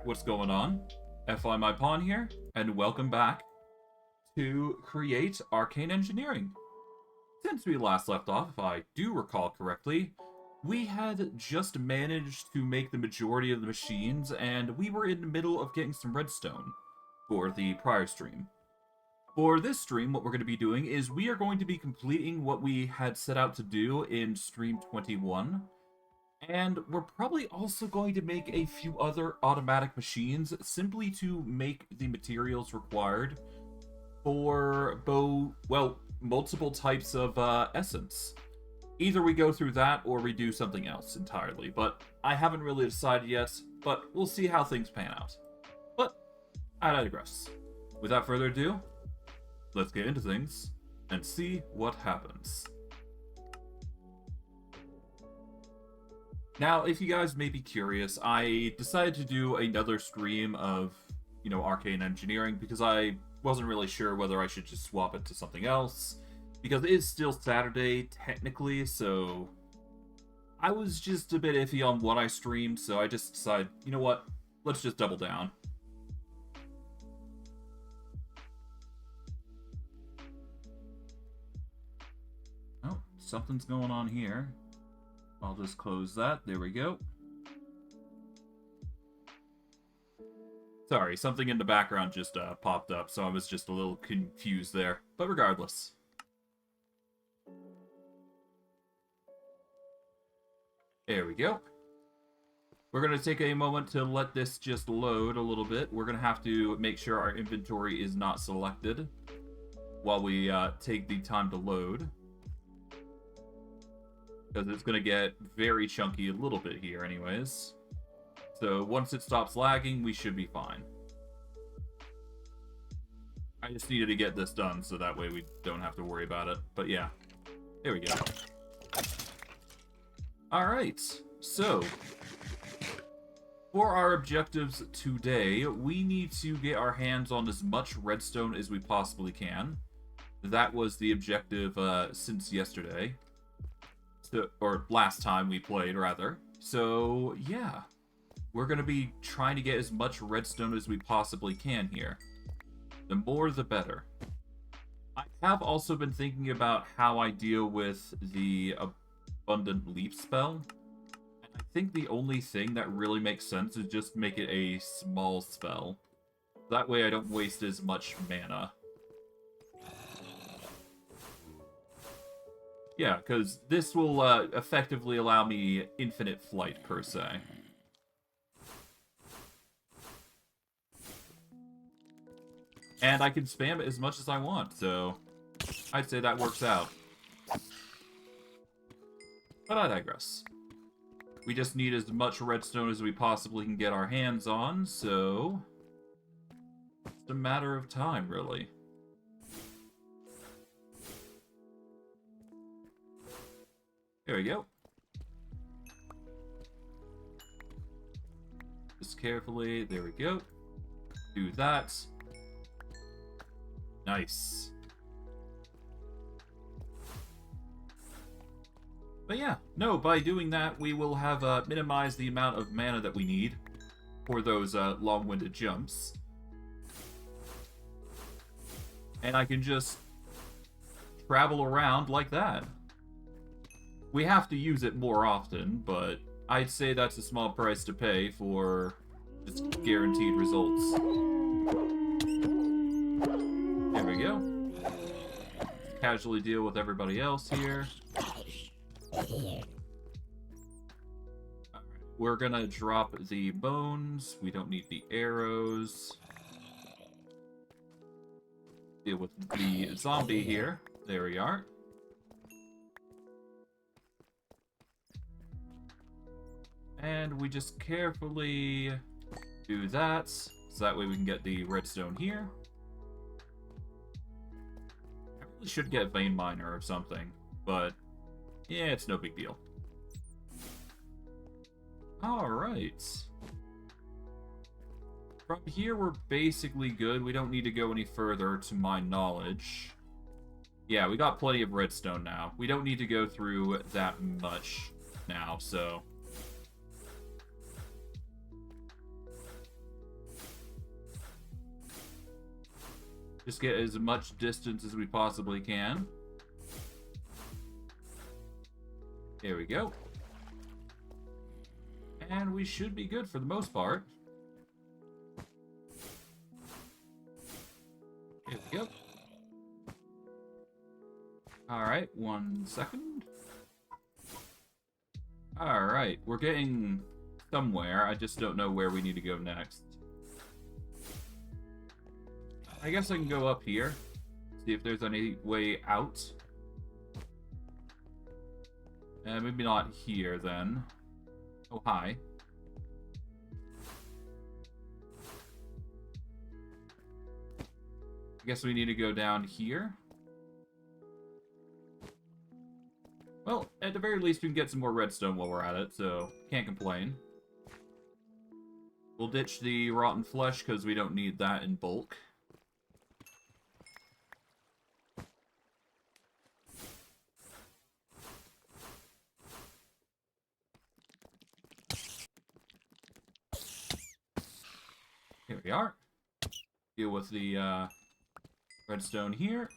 what's going on? FI My Pawn here, and welcome back to Create Arcane Engineering. Since we last left off, if I do recall correctly, we had just managed to make the majority of the machines, and we were in the middle of getting some redstone for the prior stream. For this stream, what we're going to be doing is we are going to be completing what we had set out to do in stream 21, and we're probably also going to make a few other automatic machines simply to make the materials required for multiple types of essence. Either we go through that or we do something else entirely, but I haven't really decided yet, but we'll see how things pan out. But I digress. Without further ado, let's get into things and see what happens. Now, if you guys may be curious, I decided to do another stream of, Arcane Engineering because I wasn't really sure whether I should just swap it to something else, because it is still Saturday, technically, so I was just a bit iffy on what I streamed, so I just decided, you know what, let's just double down. Oh, something's going on here. I'll just close that. There we go. Sorry, something in the background just popped up, so I was just a little confused there. But regardless. There we go. We're going to take a moment to let this just load a little bit. We're going to have to make sure our inventory is not selected while we take the time to load, because it's going to get very chunky a little bit here anyways. So once it stops lagging, we should be fine. I just needed to get this done so that way we don't have to worry about it. But yeah, there we go. Alright, so for our objectives today, we need to get our hands on as much redstone as we possibly can. That was the objective since yesterday. Or last time we played, rather. So, yeah. We're going to be trying to get as much redstone as we possibly can here. The more, the better. I have also been thinking about how I deal with the Abundant Leap spell. And I think the only thing that really makes sense is just make it a small spell. That way I don't waste as much mana. Yeah, because this will effectively allow me infinite flight, per se. And I can spam it as much as I want, so I'd say that works out. But I digress. We just need as much redstone as we possibly can get our hands on, so it's a matter of time, really. There we go. Just carefully. There we go. Do that. Nice. But yeah, no, by doing that, we will have minimized the amount of mana that we need for those long-winded jumps. And I can just travel around like that. We have to use it more often, but I'd say that's a small price to pay for just guaranteed results. There we go. Casually deal with everybody else here. Alright, we're gonna drop the bones. We don't need the arrows. Deal with the zombie here. There we are. And we just carefully do that, so that way we can get the redstone here. I really should get vein miner or something, but yeah, it's no big deal. Alright. From here, we're basically good. We don't need to go any further, to my knowledge. Yeah, we got plenty of redstone now. We don't need to go through that much now, so Just get as much distance as we possibly can. There we go. And we should be good for the most part. There we go. Alright, 1 second. Alright, we're getting somewhere. I just don't know where we need to go next. I guess I can go up here. See if there's any way out. Maybe not here, then. Oh, hi. I guess we need to go down here. Well, at the very least, we can get some more redstone while we're at it, so can't complain. We'll ditch the rotten flesh, because we don't need that in bulk. Here we are. Deal with the redstone here.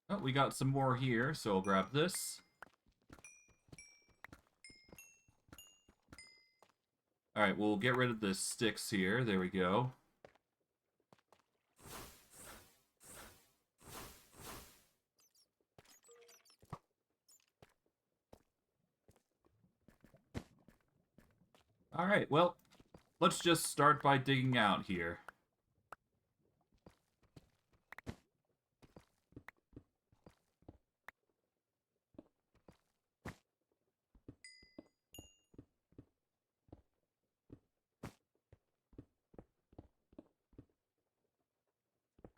Oh, we got some more here, so I'll grab this. Alright, we'll get rid of the sticks here. There we go. Alright, well, let's just start by digging out here.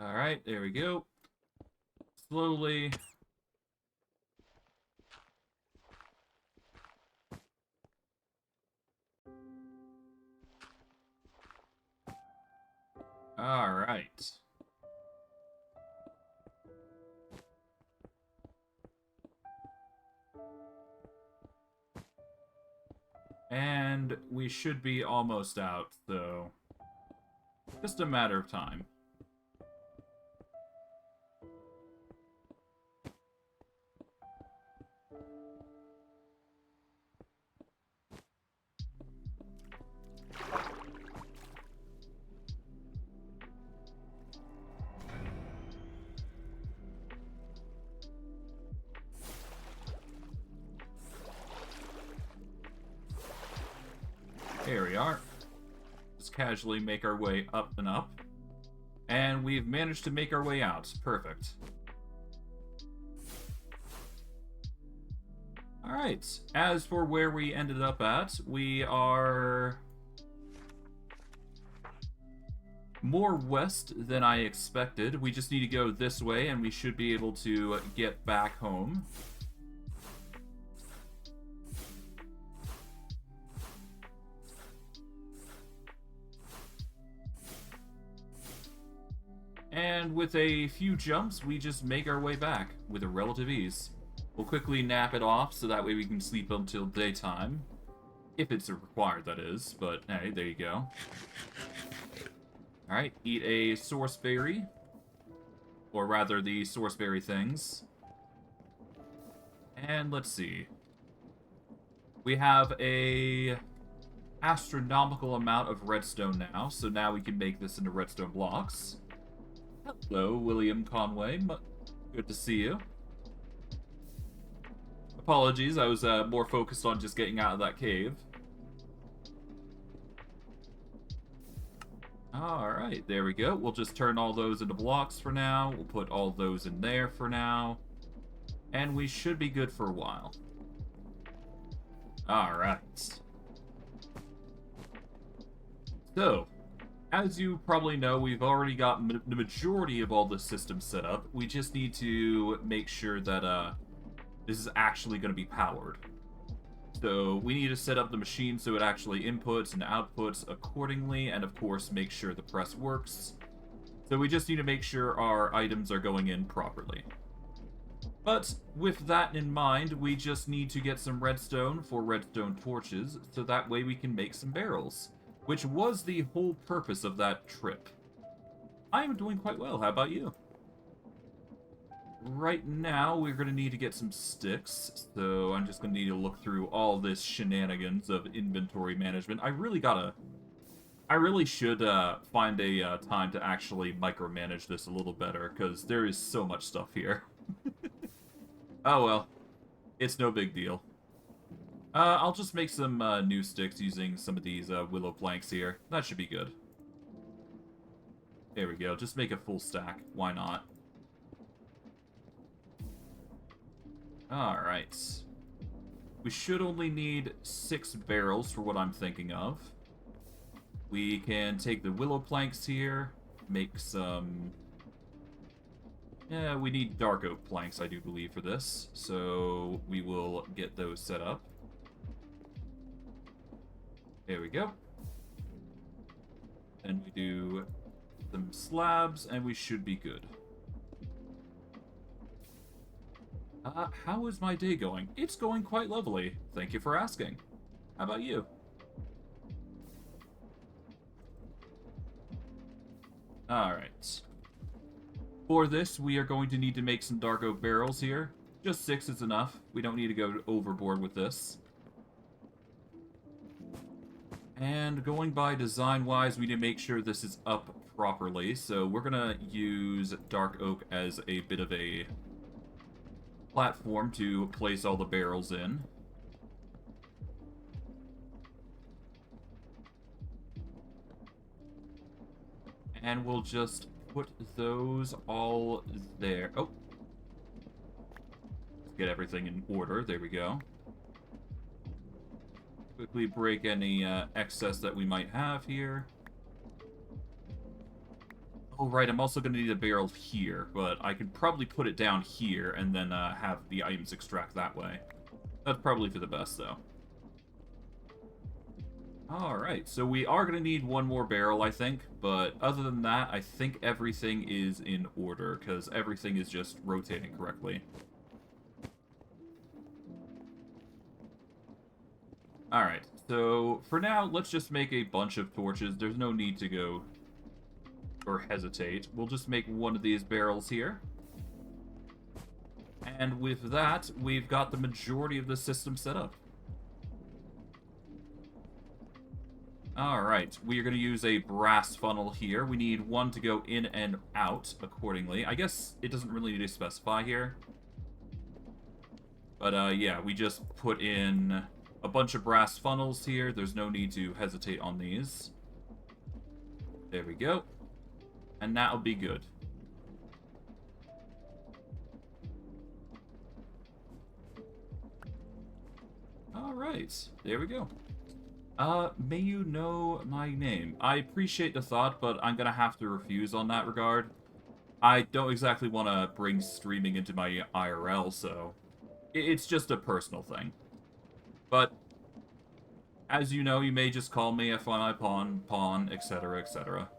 Alright, there we go. Slowly. Alright. And we should be almost out, so just a matter of time. Here we are. Just casually make our way up and up. And we've managed to make our way out. Perfect. Alright. As for where we ended up at, we are more west than I expected. We just need to go this way and we should be able to get back home. And with a few jumps, we just make our way back with a relative ease. We'll quickly nap it off so that way we can sleep until daytime. If it's required, that is. But, hey, there you go. Alright, eat a source berry. Or rather, the source berry things. And let's see. We have a astronomical amount of redstone now, so now we can make this into redstone blocks. Hello, William Conway. Good to see you. Apologies, I was more focused on just getting out of that cave. Alright, there we go. We'll just turn all those into blocks for now. We'll put all those in there for now. And we should be good for a while. Alright. So, as you probably know, we've already got the majority of all the systems set up. We just need to make sure that this is actually going to be powered. So we need to set up the machine so it actually inputs and outputs accordingly, and of course make sure the press works. So we just need to make sure our items are going in properly. But with that in mind, we just need to get some redstone for redstone torches, so that way we can make some barrels, which was the whole purpose of that trip. I am doing quite well. How about you? Right now, we're going to need to get some sticks, so I'm just going to need to look through all this shenanigans of inventory management. I really should find a time to actually micromanage this a little better, because there is so much stuff here. Oh well, it's no big deal. I'll just make some new sticks using some of these willow planks here. That should be good. There we go, just make a full stack. Why not? Alright. We should only need 6 barrels for what I'm thinking of. We can take the willow planks here, make some... Yeah, we need dark oak planks, I do believe, for this. So we will get those set up. There we go. And we do some slabs, and we should be good. How is my day going? It's going quite lovely. Thank you for asking. How about you? Alright. For this, we are going to need to make some dark oak barrels here. Just 6 is enough. We don't need to go overboard with this. And going by design-wise, we need to make sure this is up properly. So we're going to use dark oak as a bit of a platform to place all the barrels in. And we'll just put those all there. Oh. Let's get everything in order. There we go. Quickly break any excess that we might have here. Oh, right, I'm also going to need a barrel here, but I could probably put it down here and then have the items extract that way. That's probably for the best, though. Alright, so we are going to need one more barrel, I think, but other than that, I think everything is in order, because everything is just rotating correctly. Alright, so for now, let's just make a bunch of torches. There's no need to go or hesitate. We'll just make one of these barrels here. And with that, we've got the majority of the system set up. Alright, we are going to use a brass funnel here. We need one to go in and out accordingly. I guess it doesn't really need to specify here. But yeah, we just put in a bunch of brass funnels here. There's no need to hesitate on these. There we go. And that'll be good. Alright, there we go. May you know my name? I appreciate the thought, but I'm gonna have to refuse on that regard. I don't exactly want to bring streaming into my IRL, so... It's just a personal thing. But, as you know, you may just call me FYI Pawn, etc., etc.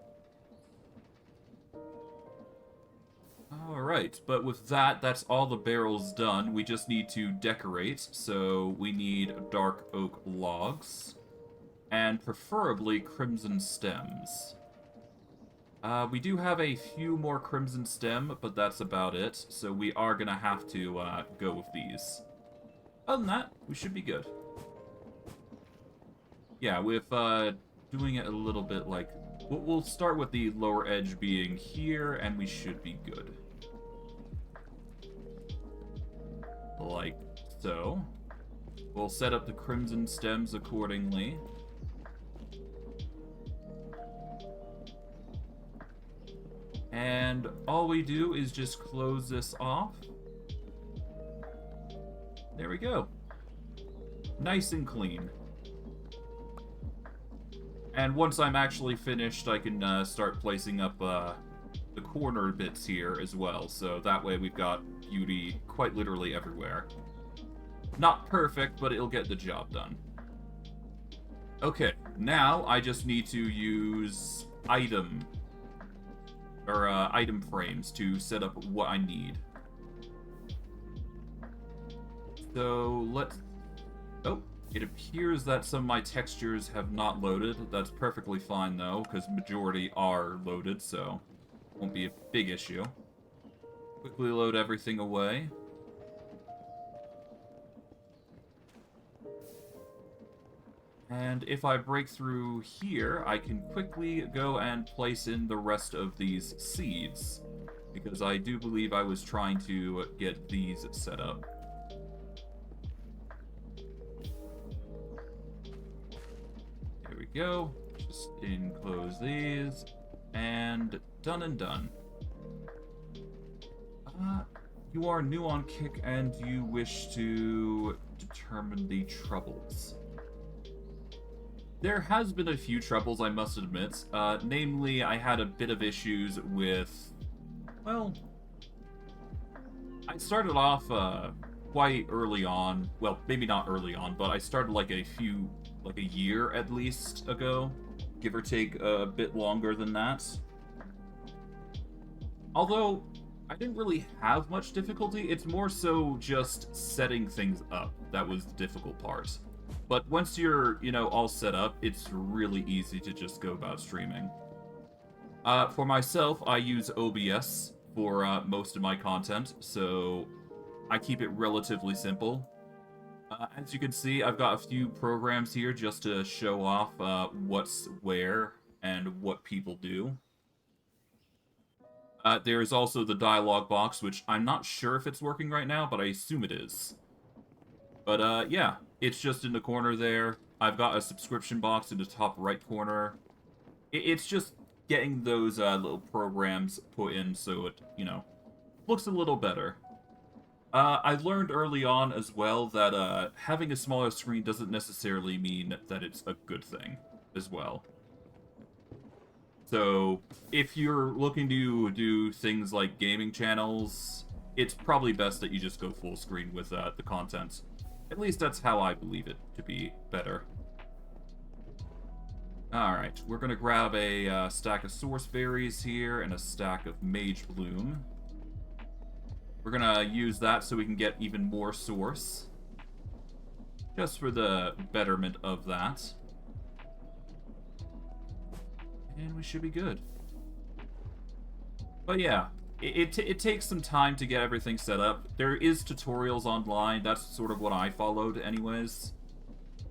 Alright, but with that, that's all the barrels done. We just need to decorate, so we need dark oak logs. And preferably crimson stems. We do have a few more crimson stem, but that's about it. So we are going to have to go with these. Other than that, we should be good. Yeah, with doing it a little bit like... We'll start with the lower edge being here, and we should be good. Like so. We'll set up the crimson stems accordingly. And all we do is just close this off. There we go. Nice and clean. And once I'm actually finished, I can start placing up the corner bits here as well. So that way we've got beauty quite literally everywhere. Not perfect, but it'll get the job done. Okay, now I just need to use item frames to set up what I need. So let's... Oh, it appears that some of my textures have not loaded. That's perfectly fine, though, because majority are loaded, so won't be a big issue. Quickly load everything away. And if I break through here, I can quickly go and place in the rest of these seeds, because I do believe I was trying to get these set up. There we go. Just enclose these, and done and done. You are new on Kick, and you wish to determine the troubles. There has been a few troubles, I must admit. Namely, I had a bit of issues with... Well, I started off quite early on. Well, maybe not early on, but I started like a year at least ago. Give or take a bit longer than that. Although, I didn't really have much difficulty. It's more so just setting things up that was the difficult part. But once you're, all set up, it's really easy to just go about streaming. For myself, I use OBS for most of my content, so I keep it relatively simple. As you can see, I've got a few programs here just to show off what's where and what people do. There's also the dialogue box, which I'm not sure if it's working right now, but I assume it is. But yeah, it's just in the corner there. I've got a subscription box in the top right corner. It's just getting those little programs put in so it, looks a little better. I learned early on as well that having a smaller screen doesn't necessarily mean that it's a good thing as well. So, if you're looking to do things like gaming channels, it's probably best that you just go full screen with the content. At least that's how I believe it to be better. Alright, we're gonna grab a stack of source berries here and a stack of mage bloom. We're gonna use that so we can get even more source. Just for the betterment of that. And we should be good. But yeah, it takes some time to get everything set up. There is tutorials online. That's sort of what I followed anyways.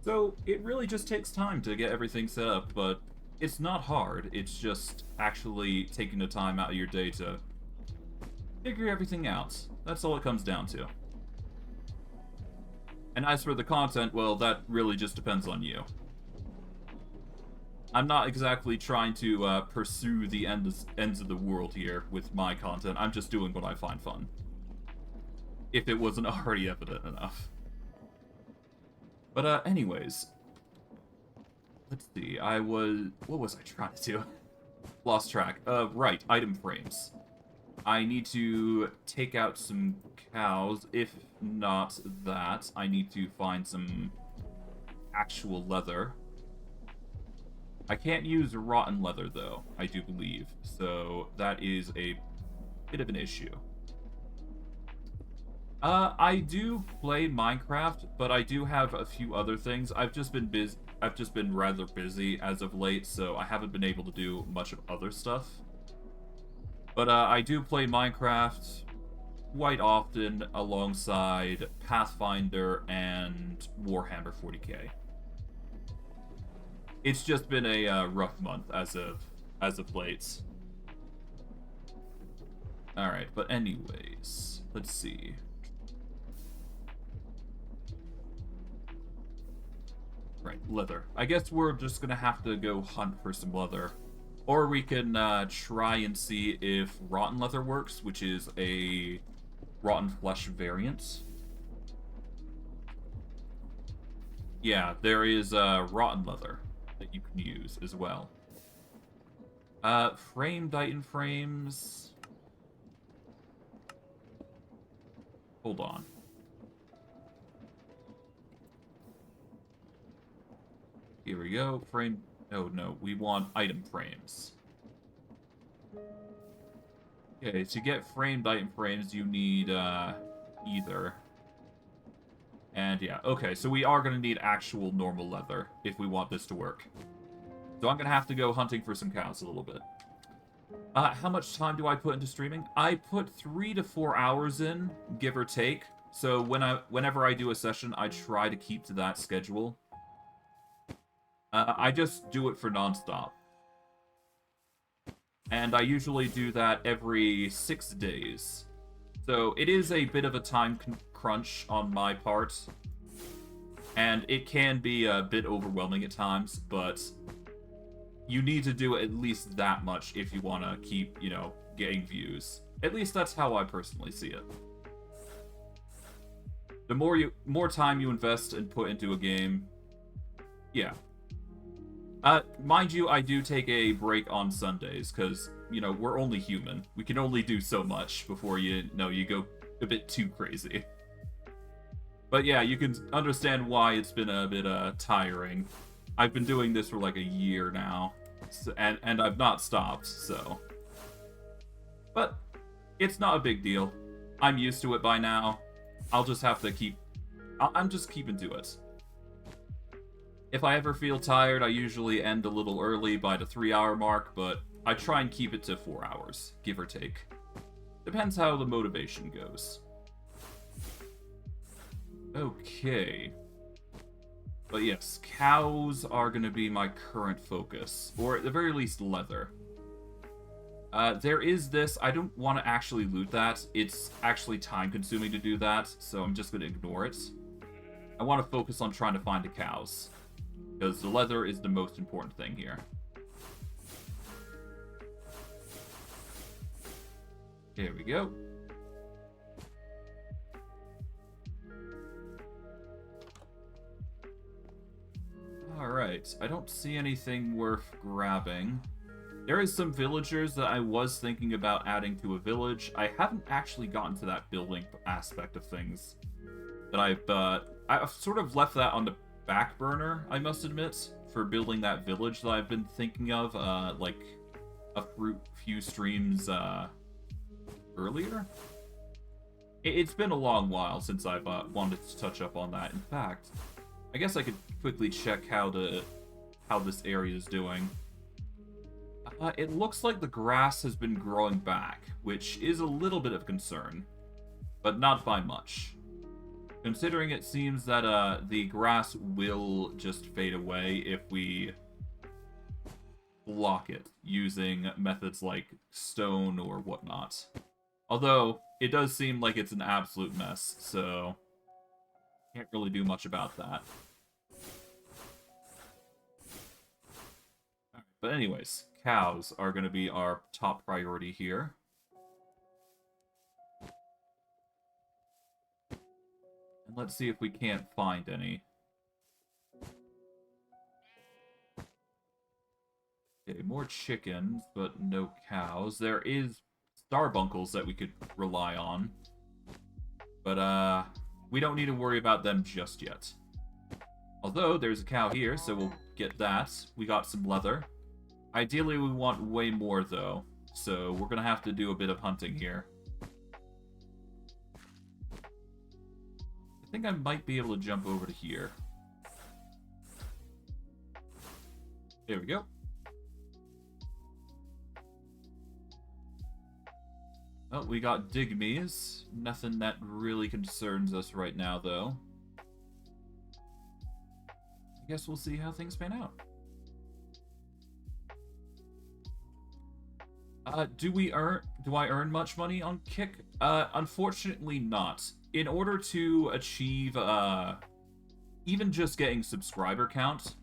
So it really just takes time to get everything set up, but it's not hard. It's just actually taking the time out of your day to figure everything out. That's all it comes down to. And as for the content, well, that really just depends on you. I'm not exactly trying to pursue the ends of the world here with my content. I'm just doing what I find fun. If it wasn't already evident enough. But anyways. Let's see, what was I trying to do? Lost track. Right, item frames. I need to take out some cows. If not that, I need to find some actual leather. I can't use rotten leather, though, I do believe. So that is a bit of an issue. I do play Minecraft, but I do have a few other things. I've just been rather busy as of late, so I haven't been able to do much of other stuff. But I do play Minecraft quite often alongside Pathfinder and Warhammer 40k. It's just been a rough month as of late. Alright, but anyways, let's see. Right, leather. I guess we're just gonna have to go hunt for some leather. Or we can try and see if rotten leather works, which is a rotten flesh variant. Yeah, there is rotten leather that you can use as well. Framed item frames. Hold on. Here we go. Frame. Oh no, we want item frames. Okay, to get framed item frames, you need either And yeah, okay, so we are going to need actual normal leather if we want this to work. So I'm going to have to go hunting for some cows a little bit. How much time do I put into streaming? I put 3 to 4 hours in, give or take. So whenever I do a session, I try to keep to that schedule. I just do it for nonstop. And I usually do that every 6 days. So it is a bit of a time crunch on my part. And it can be a bit overwhelming at times, but you need to do at least that much if you want to keep, you know, getting views. At least that's how I personally see it. The more time you invest and put into a game, yeah. Mind you, I do take a break on Sundays, because, you know, we're only human. We can only do so much before you go a bit too crazy. But yeah, you can understand why it's been a bit tiring. I've been doing this for like a year now, and I've not stopped, so. But it's not a big deal. I'm used to it by now. I'll just have to I'm just keeping to it. If I ever feel tired, I usually end a little early by the 3-hour mark, but I try and keep it to 4 hours, give or take. Depends how the motivation goes. Okay. But yes, cows are going to be my current focus, or at the very least, leather. There is this. I don't want to actually loot that. It's actually time-consuming to do that, so I'm just going to ignore it. I want to focus on trying to find the cows, because the leather is the most important thing here. Here we go. Alright, I don't see anything worth grabbing. There is some villagers that I was thinking about adding to a village. I haven't actually gotten to that building aspect of things. That I've sort of left that on the back burner, I must admit, for building that village that I've been thinking of, like, a few streams, earlier? It's been a long while since I've wanted to touch up on that. In fact, I guess I could quickly check how this area is doing. It looks like the grass has been growing back, which is a little bit of concern, but not by much. Considering it seems that the grass will just fade away if we block it using methods like stone or whatnot. Although, it does seem like it's an absolute mess, so can't really do much about that. Alright, but anyways, cows are going to be our top priority here. And let's see if we can't find any. Okay, more chickens, but no cows. There is starbunkles that we could rely on. But, we don't need to worry about them just yet. Although, there's a cow here, so we'll get that. We got some leather. Ideally, we want way more, though. So, we're gonna have to do a bit of hunting here. I think I might be able to jump over to here. There we go. Oh, we got digmies. Nothing that really concerns us right now, though. I guess we'll see how things pan out. Do I earn much money on Kick? Unfortunately not. In order to achieve, even just getting subscriber count,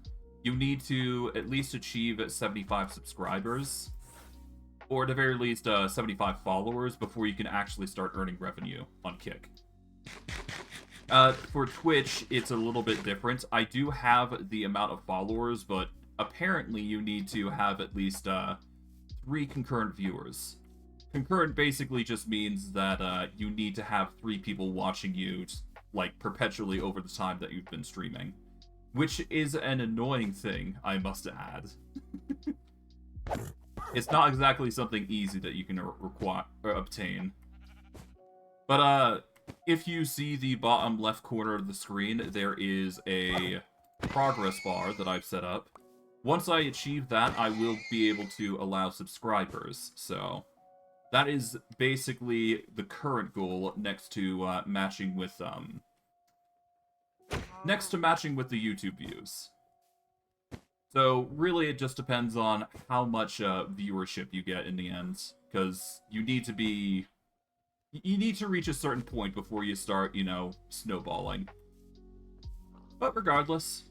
you need to at least achieve 75 subscribers. Or at the very least, 75 followers before you can actually start earning revenue on Kick. For Twitch, it's a little bit different. I do have the amount of followers, but apparently you need to have at least 3 concurrent viewers. Concurrent basically just means that you need to have 3 people watching you, like, perpetually over the time that you've been streaming. Which is an annoying thing, I must add. It's not exactly something easy that you can obtain. But, if you see the bottom left corner of the screen, there is a progress bar that I've set up. Once I achieve that, I will be able to allow subscribers. So that is basically the current goal next to matching with the YouTube views. So really, it just depends on how much viewership you get in the end, because you need to reach a certain point before you start, you know, snowballing. But regardless,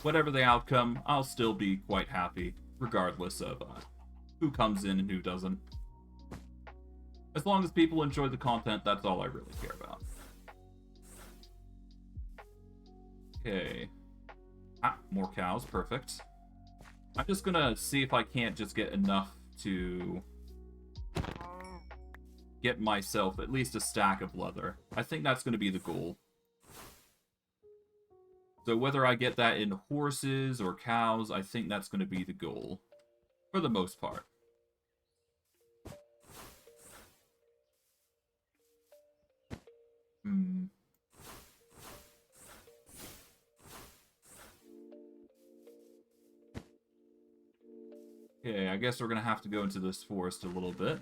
whatever the outcome, I'll still be quite happy, regardless of who comes in and who doesn't. As long as people enjoy the content, that's all I really care about. Okay. Ah, more cows, perfect. I'm just gonna see if I can't just get enough to get myself at least a stack of leather. I think that's gonna be the goal. So whether I get that in horses or cows, I think that's gonna be the goal. For the most part. Okay, I guess we're gonna have to go into this forest a little bit.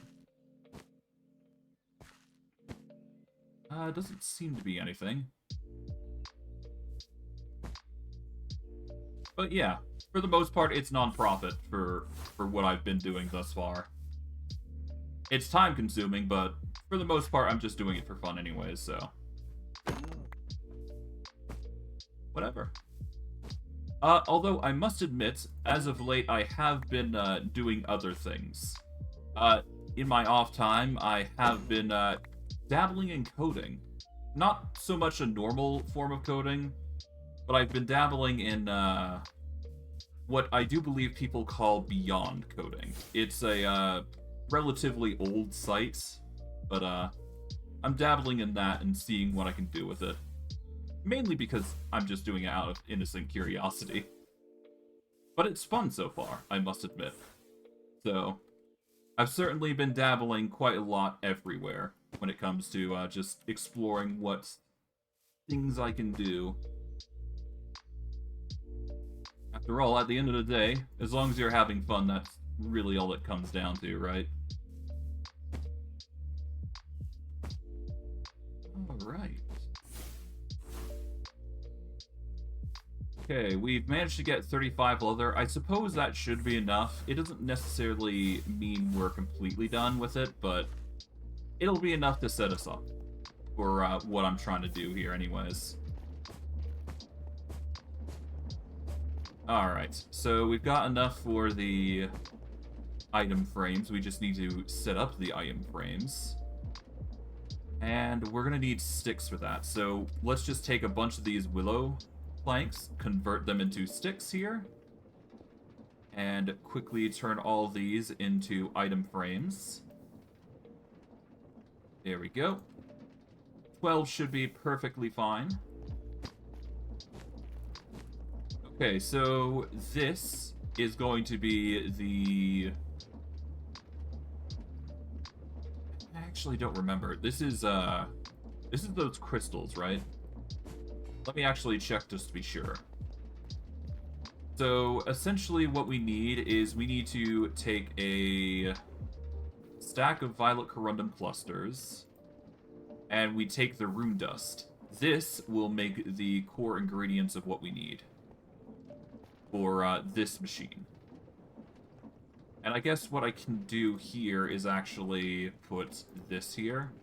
Doesn't seem to be anything. But yeah, for the most part, it's non-profit for what I've been doing thus far. It's time-consuming, but for the most part, I'm just doing it for fun anyways, so... whatever. Although, I must admit, as of late, I have been doing other things. In my off time, I have been dabbling in coding. Not so much a normal form of coding, but I've been dabbling in what I do believe people call beyond coding. It's a relatively old site, but I'm dabbling in that and seeing what I can do with it. Mainly because I'm just doing it out of innocent curiosity. But it's fun so far, I must admit. So, I've certainly been dabbling quite a lot everywhere when it comes to just exploring what things I can do. After all, at the end of the day, as long as you're having fun, that's really all it comes down to, right? Alright. Okay, we've managed to get 35 leather. I suppose that should be enough. It doesn't necessarily mean we're completely done with it, but it'll be enough to set us up for what I'm trying to do here anyways. Alright, so we've got enough for the item frames. We just need to set up the item frames. And we're going to need sticks for that. So let's just take a bunch of these willow planks, convert them into sticks here, and quickly turn all of these into item frames. There we go. 12 should be perfectly fine. Okay, so this is going to be the... I actually don't remember. This is those crystals, right? Let me actually check just to be sure. So, essentially what we need is we need to take a stack of violet corundum clusters, and we take the rune dust. This will make the core ingredients of what we need for this machine. And I guess what I can do here is actually put this here,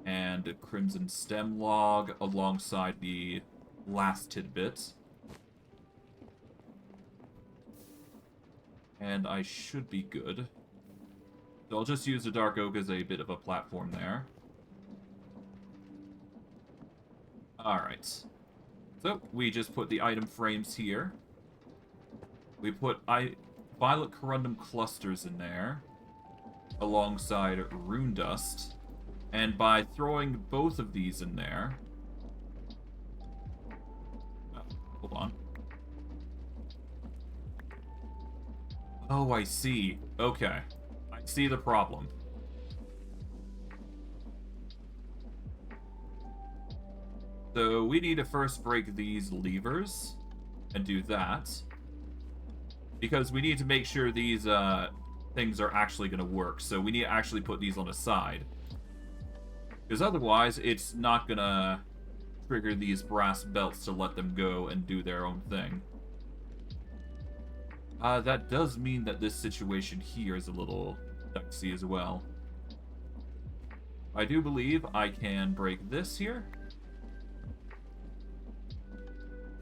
and a crimson stem log alongside the last tidbit. And I should be good. So I'll just use the dark oak as a bit of a platform there. Alright. So, we just put the item frames here. We put violet corundum clusters in there, alongside rune dust. And by throwing both of these in there... Oh, hold on. Oh, I see. Okay. I see the problem. So we need to first break these levers and do that. Because we need to make sure these things are actually going to work. So we need to actually put these on the side. Because otherwise, it's not going to trigger these brass belts to let them go and do their own thing. That does mean that this situation here is a little dicey as well. I do believe I can break this here.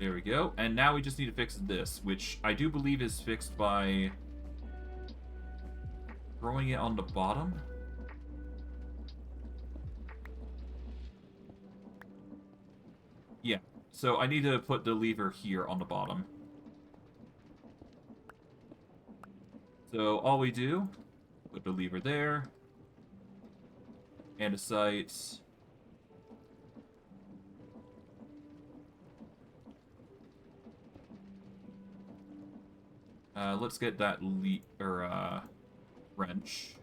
There we go. And now we just need to fix this, which I do believe is fixed by throwing it on the bottom. Yeah. So I need to put the lever here on the bottom. So all we do, put the lever there. Andesite. Let's get that wrench.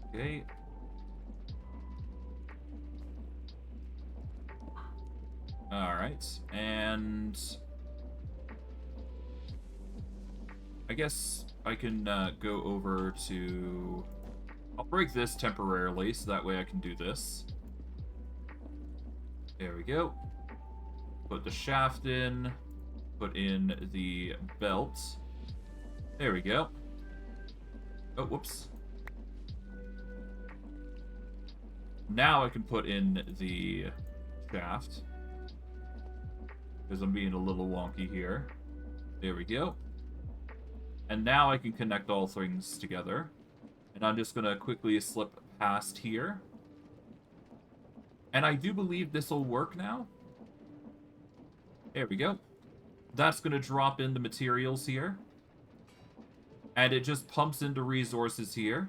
Okay. Alright, and I guess I can go over to... I'll break this temporarily, so that way I can do this. There we go. Put the shaft in. Put in the belt. There we go. Oh, whoops. Now I can put in the shaft. Because I'm being a little wonky here. There we go. And now I can connect all things together. And I'm just going to quickly slip past here. And I do believe this will work now. There we go. That's going to drop in the materials here. And it just pumps into resources here.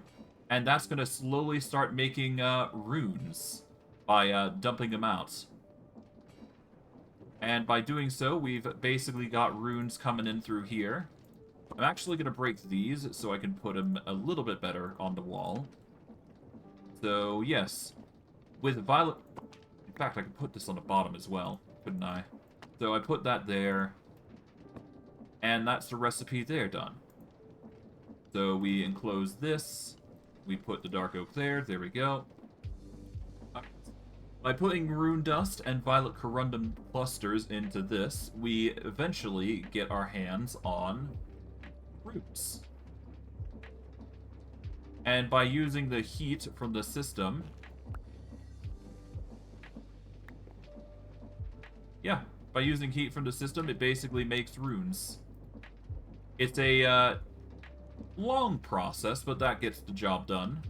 And that's going to slowly start making runes by dumping them out. And by doing so, we've basically got runes coming in through here. I'm actually going to break these so I can put them a little bit better on the wall. So, yes. With violet... In fact, I could put this on the bottom as well, couldn't I? So I put that there. And that's the recipe there done. So we enclose this. We put the dark oak there. There we go. By putting rune dust and violet corundum clusters into this, we eventually get our hands on roots. And by using the heat from the system... Yeah, by using heat from the system, it basically makes runes. It's a long process, but that gets the job done.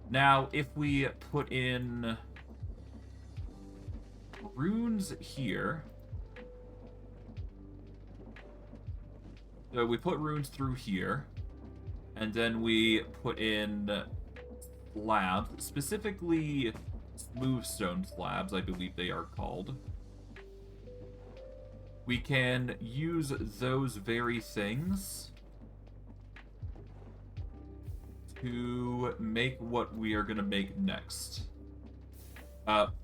Now, if we put in runes here... So we put runes through here, and then we put in slabs, specifically smooth stone slabs, I believe they are called. We can use those very things to make what we are going to make next.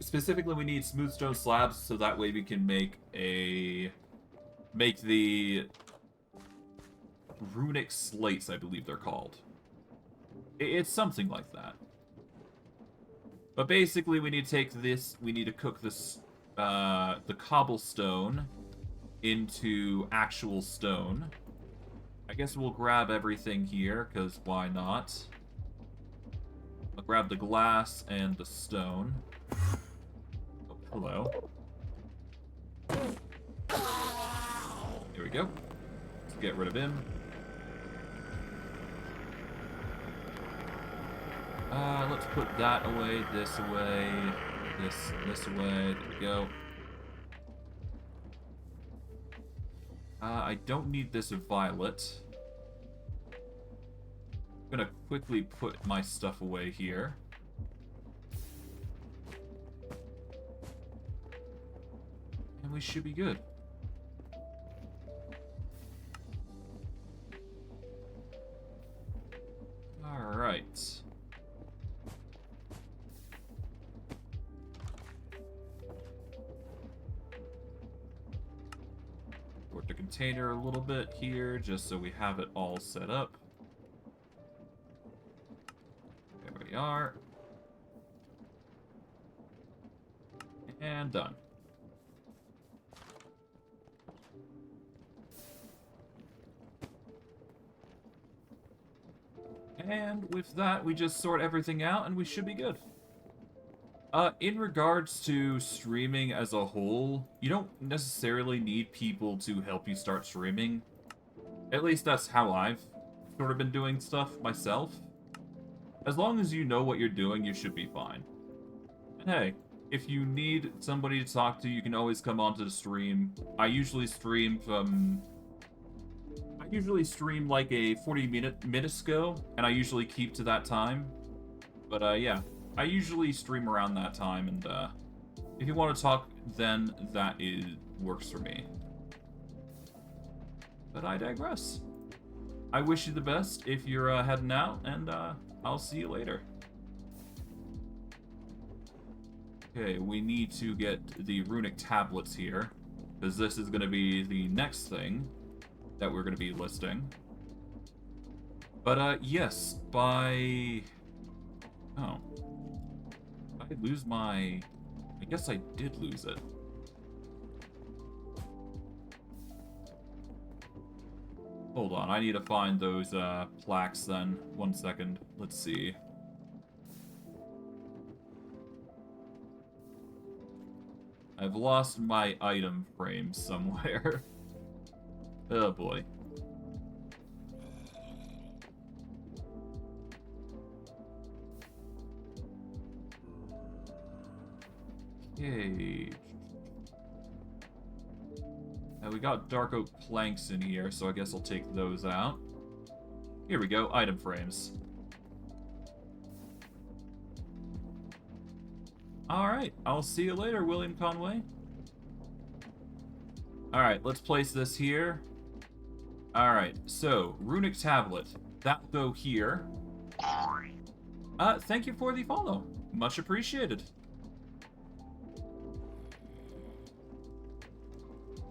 Specifically, we need smooth stone slabs, so that way we can make the runic slates, I believe they're called. It's something like that. But basically, we need to take this, we need to cook this, the cobblestone into actual stone. I guess we'll grab everything here, because why not? I'll grab the glass and the stone. Oh, hello. There we go. Let's get rid of him. Let's put that away, this away, this away. There we go. I don't need this violet. I'm gonna quickly put my stuff away here. And we should be good. Alright. Sort the container a little bit here, just so we have it all set up. There we are. And done. And with that, we just sort everything out and we should be good. In regards to streaming as a whole, you don't necessarily need people to help you start streaming. At least that's how I've sort of been doing stuff myself. As long as you know what you're doing, you should be fine. And hey, if you need somebody to talk to, you can always come onto the stream. I usually stream like a 40-minute ago, and I usually keep to that time. But yeah, I usually stream around that time, and if you want to talk, then that works for me. But I digress. I wish you the best if you're heading out, and I'll see you later. Okay, we need to get the runic tablets here, because this is going to be the next thing that we're going to be listing. But yes, by... Oh. Did I lose my... I guess I did lose it. Hold on, I need to find those plaques then. 1 second. Let's see. I've lost my item frame somewhere. Oh boy. Okay. Now we got dark oak planks in here, so I guess I'll take those out. Here we go, item frames. Alright, I'll see you later, William Conway. Alright, let's place this here. Alright, so, runic tablet. That'll go here. Thank you for the follow. Much appreciated.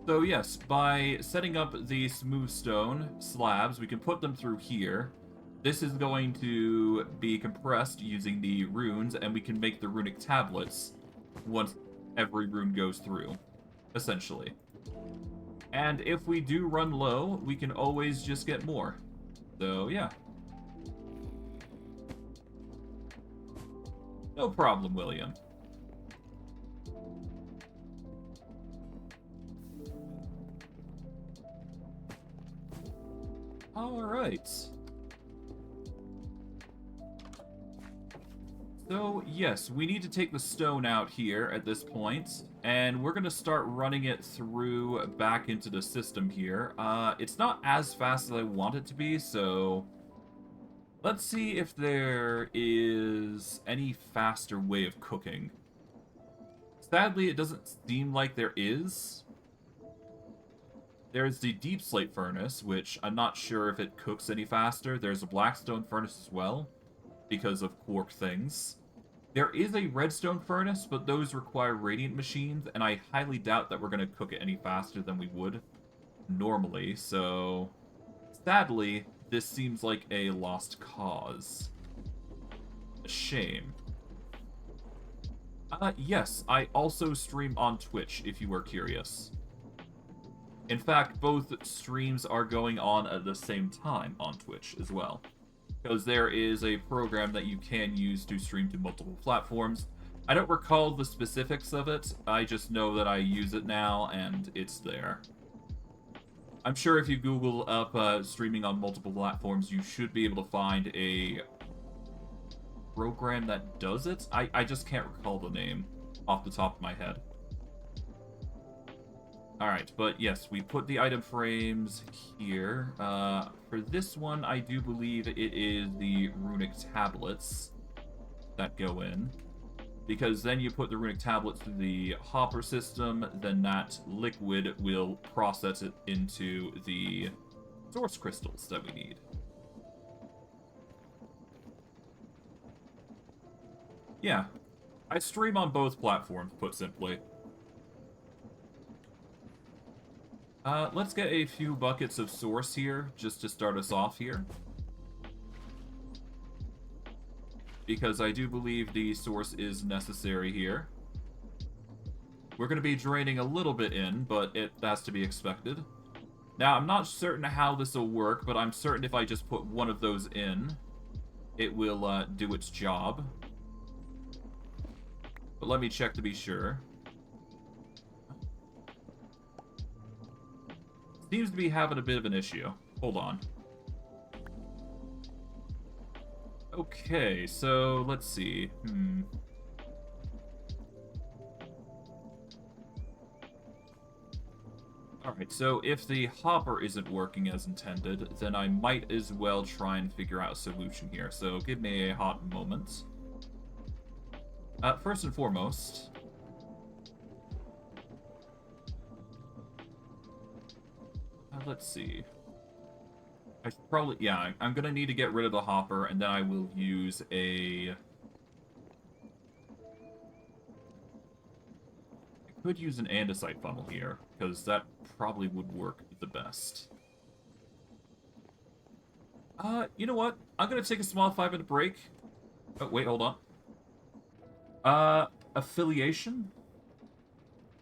So yes, by setting up the smooth stone slabs, we can put them through here. This is going to be compressed using the runes, and we can make the runic tablets once every rune goes through, essentially. And if we do run low, we can always just get more. So yeah. No problem, William. Alright. So, yes, we need to take the stone out here at this point, and we're going to start running it through back into the system here. It's not as fast as I want it to be, so let's see if there is any faster way of cooking. Sadly, it doesn't seem like there is. There's the deep slate furnace, which I'm not sure if it cooks any faster. There's a blackstone furnace as well, because of quark things. There is a redstone furnace, but those require radiant machines, and I highly doubt that we're going to cook it any faster than we would normally, so sadly, this seems like a lost cause. A shame. Yes, I also stream on Twitch, if you were curious. In fact, both streams are going on at the same time on Twitch as well. Because there is a program that you can use to stream to multiple platforms. I don't recall the specifics of it, I just know that I use it now, and it's there. I'm sure if you Google up streaming on multiple platforms, you should be able to find a program that does it. I just can't recall the name off the top of my head. Alright, but yes, we put the item frames here. For this one, I do believe it is the runic tablets that go in. Because then you put the runic tablets through the hopper system, then that liquid will process it into the source crystals that we need. Yeah, I stream on both platforms, put simply. Let's get a few buckets of source here, just to start us off here. Because I do believe the source is necessary here. We're going to be draining a little bit in, but it has to be expected. Now, I'm not certain how this will work, but I'm certain if I just put one of those in, it will do its job. But let me check to be sure. Seems to be having a bit of an issue. Hold on. Okay, so let's see. Alright, so if the hopper isn't working as intended, then I might as well try and figure out a solution here. So give me a hot moment. First and foremost, let's see. I should probably, yeah, I'm gonna need to get rid of the hopper, and then I will use a... I could use an andesite funnel here, because that probably would work the best. You know what? I'm gonna take a small 5-minute break. Oh, wait, hold on. Affiliation?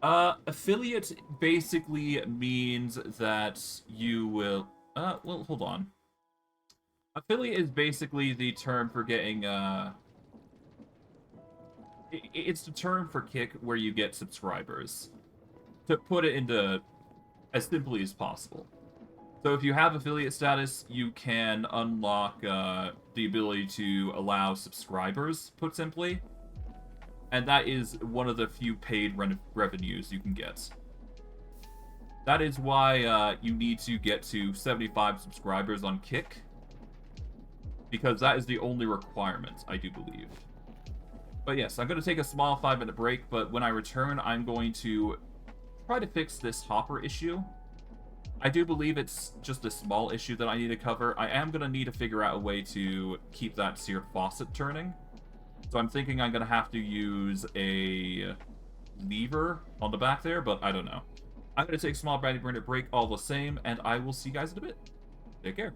Affiliate basically means that you will... well, hold on. Affiliate is basically the term for getting, It's the term for Kick where you get subscribers. To put it into as simply as possible. So if you have affiliate status, you can unlock, the ability to allow subscribers, put simply. And that is one of the few paid revenues you can get. That is why you need to get to 75 subscribers on Kick. Because that is the only requirement, I do believe. But yes, I'm going to take a small 5-minute break, but when I return, I'm going to try to fix this hopper issue. I do believe it's just a small issue that I need to cover. I am going to need to figure out a way to keep that seared faucet turning. So I'm thinking I'm going to have to use a lever on the back there, but I don't know. I'm going to take a small 5-minute break all the same, and I will see you guys in a bit. Take care.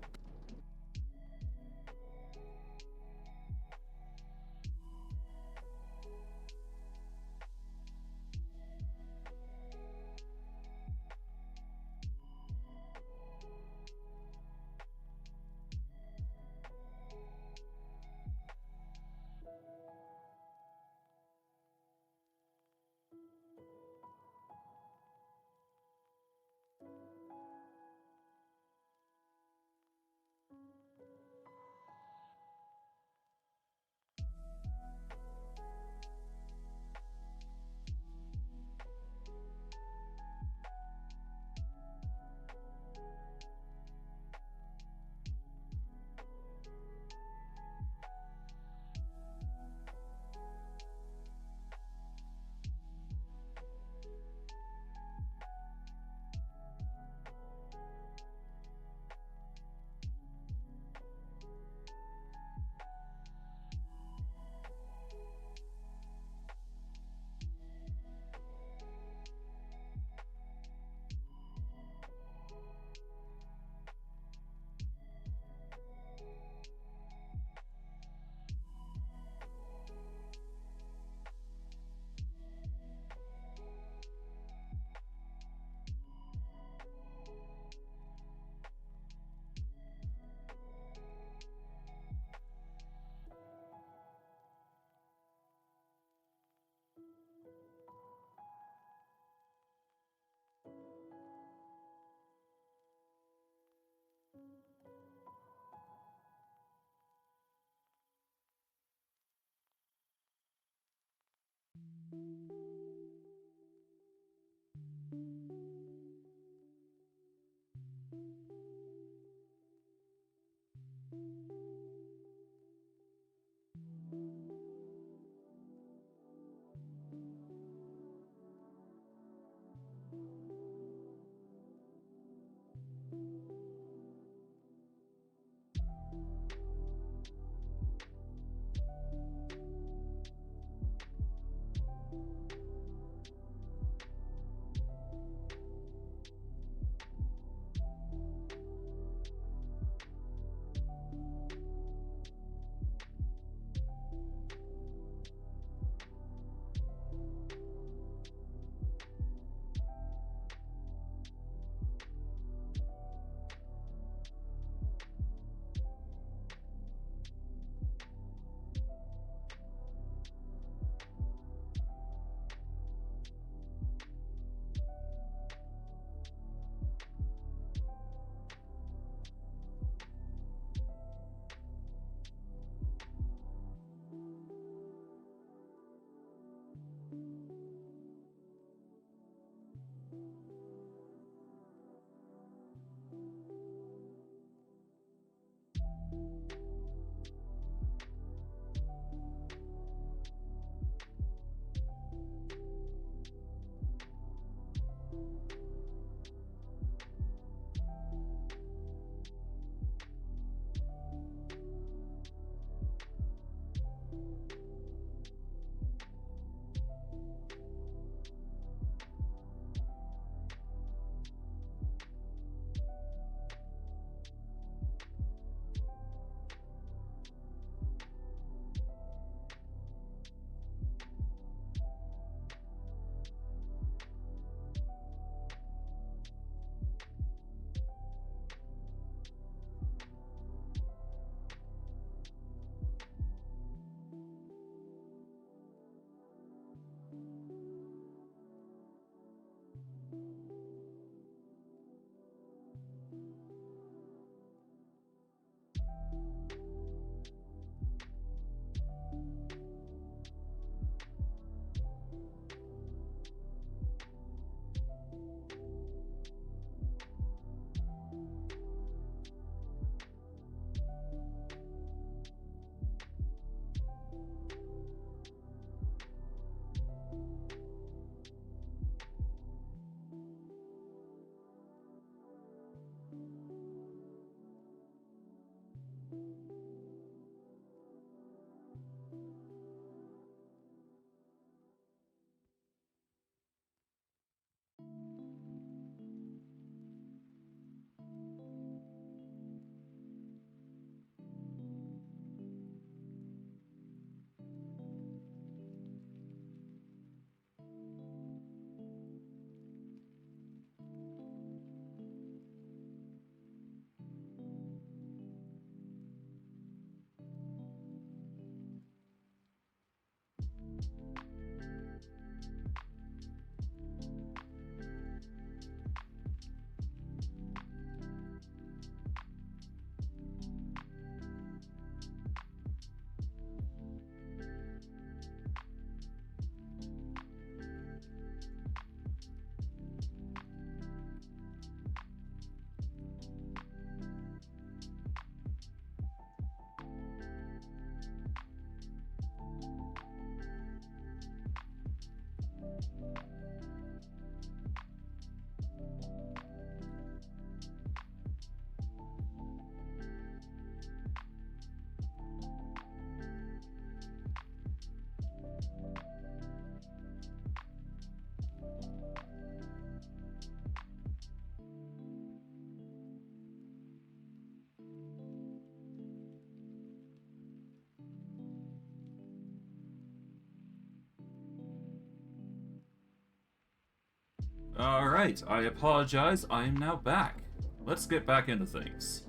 Alright, I apologize, I am now back. Let's get back into things.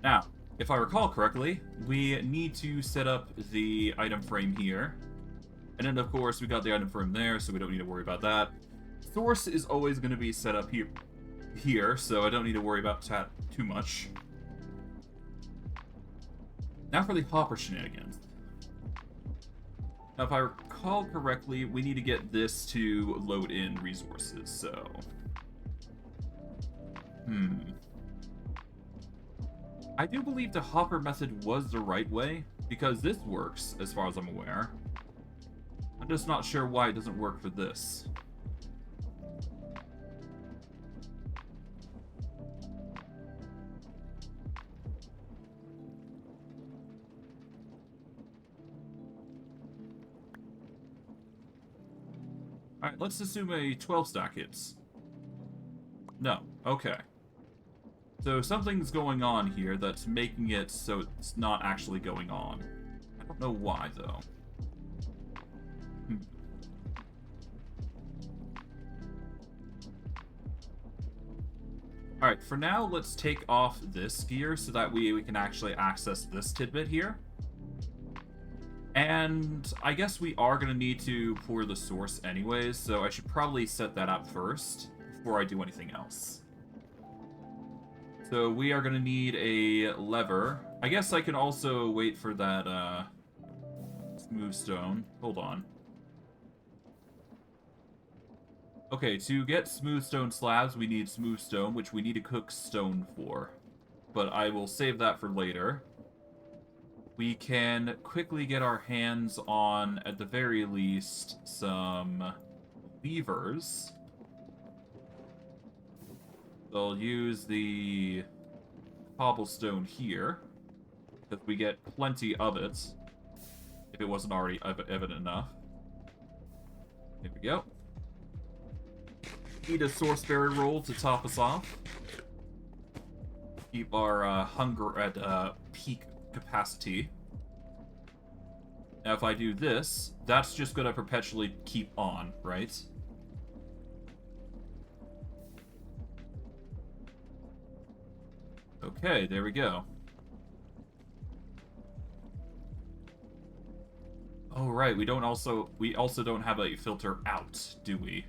Now, if I recall correctly, we need to set up the item frame here. And then, of course, we got the item frame there, so we don't need to worry about that. Source is always going to be set up here, so I don't need to worry about that too much. Now for the hopper shenanigans. Now, if I recall correctly, we need to get this to load in resources, so... I do believe the hopper method was the right way, because this works, as far as I'm aware. I'm just not sure why it doesn't work for this. Alright, let's assume a 12 stack hits. No, okay. So something's going on here that's making it so it's not actually going on. I don't know why, though. Alright, for now, let's take off this gear so that we can actually access this tidbit here. And I guess we are going to need to pour the source anyways, so I should probably set that up first before I do anything else. So we are going to need a lever. I guess I can also wait for that smooth stone. Hold on. Okay, to get smooth stone slabs, we need smooth stone, which we need to cook stone for. But I will save that for later. We can quickly get our hands on, at the very least, some levers. I'll use the cobblestone here, because we get plenty of it, if it wasn't already evident enough. Here we go. Need a source berry roll to top us off. Keep our hunger at peak capacity. Now, if I do this, that's just going to perpetually keep on, right? Okay, there we go. Oh, right, we also don't have a filter out, do we?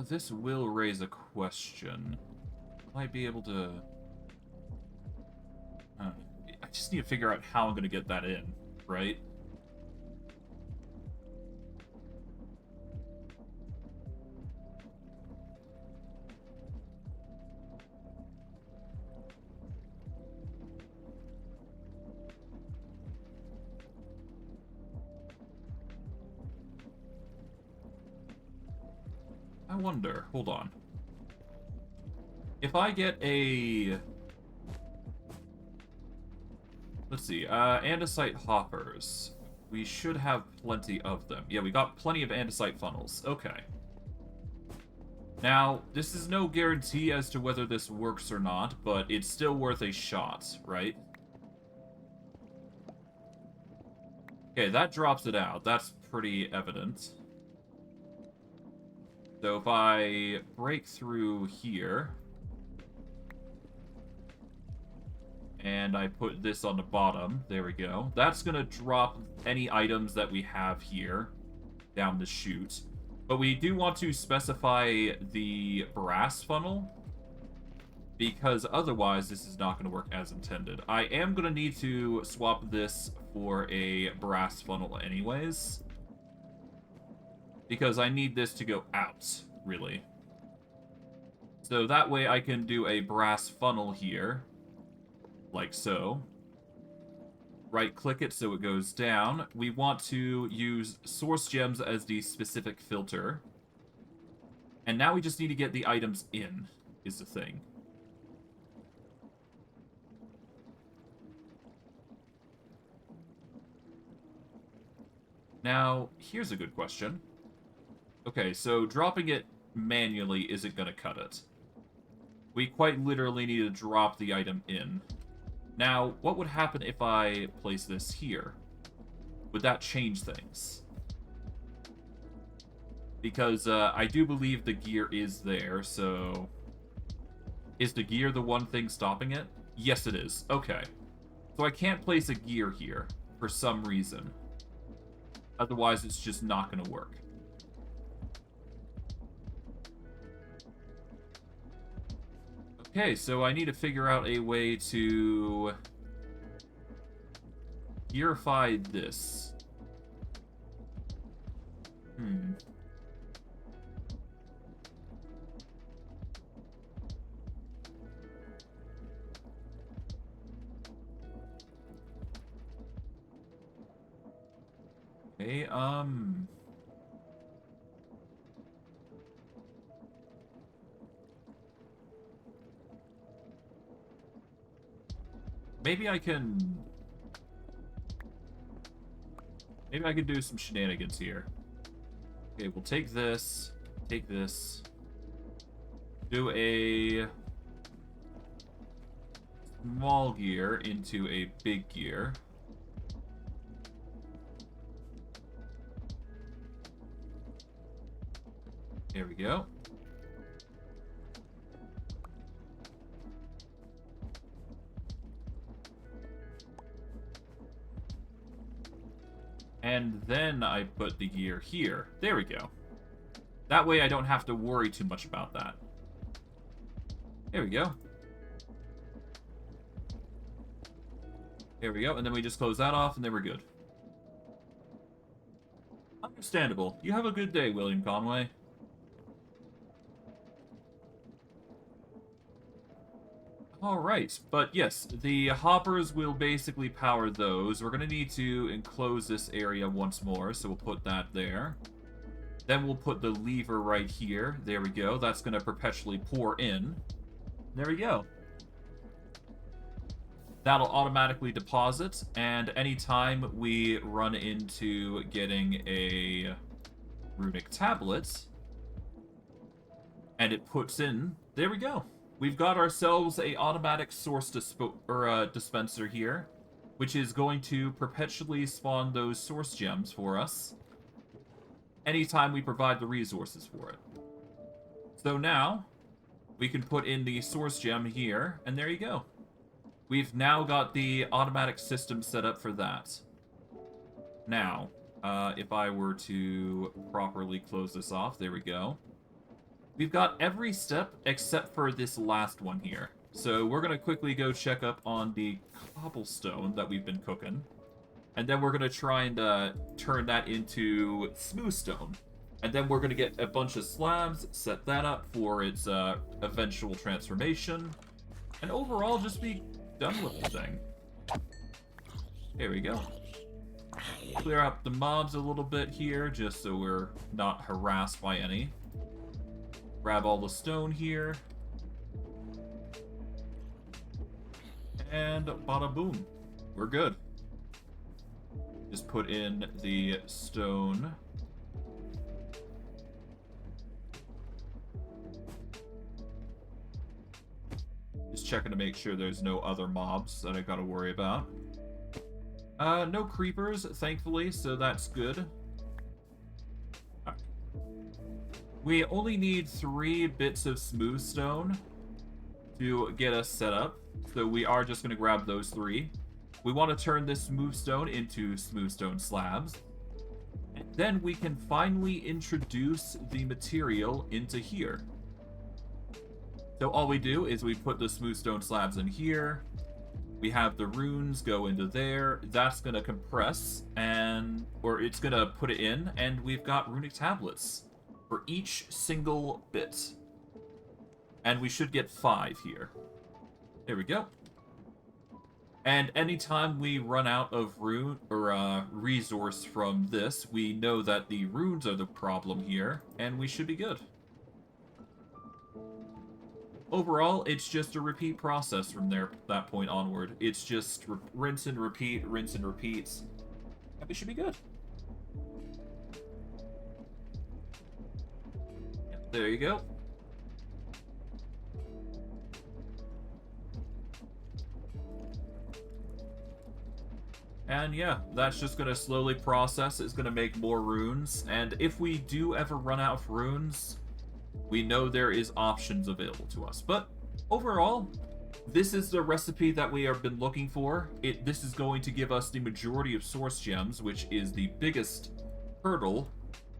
This will raise a question. Will I be able to... I just need to figure out how I'm going to get that in, right? I wonder. Hold on. If I get a... Let's see. Andesite hoppers. We should have plenty of them. Yeah, we got plenty of andesite funnels. Okay. Now, this is no guarantee as to whether this works or not, but it's still worth a shot, right? Okay, that drops it out. That's pretty evident. So if I break through here, and I put this on the bottom, there we go. That's going to drop any items that we have here down the chute. But we do want to specify the brass funnel, because otherwise this is not going to work as intended. I am going to need to swap this for a brass funnel anyways, because I need this to go out, really. So that way I can do a brass funnel here, like so. Right-click it so it goes down. We want to use source gems as the specific filter. And now we just need to get the items in, is the thing. Now, here's a good question. Okay, so dropping it manually isn't going to cut it. We quite literally need to drop the item in. Now, what would happen if I place this here? Would that change things? Because I do believe the gear is there, so... Is the gear the one thing stopping it? Yes, it is. Okay. So I can't place a gear here, for some reason. Otherwise, it's just not going to work. Okay, so I need to figure out a way to... gearify this. Okay, maybe I can... Maybe I can do some shenanigans here. Okay, we'll take this, do a small gear into a big gear. There we go. And then I put the gear here. There we go. That way I don't have to worry too much about that. There we go. There we go. And then we just close that off, and then we're good. Understandable. You have a good day, William Conway. Alright, but yes, the hoppers will basically power those. We're going to need to enclose this area once more, so we'll put that there. Then we'll put the lever right here. There we go. That's going to perpetually pour in. There we go. That'll automatically deposit, and anytime we run into getting a runic tablet, and it puts in, there we go. We've got ourselves a automatic source dispenser here, which is going to perpetually spawn those source gems for us anytime we provide the resources for it. So now, we can put in the source gem here, and there you go. We've now got the automatic system set up for that. Now, if I were to properly close this off, there we go. We've got every step except for this last one here. So we're going to quickly go check up on the cobblestone that we've been cooking. And then we're going to try and turn that into smooth stone. And then we're going to get a bunch of slabs, set that up for its eventual transformation. And overall, just be done with the thing. There we go. Clear up the mobs a little bit here, just so we're not harassed by any. Grab all the stone here. And bada boom. We're good. Just put in the stone. Just checking to make sure there's no other mobs that I gotta worry about. No creepers, thankfully, so that's good. We only need 3 bits of smooth stone to get us set up, so we are just going to grab those 3. We want to turn this smooth stone into smooth stone slabs, and then we can finally introduce the material into here. So all we do is we put the smooth stone slabs in here, we have the runes go into there, that's going to compress, or it's going to put it in, and we've got runic tablets for each single bit. And we should get 5 here. There we go. And anytime we run out of rune or resource from this, we know that the runes are the problem here, and we should be good. Overall, it's just a repeat process from that point onward. It's just rinse and repeat, and we should be good. There you go. And yeah, that's just going to slowly process. It's going to make more runes. And if we do ever run out of runes, we know there is options available to us. But overall, this is the recipe that we have been looking for. This is going to give us the majority of source gems, which is the biggest hurdle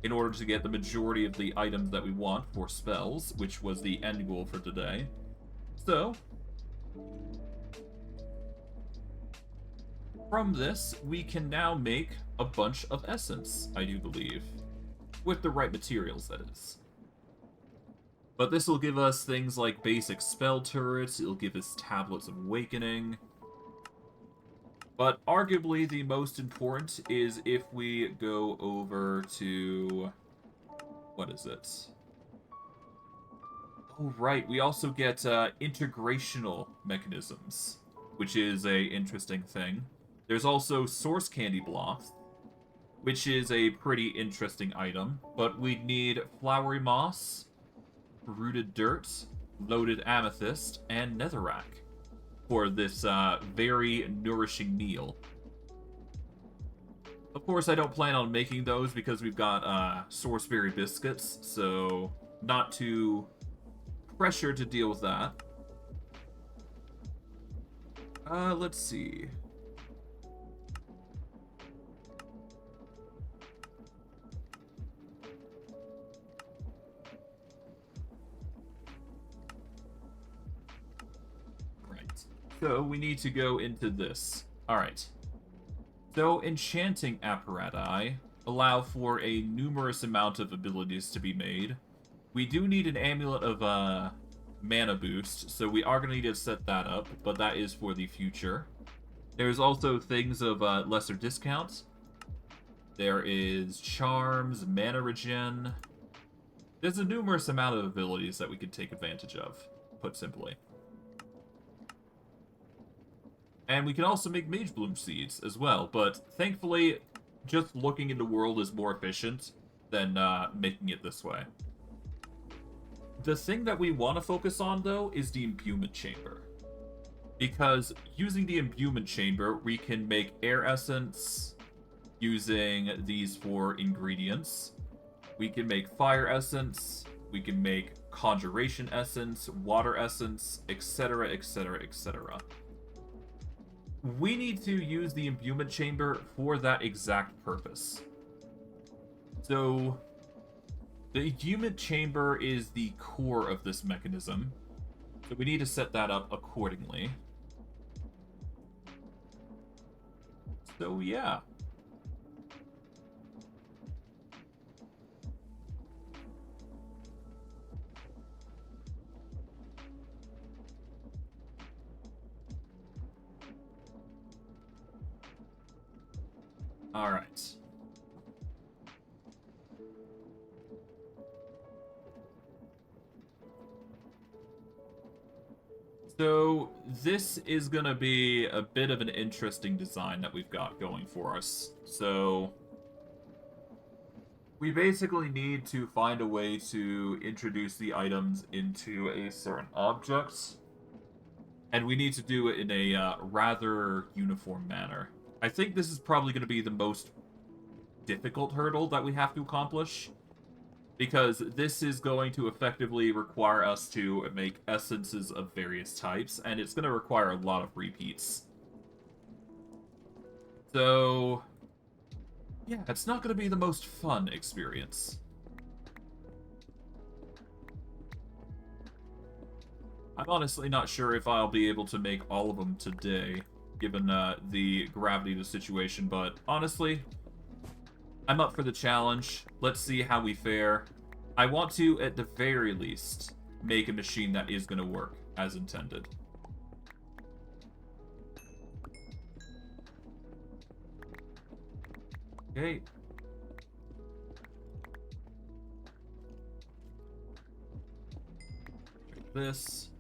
in order to get the majority of the items that we want for spells, which was the end goal for today. So, from this, we can now make a bunch of essence, I do believe. With the right materials, that is. But this will give us things like basic spell turrets, it'll give us tablets of awakening. But arguably the most important is if we go over to... what is it? Oh, right, we also get integrational mechanisms, which is a interesting thing. There's also source candy blocks, which is a pretty interesting item, but we'd need flowery moss, rooted dirt, loaded amethyst, and netherrack for this very nourishing meal. Of course, I don't plan on making those because we've got source berry biscuits, so not too pressured to deal with that. Let's see. So, we need to go into this. Alright. So, enchanting apparati allow for a numerous amount of abilities to be made. We do need an amulet of mana boost, so we are going to need to set that up, but that is for the future. There's also things of lesser discount. There is charms, mana regen. There's a numerous amount of abilities that we could take advantage of, put simply. And we can also make Mage Bloom seeds as well, but thankfully, just looking in the world is more efficient than making it this way. The thing that we want to focus on, though, is the imbuement chamber. Because using the imbuement chamber, we can make air essence using these 4 ingredients. We can make fire essence, we can make conjuration essence, water essence, etc., etc., etc. We need to use the imbuement chamber for that exact purpose. So, the imbuement chamber is the core of this mechanism, so we need to set that up accordingly. So, yeah. Alright. So, this is gonna be a bit of an interesting design that we've got going for us. So, we basically need to find a way to introduce the items into a certain object. And we need to do it in a rather uniform manner. I think this is probably going to be the most difficult hurdle that we have to accomplish, because this is going to effectively require us to make essences of various types, and it's going to require a lot of repeats. So, yeah, it's not going to be the most fun experience. I'm honestly not sure if I'll be able to make all of them today, given the gravity of the situation, but honestly, I'm up for the challenge. Let's see how we fare. I want to, at the very least, make a machine that is going to work as intended. Okay. Check this.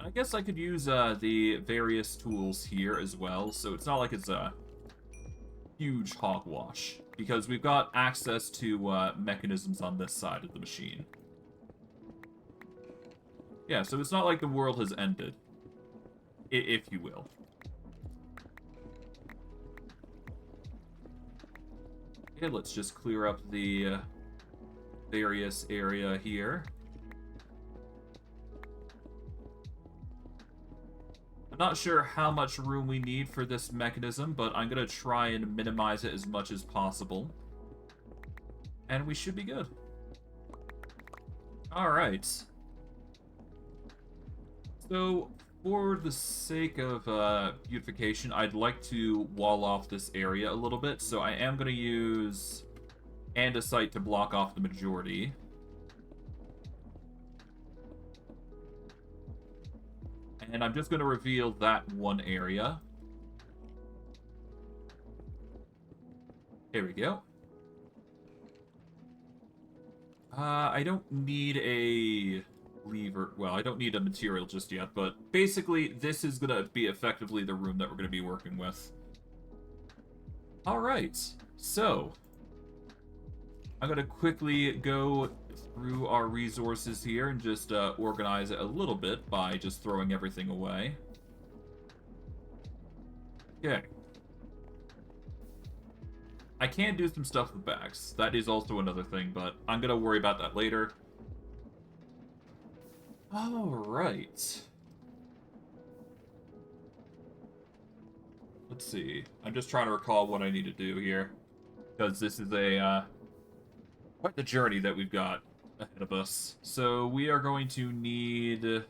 I guess I could use the various tools here as well, so it's not like it's a huge hogwash, because we've got access to mechanisms on this side of the machine. Yeah, so it's not like the world has ended, if you will. Okay, let's just clear up the various area here. I'm not sure how much room we need for this mechanism, but I'm going to try and minimize it as much as possible. And we should be good. Alright. So, for the sake of beautification, I'd like to wall off this area a little bit. So I am going to use andesite to block off the majority. And I'm just going to reveal that one area. Here we go. I don't need a lever. Well, I don't need a material just yet, but basically this is going to be effectively the room that we're going to be working with. Alright, so I'm going to quickly go through our resources here and just organize it a little bit by just throwing everything away. Okay. I can do some stuff with bags. That is also another thing, but I'm going to worry about that later. Alright. Let's see. I'm just trying to recall what I need to do here, because this is a quite the journey that we've got ahead of us. So we are going to need... should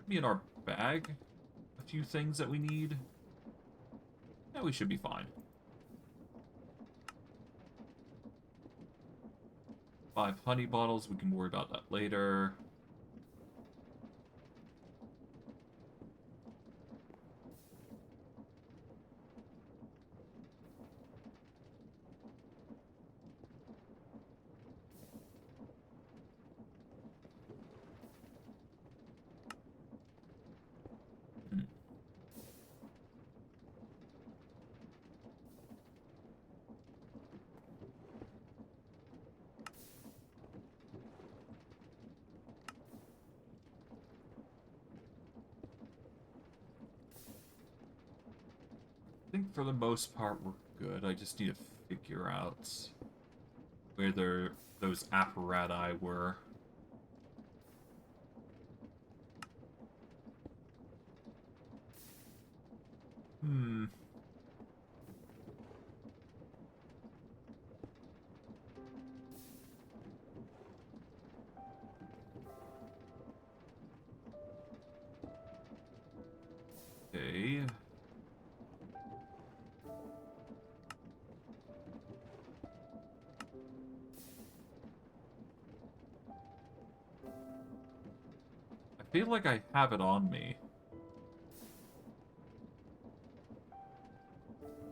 be in our bag a few things that we need. Yeah, we should be fine. 5 honey bottles, we can worry about that later. I think for the most part we're good. I just need to figure out where those apparati were. Okay. I feel like I have it on me.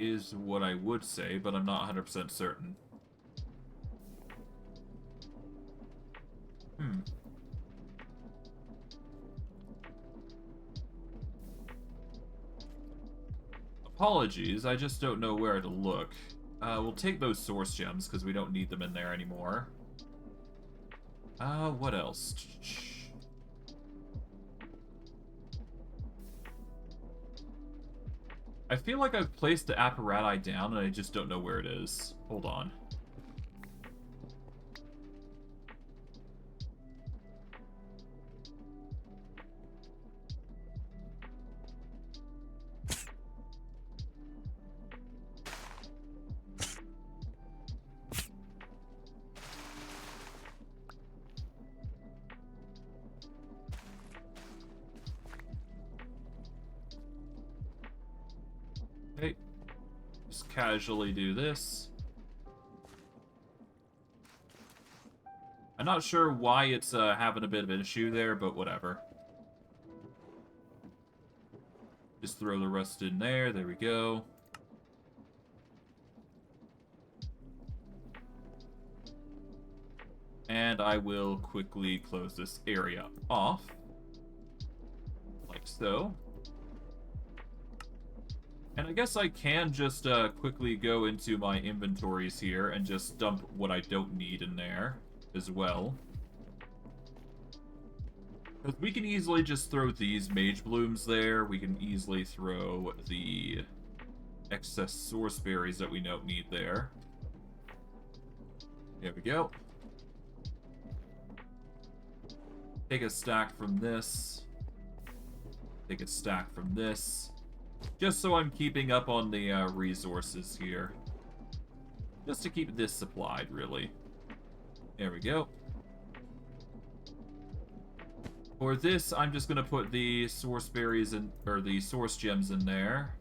Is what I would say, but I'm not 100% certain. Apologies, I just don't know where to look. We'll take those source gems, because we don't need them in there anymore. What else? I feel like I've placed the apparati down, and I just don't know where it is. Hold on. Okay. Just casually do this. I'm not sure why it's having a bit of an issue there, but whatever. Just throw the rest in there. There we go. And I will quickly close this area off. Like so. And I guess I can just quickly go into my inventories here and just dump what I don't need in there as well. Because we can easily just throw these mage blooms there. We can easily throw the excess source berries that we don't need there. There we go. Take a stack from this. Take a stack from this. Just so I'm keeping up on the resources here. Just to keep this supplied, really. There we go. For this, I'm just going to put the source berries in, or the source gems in there.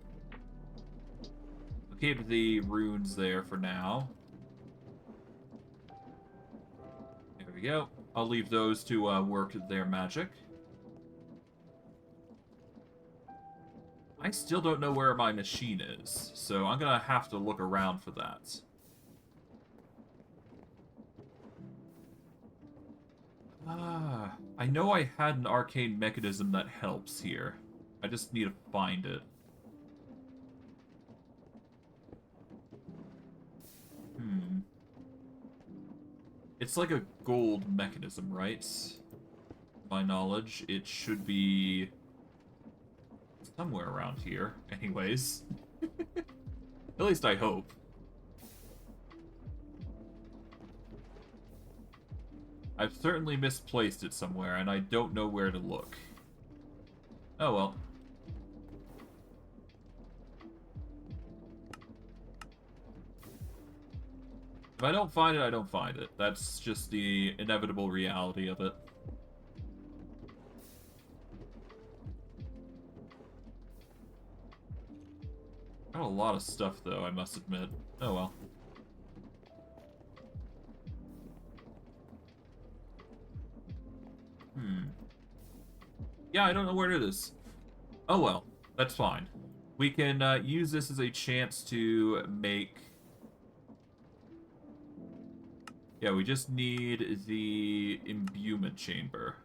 I'll keep the runes there for now. There we go. I'll leave those to work their magic. I still don't know where my machine is, so I'm gonna have to look around for that. I know I had an arcane mechanism that helps here. I just need to find it. It's like a gold mechanism, right? To my knowledge, it should be somewhere around here, anyways. At least I hope. I've certainly misplaced it somewhere, and I don't know where to look. Oh well. If I don't find it, I don't find it. That's just the inevitable reality of it. Got a lot of stuff, though, I must admit. Oh well. Yeah, I don't know where it is. Oh well, that's fine. We can use this as a chance to make... Yeah, we just need the imbuement chamber.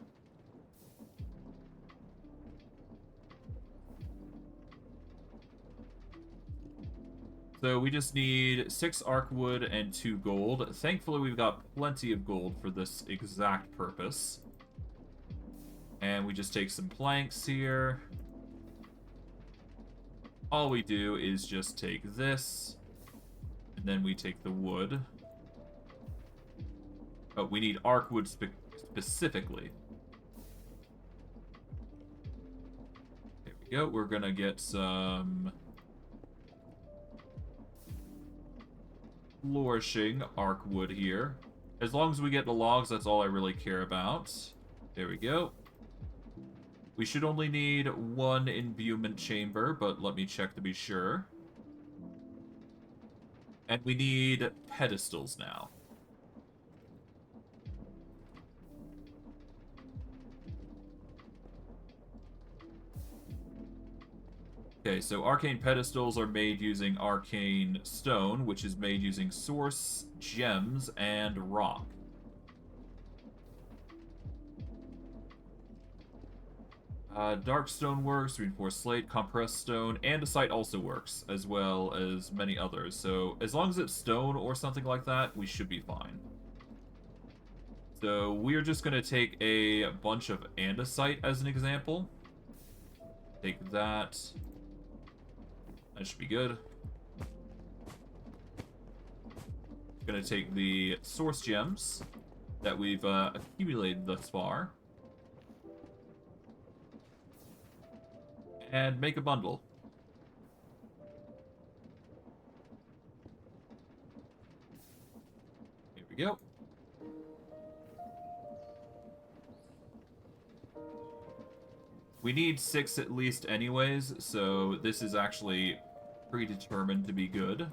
So we just need 6 arc wood and 2 gold. Thankfully, we've got plenty of gold for this exact purpose. And we just take some planks here. All we do is just take this, and then we take the wood. Oh, we need arc wood specifically. There we go. We're gonna get some flourishing arc wood here. As long as we get the logs, that's all I really care about. There we go. We should only need 1 imbuement chamber, but let me check to be sure. And we need pedestals now. Okay, so arcane pedestals are made using arcane stone, which is made using source, gems, and rock. Dark stone works, reinforced slate, compressed stone, andesite also works, as well as many others. So as long as it's stone or something like that, we should be fine. So we're just going to take a bunch of andesite as an example. Take that. That should be good. Gonna take the source gems that we've accumulated thus far. And make a bundle. Here we go. We need 6 at least anyways, so this is actually predetermined to be good.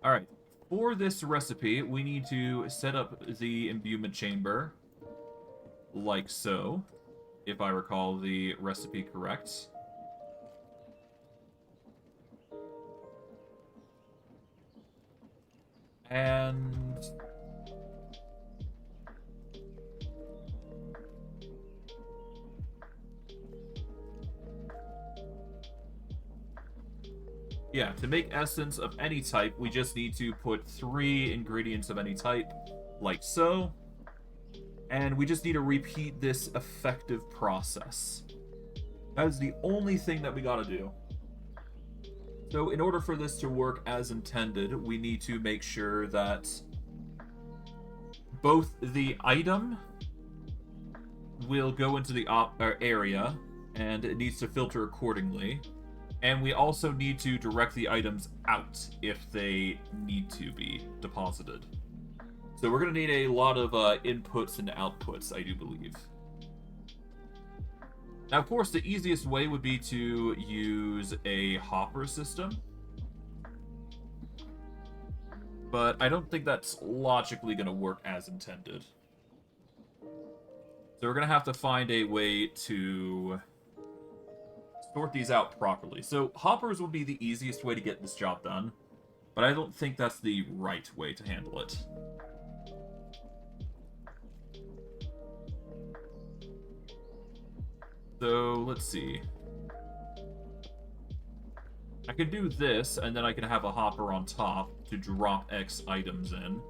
Alright, for this recipe, we need to set up the imbuement chamber like so, if I recall the recipe correct. And... yeah, to make essence of any type, we just need to put 3 ingredients of any type, like so. And we just need to repeat this effective process. That is the only thing that we gotta do. So in order for this to work as intended, we need to make sure that both the item will go into the area, and it needs to filter accordingly. And we also need to direct the items out if they need to be deposited. So we're going to need a lot of inputs and outputs, I do believe. Now, of course, the easiest way would be to use a hopper system. But I don't think that's logically going to work as intended. So we're going to have to find a way to sort these out properly. So hoppers will be the easiest way to get this job done, but I don't think that's the right way to handle it. So, let's see. I could do this, and then I can have a hopper on top to drop X items in.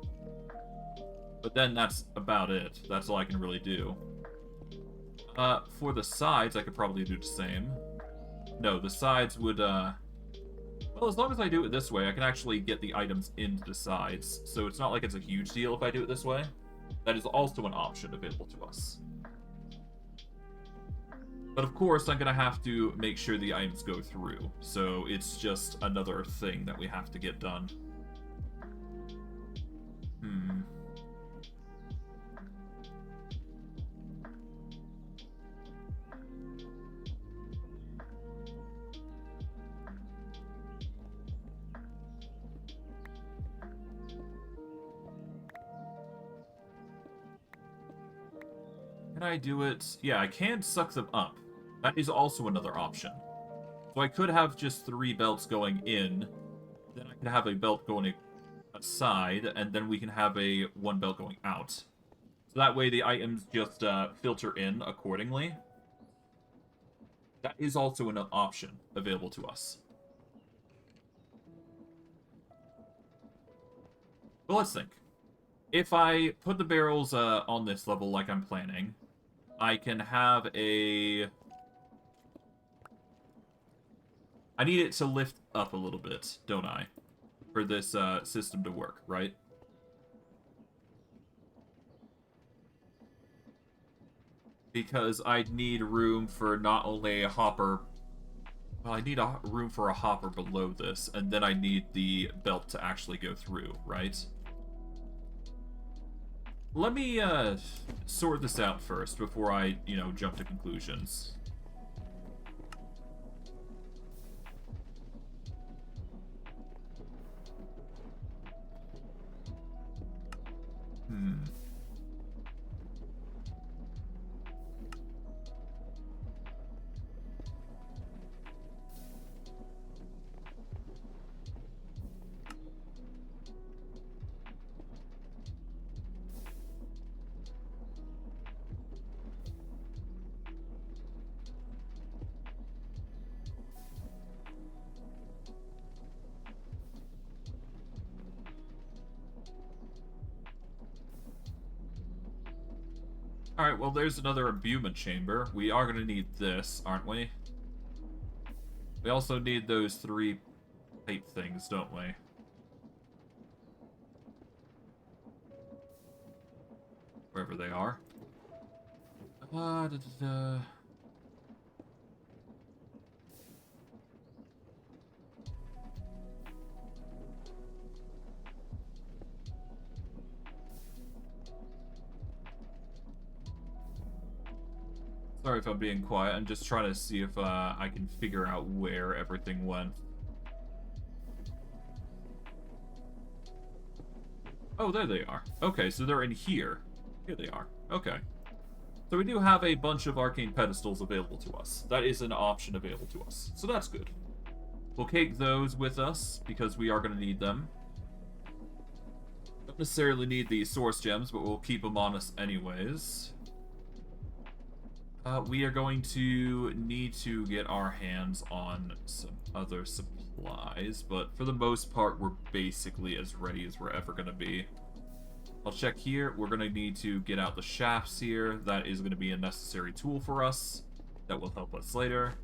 But then that's about it. That's all I can really do. For the sides, I could probably do the same. No, the sides would, well, as long as I do it this way, I can actually get the items into the sides. So it's not like it's a huge deal if I do it this way. That is also an option available to us. But of course, I'm going to have to make sure the items go through. So it's just another thing that we have to get done. Can I do it? Yeah, I can suck them up. That is also another option. So I could have just 3 belts going in, then I could have a belt going aside, and then we can have a 1 belt going out. So that way the items just filter in accordingly. That is also an option available to us. But let's think. If I put the barrels on this level like I'm planning, I can have a... I need it to lift up a little bit, don't I? For this system to work, right? Because I'd need room for not only a hopper... Well, I need a room for a hopper below this, and then I need the belt to actually go through, right? Let me sort this out first before I, jump to conclusions. Alright, well, there's another imbuement chamber. We are going to need this, aren't we? We also need those 3 pipe things, don't we? Wherever they are. Sorry if I'm being quiet. I'm just trying to see if I can figure out where everything went. Oh, there they are. Okay, so they're in here. Here they are. Okay. So we do have a bunch of arcane pedestals available to us. That is an option available to us. So that's good. We'll take those with us, because we are going to need them. Don't necessarily need the source gems, but we'll keep them on us anyways. We are going to need to get our hands on some other supplies, but for the most part, we're basically as ready as we're ever going to be. I'll check here. We're going to need to get out the shafts here. That is going to be a necessary tool for us. That will help us later.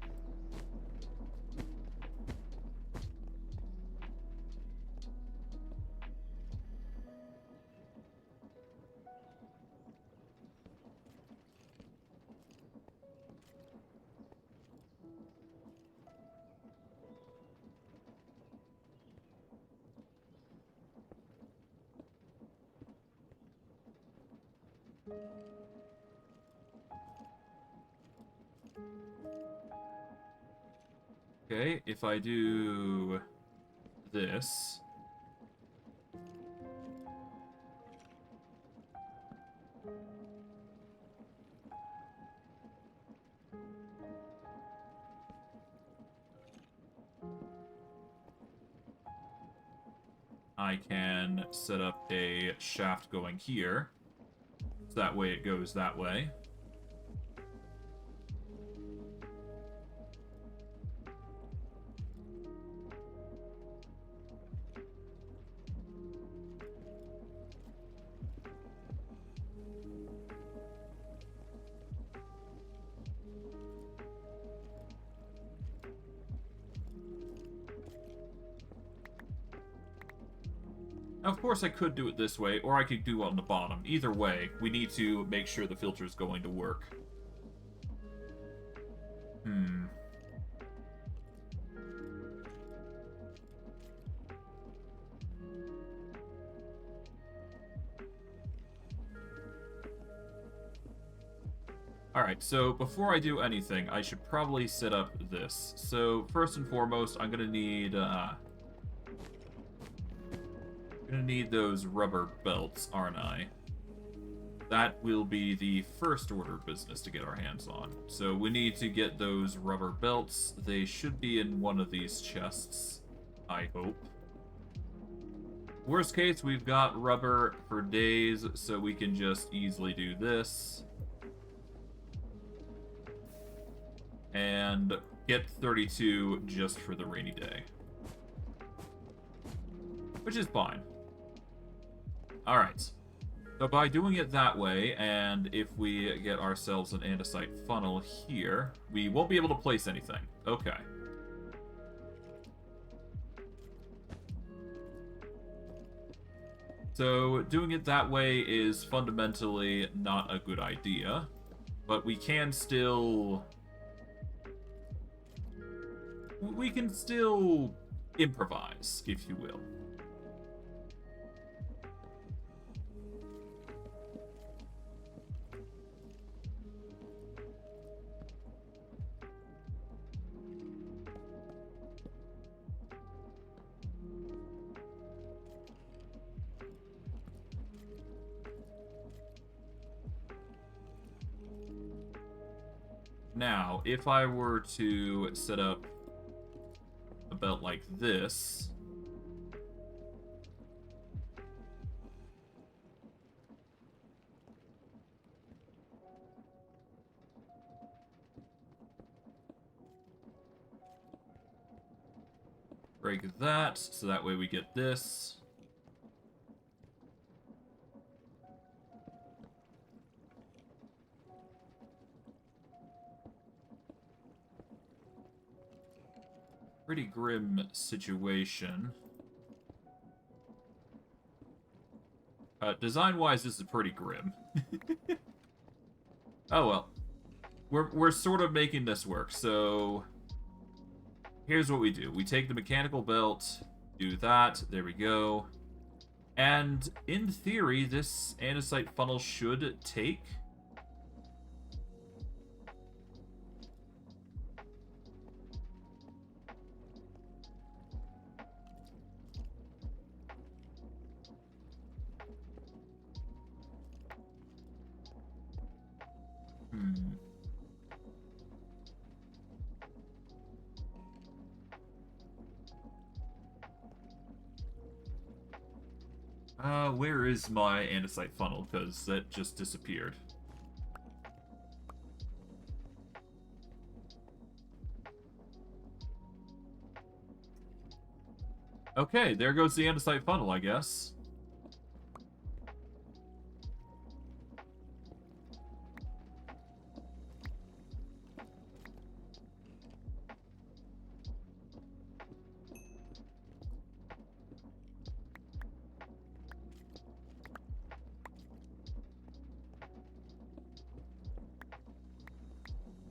Okay, if I do this, I can set up a shaft going here, so that way it goes that way. Now, of course, I could do it this way, or I could do it on the bottom. Either way, we need to make sure the filter is going to work. Alright, so before I do anything, I should probably set up this. So, first and foremost, I'm gonna need those rubber belts, aren't I? That will be the first order of business to get our hands on. So we need to get those rubber belts. They should be in one of these chests, I hope. Worst case, we've got rubber for days, so we can just easily do this. And get 32 just for the rainy day. Which is fine. Alright. So by doing it that way, and if we get ourselves an andesite funnel here, we won't be able to place anything. Okay. So doing it that way is fundamentally not a good idea, but we can still... we can still improvise, if you will. Now, if I were to set up a belt like this, break that, so that way we get this. Pretty grim situation. Design-wise, this is pretty grim. Oh well. We're sort of making this work, so... here's what we do. We take the mechanical belt, do that, there we go. And, in theory, this andesite funnel should take... where is my andesite funnel? Because that just disappeared. Okay, there goes the andesite funnel, I guess.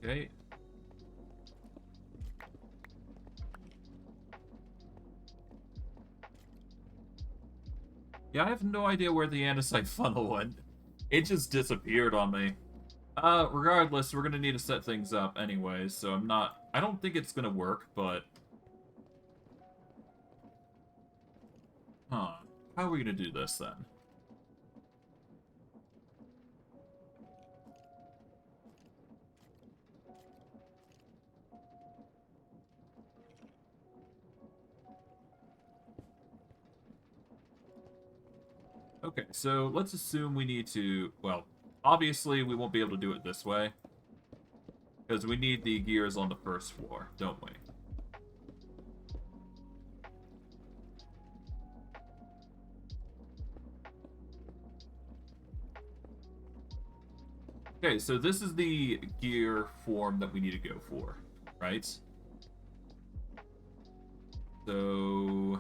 Okay. Yeah, I have no idea where the andesite funnel went. It just disappeared on me. Regardless, we're gonna need to set things up anyway, so I don't think it's gonna work, but... Huh. How are we gonna do this, then? Okay, so let's assume we need to... Well, obviously we won't be able to do it this way. Because we need the gears on the first floor, don't we? Okay, so this is the gear form that we need to go for, right? So...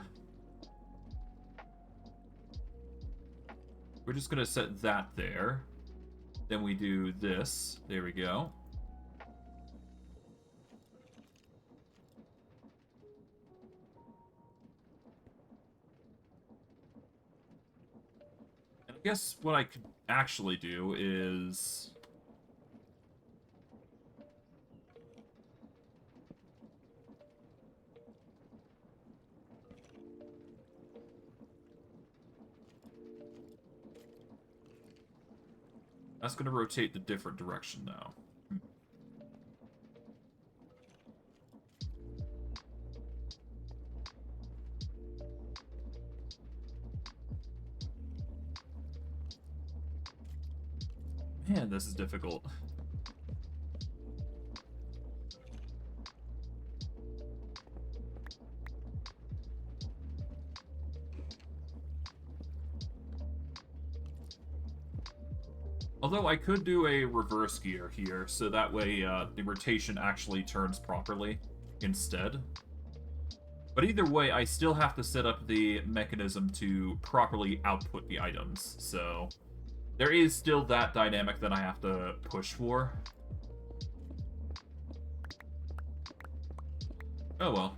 we're just gonna set that there. Then we do this. There we go. And I guess what I could actually do is... that's going to rotate the different direction now. Man, this is difficult. Although I could do a reverse gear here, so that way the rotation actually turns properly instead. But either way, I still have to set up the mechanism to properly output the items, so there is still that dynamic that I have to push for. Oh well.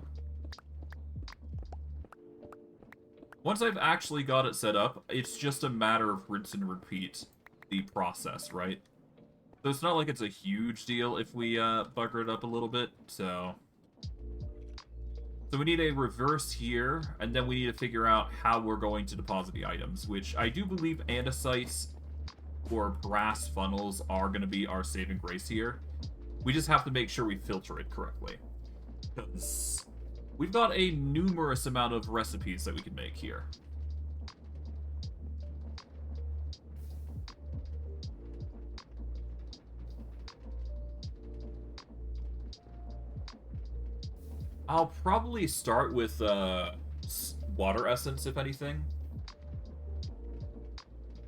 Once I've actually got it set up, it's just a matter of rinse and repeat the process, right? So it's not like it's a huge deal if we bugger it up a little bit, so... So we need a reverse here, and then we need to figure out how we're going to deposit the items, which I do believe andesites or brass funnels are going to be our saving grace here. We just have to make sure we filter it correctly. Because we've got a numerous amount of recipes that we can make here. I'll probably start with water essence, if anything.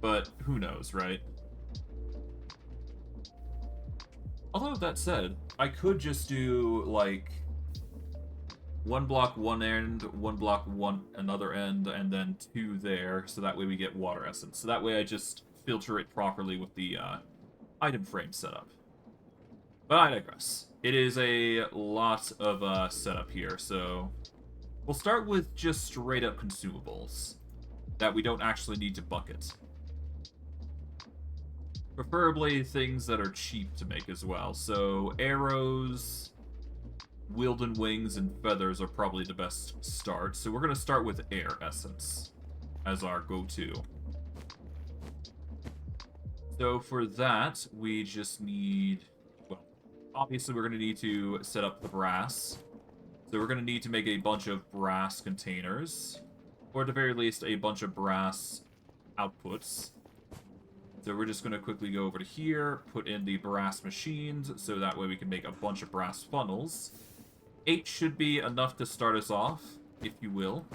But who knows, right? Although, that said, I could just do, like, one block one end, one block one another end, and then two there, so that way we get water essence. So that way I just filter it properly with the item frame setup. But I digress. It is a lot of setup here, so we'll start with just straight up consumables that we don't actually need to bucket. Preferably things that are cheap to make as well. So arrows, wilden wings, and feathers are probably the best start. So we're going to start with air essence as our go-to. So for that, we just need... obviously, we're going to need to set up the brass. So we're going to need to make a bunch of brass containers. Or at the very least, a bunch of brass outputs. So we're just going to quickly go over to here, put in the brass machines, so that way we can make a bunch of brass funnels. 8 should be enough to start us off, if you will.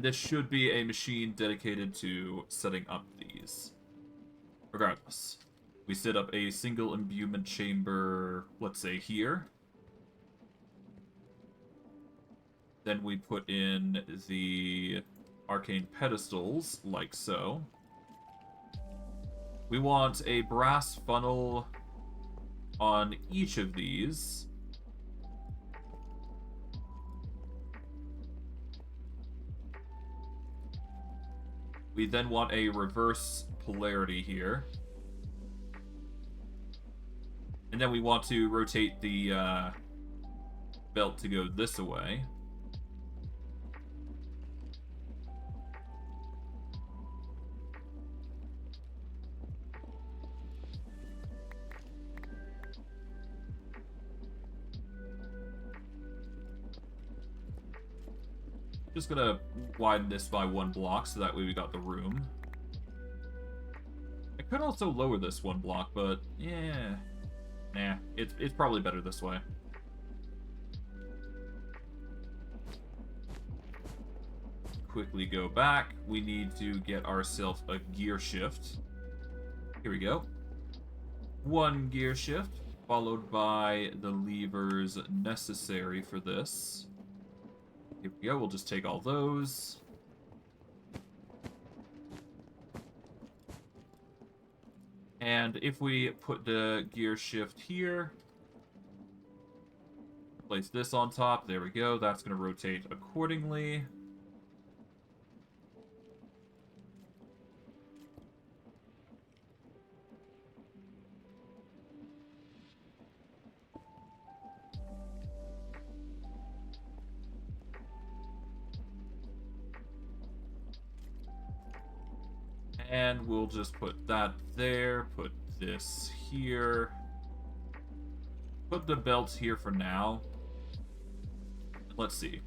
This should be a machine dedicated to setting up these. Regardless, we set up a single imbuement chamber, let's say here. Then we put in the arcane pedestals, like so. We want a brass funnel on each of these. We then want a reverse polarity here. And then we want to rotate the belt to go this way. Just gonna widen this by 1 block so that way we got the room. I could also lower this 1 block, but yeah. Nah, it's probably better this way. Quickly go back. We need to get ourselves a gear shift. Here we go. 1 gear shift, followed by the levers necessary for this. Here we go, we'll just take all those. And if we put the gear shift here, place this on top, there we go, that's going to rotate accordingly. And we'll just put that there, put this here. Put the belts here for now. Let's see.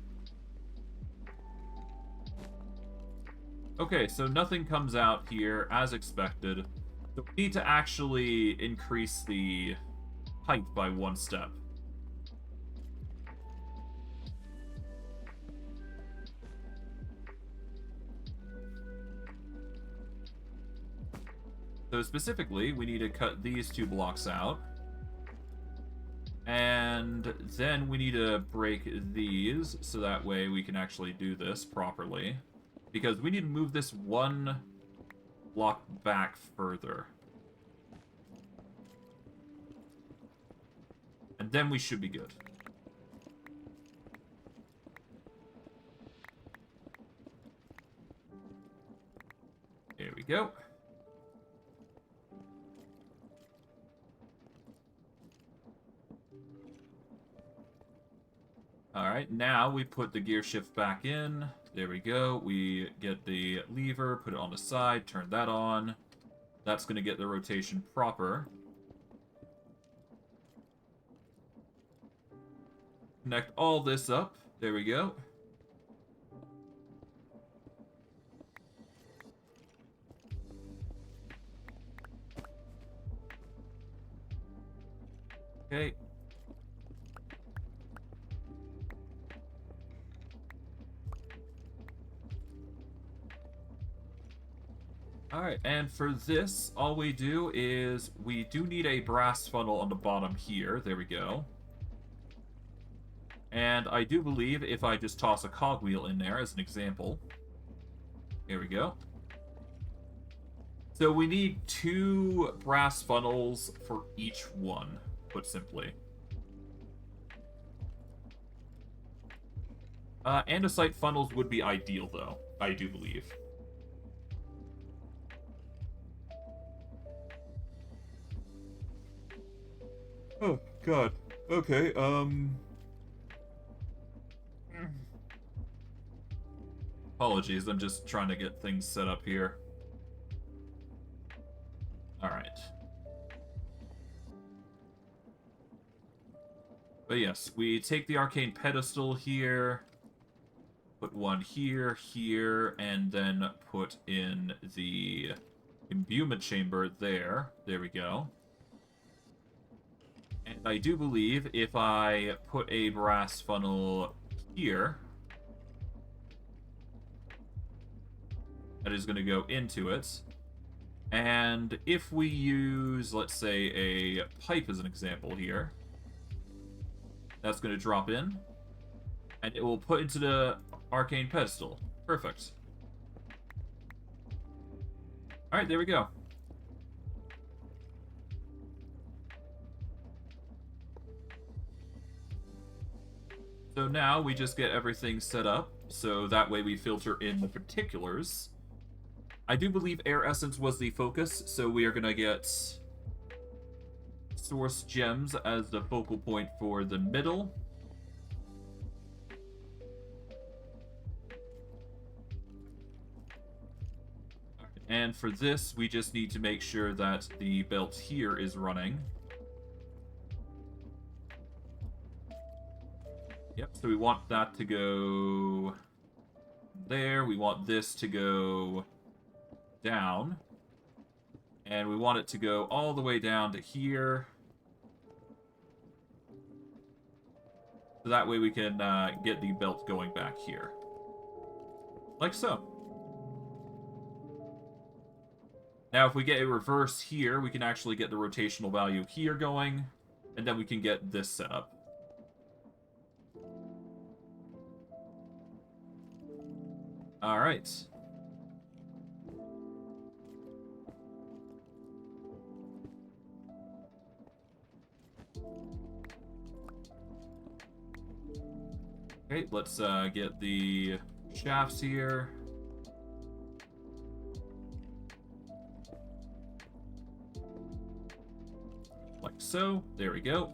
Okay, so nothing comes out here as expected. So we need to actually increase the height by 1 step. So specifically, we need to cut these 2 blocks out. And then we need to break these, so that way we can actually do this properly. Because we need to move this 1 block back further. And then we should be good. There we go. Alright, now we put the gear shift back in. There we go. We get the lever, put it on the side, turn that on. That's going to get the rotation proper. Connect all this up. There we go. Okay. Alright, and for this, all we do is we do need a brass funnel on the bottom here. There we go. And I do believe if I just toss a cogwheel in there as an example. Here we go. So we need 2 brass funnels for each one, put simply. Andesite funnels would be ideal, though, I do believe. Oh, God. Okay, Apologies, I'm just trying to get things set up here. Alright. But yes, we take the arcane pedestal here, put 1 here, here, and then put in the imbuement chamber there. There we go. And I do believe if I put a brass funnel here, that is going to go into it. And if we use, let's say, a pipe as an example here, that's going to drop in, and it will put into the arcane pedestal. Perfect. Alright, there we go. So now we just get everything set up, so that way we filter in the particulars. I do believe Air Essence was the focus, so we are going to get Source Gems as the focal point for the middle. And for this, we just need to make sure that the belt here is running. Yep, so we want that to go there. We want this to go down. And we want it to go all the way down to here. So that way we can get the belt going back here. Like so. Now if we get a reverse here, we can actually get the rotational value here going. And then we can get this set up. Alright. Okay, let's get the shafts here. Like so. There we go.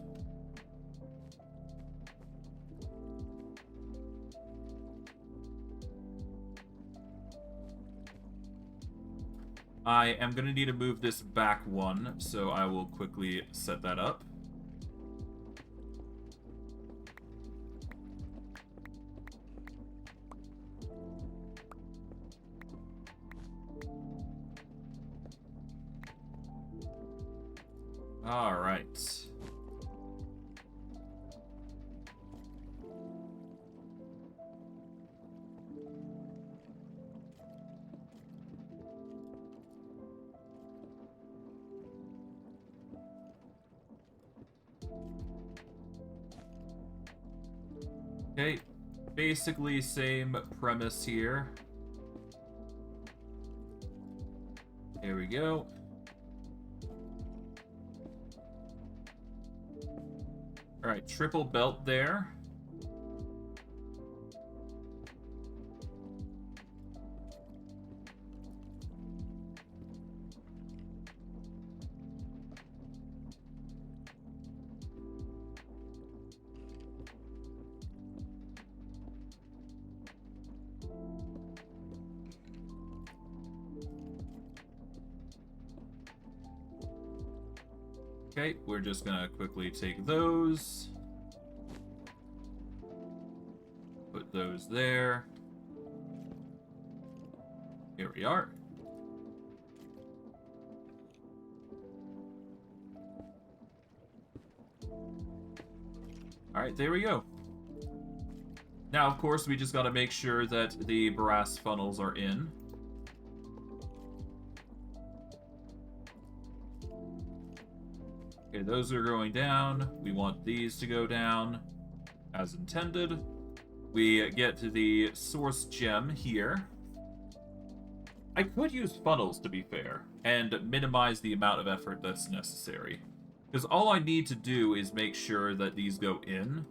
I am going to need to move this back one, so I will quickly set that up. All right. Okay, basically same premise here. Here we go. Alright, triple belt there. Okay, we're just gonna quickly take those. Put those there. Here we are. Alright, there we go. Now, of course, we just gotta make sure that the brass funnels are in. Okay, those are going down. We want these to go down as intended. We get to the source gem here. I could use funnels, to be fair, and minimize the amount of effort that's necessary. Because all I need to do is make sure that these go in.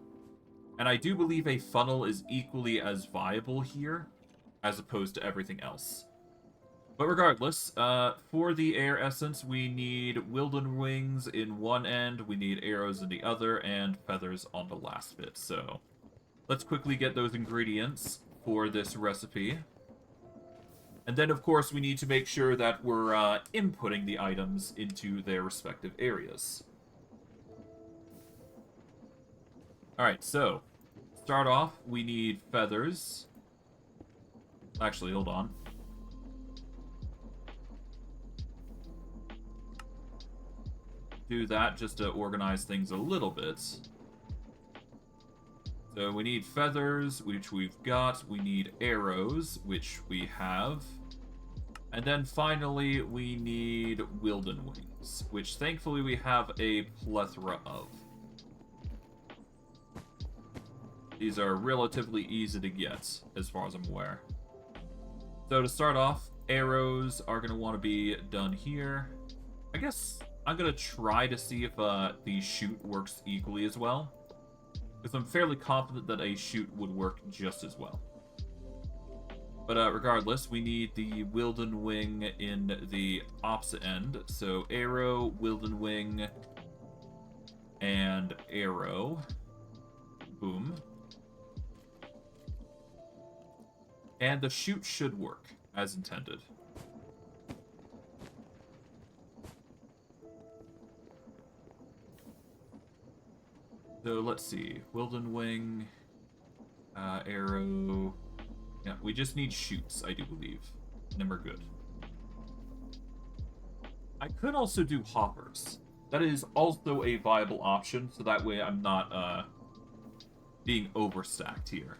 And I do believe a funnel is equally as viable here, as opposed to everything else. But regardless, for the air essence, we need wilden wings in one end, we need arrows in the other, and feathers on the last bit. So let's quickly get those ingredients for this recipe. And then, of course, we need to make sure that we're inputting the items into their respective areas. Alright, so start off, we need feathers. Actually, hold on. Do that just to organize things a little bit. So we need feathers, which we've got. We need arrows, which we have. And then finally, we need Wilden Wings, which thankfully we have a plethora of. These are relatively easy to get, as far as I'm aware. So to start off, arrows are going to want to be done here. I guess I'm going to try to see if the shoot works equally as well, because I'm fairly confident that a shoot would work just as well. But regardless, we need the Wilden Wing in the opposite end. So arrow, Wilden Wing, and arrow. Boom. And the shoot should work, as intended. So let's see. Wilden Wing, arrow. Yeah, we just need shoots, I do believe. And then we're good. I could also do hoppers. That is also a viable option, so that way I'm not being overstacked here.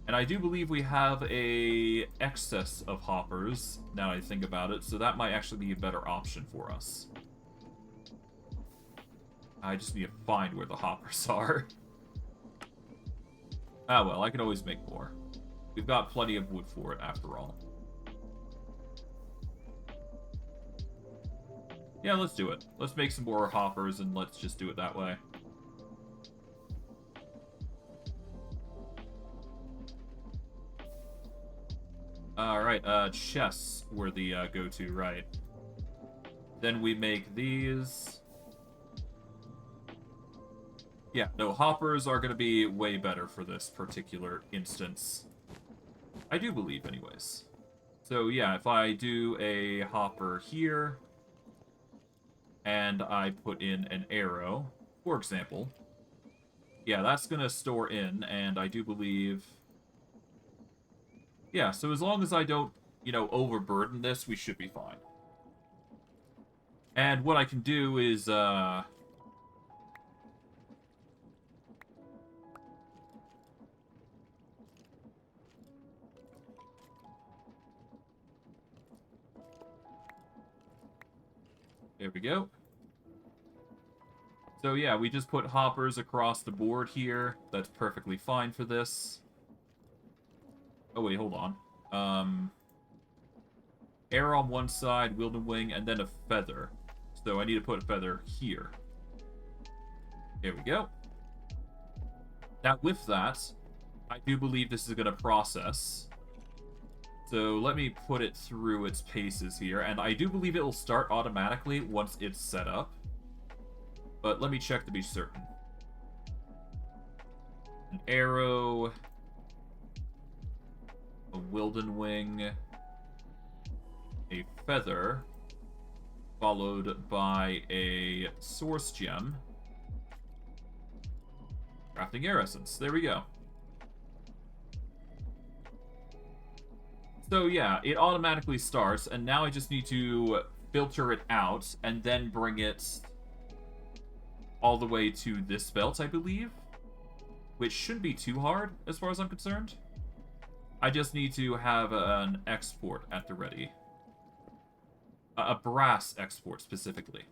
And I do believe we have a excess of hoppers, now I think about it, so that might actually be a better option for us. I just need to find where the hoppers are. Ah well, I can always make more. We've got plenty of wood for it, after all. Yeah, let's do it. Let's make some more hoppers, and let's just do it that way. Alright, chests were the go-to, right. Then we make these. Yeah, no, hoppers are going to be way better for this particular instance. I do believe, anyways. So, yeah, if I do a hopper here, and I put in an arrow, for example, yeah, that's going to store in, and I do believe... Yeah, so as long as I don't, you know, overburden this, we should be fine. And what I can do is, there we go. So yeah, we just put hoppers across the board here. That's perfectly fine for this. Oh wait, hold on. Arrow on one side, Wilden Wing, and then a feather. So I need to put a feather here. There we go. Now with that, I do believe this is going to process. So let me put it through its paces here, and I do believe it will start automatically once it's set up. But let me check to be certain. An arrow, a Wilden Wing, a feather, followed by a source gem. Crafting air essence. There we go. So yeah, it automatically starts, and now I just need to filter it out, and then bring it all the way to this belt, I believe. Which shouldn't be too hard, as far as I'm concerned. I just need to have an export at the ready. A brass export, specifically.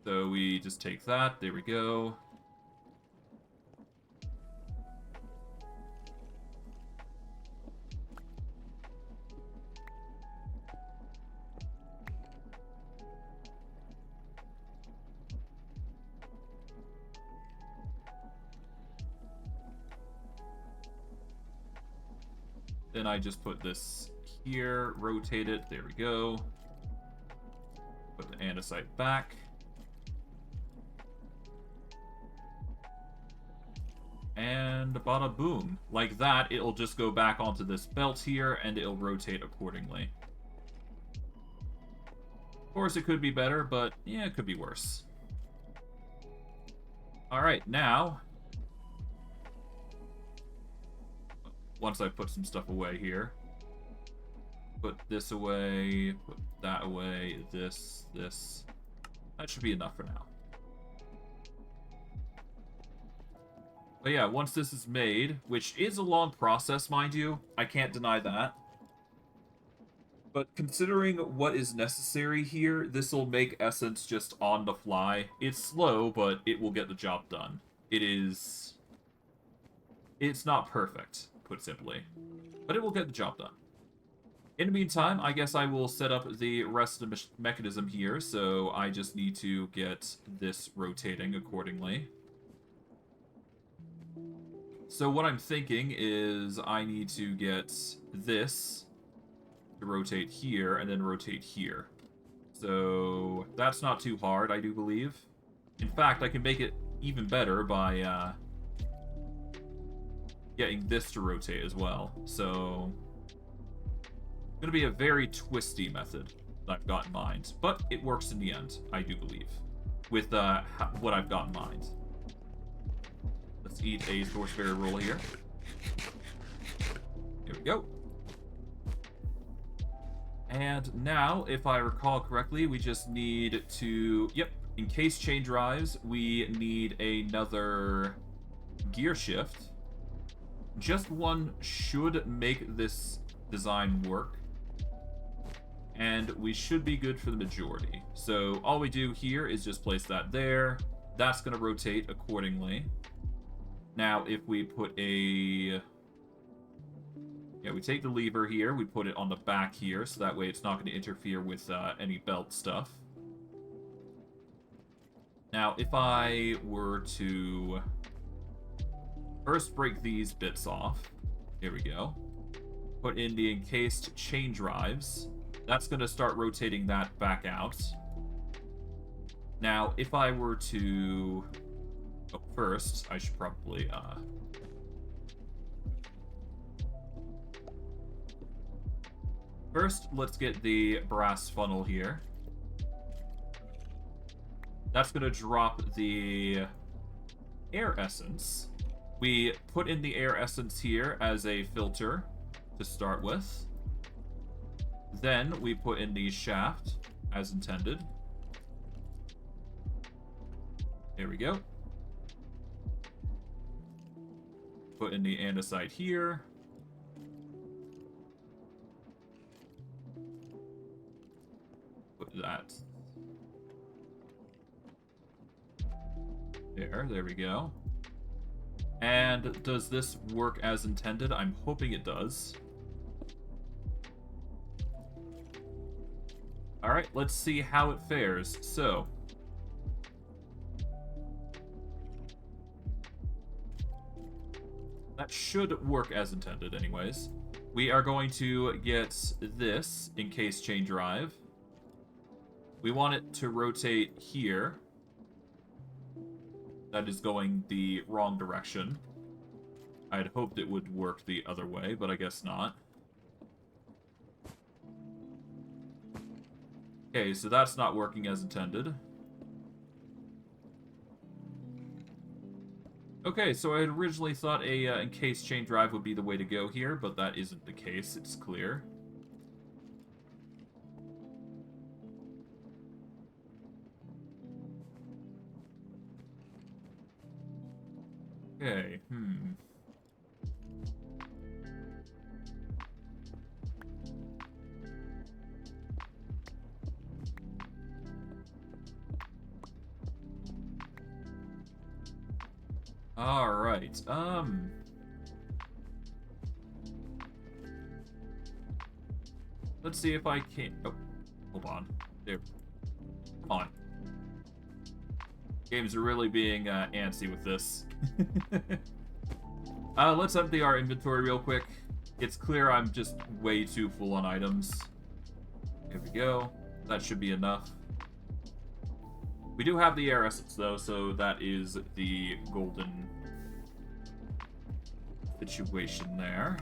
So we just take that, there we go. Then I just put this here, rotate it, there we go. Put the andesite back. And bada boom. Like that, it'll just go back onto this belt here, and it'll rotate accordingly. Of course, it could be better, but yeah, it could be worse. Alright, now... Once I put some stuff away here. Put this away, put that away, this. That should be enough for now. But yeah, once this is made, which is a long process, mind you, I can't deny that. But considering what is necessary here, this will make Essence just on the fly. It's slow, but it will get the job done. It's not perfect, put simply. But it will get the job done. In the meantime, I guess I will set up the rest of the mechanism here, so I just need to get this rotating accordingly. So what I'm thinking is I need to get this to rotate here and then rotate here. So that's not too hard, I do believe. In fact, I can make it even better by getting this to rotate as well. So it's going to be a very twisty method that I've got in mind, but it works in the end, I do believe, with what I've got in mind. Let's eat a sorcery roll here. Here we go. And now, if I recall correctly, we just need to... Yep, in case chain drives, we need another gear shift. Just one should make this design work. And we should be good for the majority. So all we do here is just place that there. That's going to rotate accordingly. Now, if we put a... Yeah, we take the lever here, we put it on the back here, so that way it's not going to interfere with any belt stuff. Now, if I were to first break these bits off, here we go, put in the encased chain drives, that's going to start rotating that back out. Now, if I were to... Oh, first, I should probably... First, let's get the brass funnel here. That's going to drop the air essence. We put in the air essence here as a filter to start with. Then we put in the shaft as intended. Here we go. Put in the andesite here. Put that there we go. And does this work as intended? I'm hoping it does. Alright, let's see how it fares. So that should work as intended anyways. We are going to get this encased chain drive. We want it to rotate here. That is going the wrong direction. I had hoped it would work the other way, but I guess not. Okay, so that's not working as intended. Okay, so I had originally thought a encased chain drive would be the way to go here, but that isn't the case, it's clear. Okay, Alright, let's see if I can... Oh, hold on. There. Come on. Games are really being antsy with this. Let's empty our inventory real quick. It's clear I'm just way too full on items. Here we go. That should be enough. We do have the air essence though, so that is the golden situation there.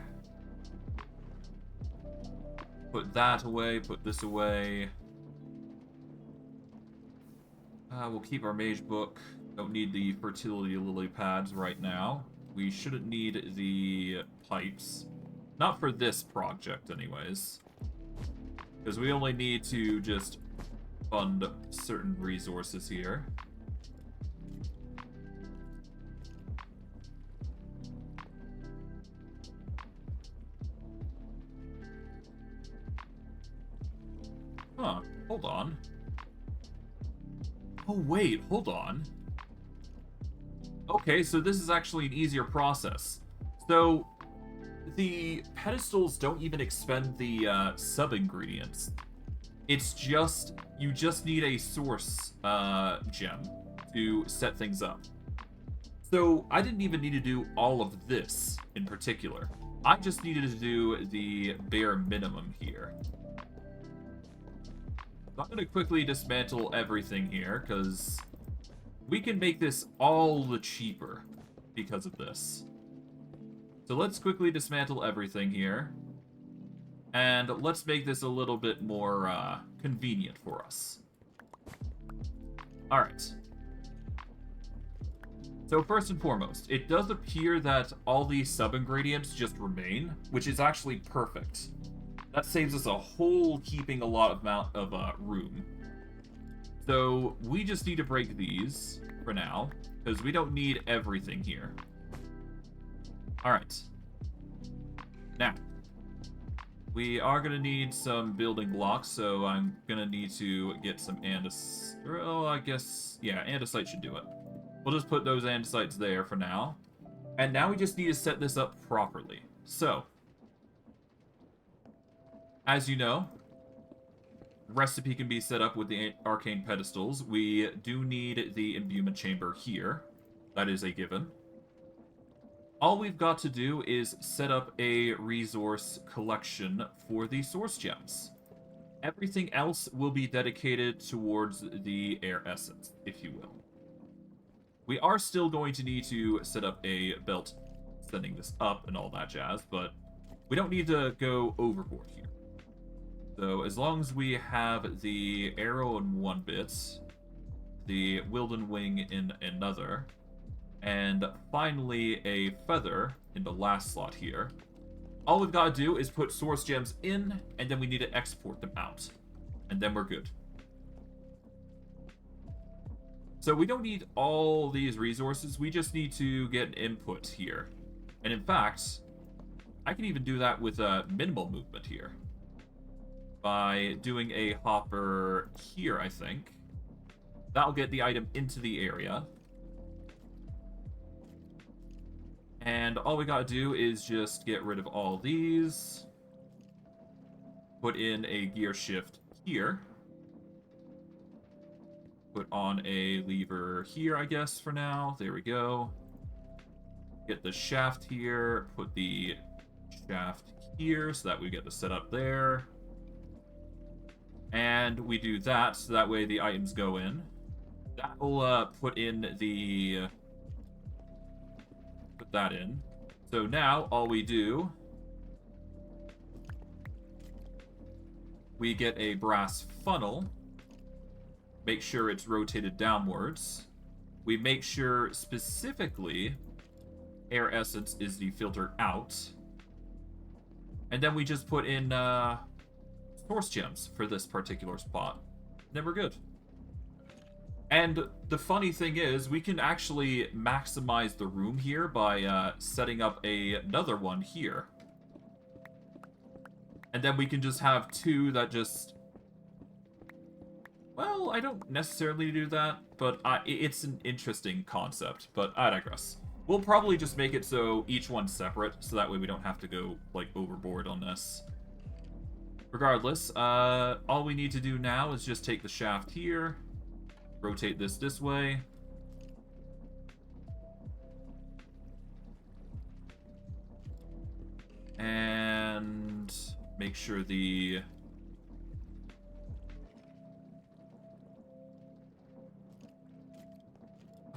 Put that away, put this away. We'll keep our mage book. Don't need the fertility lily pads right now. We shouldn't need the pipes. Not for this project, anyways. Because we only need to just fund certain resources here. Huh, hold on. Oh wait, hold on. Okay, so this is actually an easier process. So, the pedestals don't even expend the sub-ingredients. It's just, you just need a source gem to set things up. So, I didn't even need to do all of this in particular. I just needed to do the bare minimum here. I'm going to quickly dismantle everything here, because we can make this all the cheaper because of this. So let's quickly dismantle everything here. And let's make this a little bit more convenient for us. Alright. So first and foremost, it does appear that all these sub-ingredients just remain, which is actually perfect. That saves us a whole heaping a lot of amount of room. So we just need to break these for now, because we don't need everything here. Alright. Now, we are going to need some building blocks, so I'm going to need to get some andesite. Well, I guess, yeah, andesite should do it. We'll just put those andesites there for now. And now we just need to set this up properly. So, as you know, recipe can be set up with the arcane pedestals. We do need the imbuement chamber here. That is a given. All we've got to do is set up a resource collection for the source gems. Everything else will be dedicated towards the air essence, if you will. We are still going to need to set up a belt setting this up and all that jazz, but we don't need to go overboard here. So as long as we have the arrow in one bit, the wilden wing in another, and finally a feather in the last slot here, all we've got to do is put source gems in, and then we need to export them out. And then we're good. So we don't need all these resources, we just need to get input here. And in fact, I can even do that with minimal movement here. By doing a hopper here, I think. That'll get the item into the area. And all we gotta do is just get rid of all these. Put in a gear shift here. Put on a lever here, I guess, for now. There we go. Get the shaft here. Put the shaft here so that we get the setup there. And we do that, so that way the items go in. That will put in the... Put that in. So now, all we do... We get a brass funnel. Make sure it's rotated downwards. We make sure, specifically, air essence is the filter out. And then we just put in, source gems for this particular spot. Then we're good. And the funny thing is, we can actually maximize the room here by setting up another one here. And then we can just have two that just... Well, I don't necessarily do that, but it's an interesting concept, but I digress. We'll probably just make it so each one's separate, so that way we don't have to go, like, overboard on this. Regardless, all we need to do now is just take the shaft here, rotate this way, and make sure the...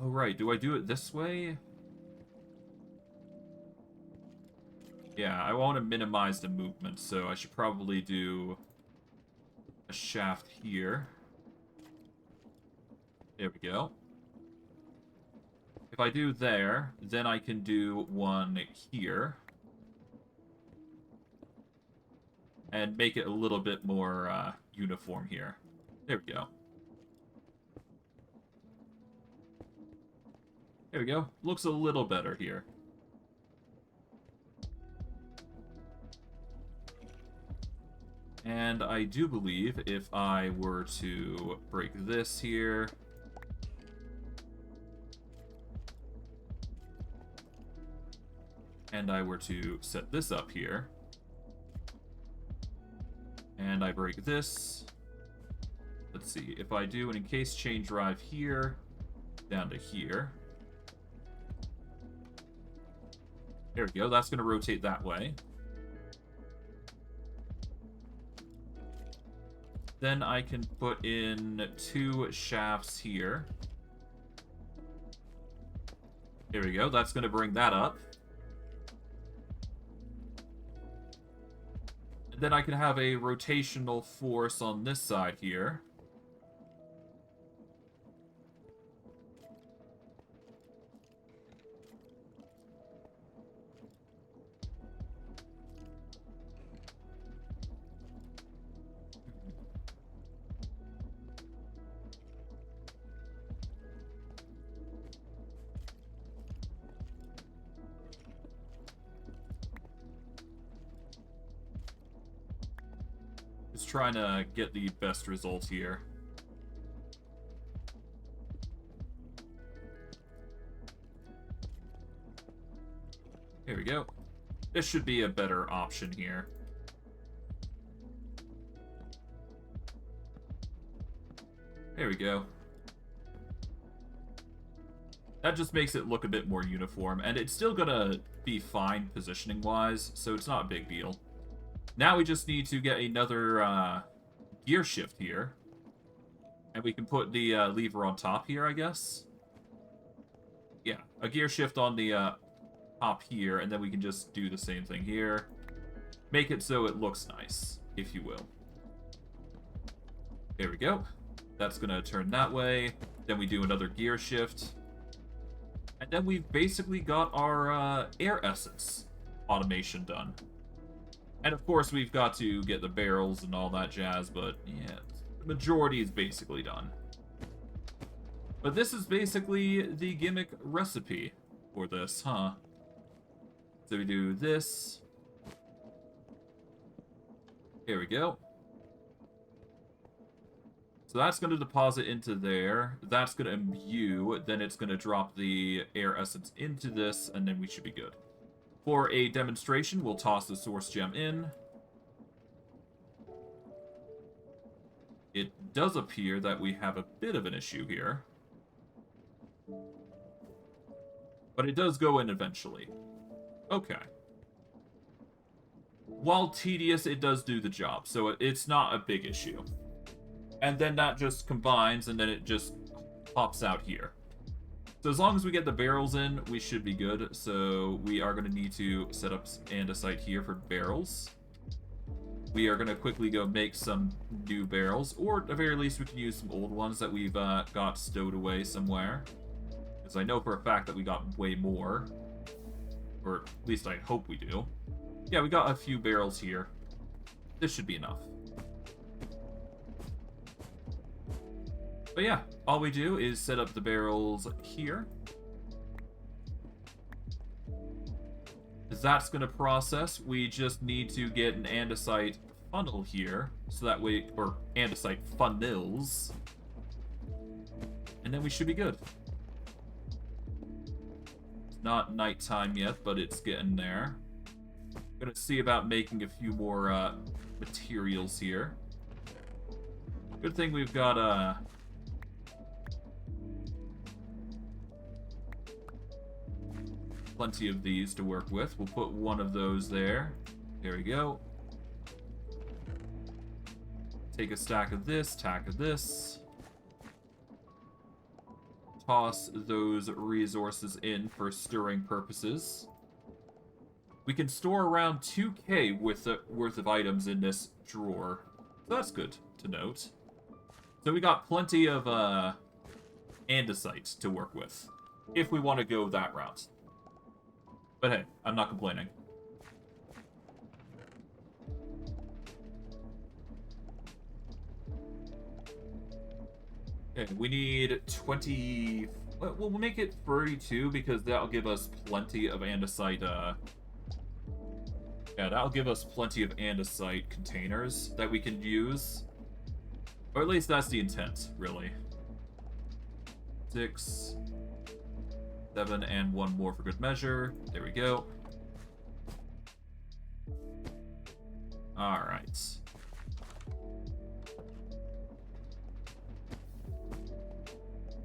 Oh, right, do I do it this way? Yeah, I want to minimize the movement, so I should probably do a shaft here. There we go. If I do there, then I can do one here. And make it a little bit more uniform here. There we go. There we go. Looks a little better here. And I do believe if I were to break this here... and I were to set this up here... and I break this... let's see, if I do an encased chain drive here, down to here... there we go, that's going to rotate that way. Then I can put in 2 shafts here. There we go, that's going to bring that up. And then I can have a rotational force on this side here. Trying to get the best result here. Here we go. This should be a better option here. There we go. That just makes it look a bit more uniform, and it's still gonna be fine positioning-wise, so it's not a big deal. Now we just need to get another gear shift here. And we can put the lever on top here, I guess. Yeah, a gear shift on the top here, and then we can just do the same thing here. Make it so it looks nice, if you will. There we go. That's going to turn that way. Then we do another gear shift. And then we've basically got our air essence automation done. And of course, we've got to get the barrels and all that jazz, but yeah, the majority is basically done. But this is basically the gimmick recipe for this, huh? So we do this. Here we go. So that's going to deposit into there. That's going to imbue. Then it's going to drop the air essence into this, and then we should be good. For a demonstration, we'll toss the source gem in. It does appear that we have a bit of an issue here. But it does go in eventually. Okay. While tedious, it does do the job, so it's not a big issue. And then that just combines, and then it just pops out here. So as long as we get the barrels in, we should be good. So we are going to need to set up andesite here for barrels. We are going to quickly go make some new barrels, or at the very least we can use some old ones that we've got stowed away somewhere. Because I know for a fact that we got way more. Or at least I hope we do. Yeah, we got a few barrels here. This should be enough. But yeah, all we do is set up the barrels here. As that's going to process, we just need to get an andesite funnel here. So that way, or andesite funnels. And then we should be good. It's not nighttime yet, but it's getting there. Gonna see about making a few more materials here. Good thing we've got plenty of these to work with. We'll put one of those there. There we go. Take a stack of this, tack of this. Toss those resources in for stirring purposes. We can store around 2k worth of items in this drawer. So that's good to note. So we got plenty of andesite to work with, if we want to go that route. But hey, I'm not complaining. Okay, we need 20... Well, we'll make it 32 because that'll give us plenty of andesite Yeah, that'll give us plenty of andesite containers that we can use. Or at least that's the intent, really. 6, 7, and 1 more for good measure. There we go. Alright.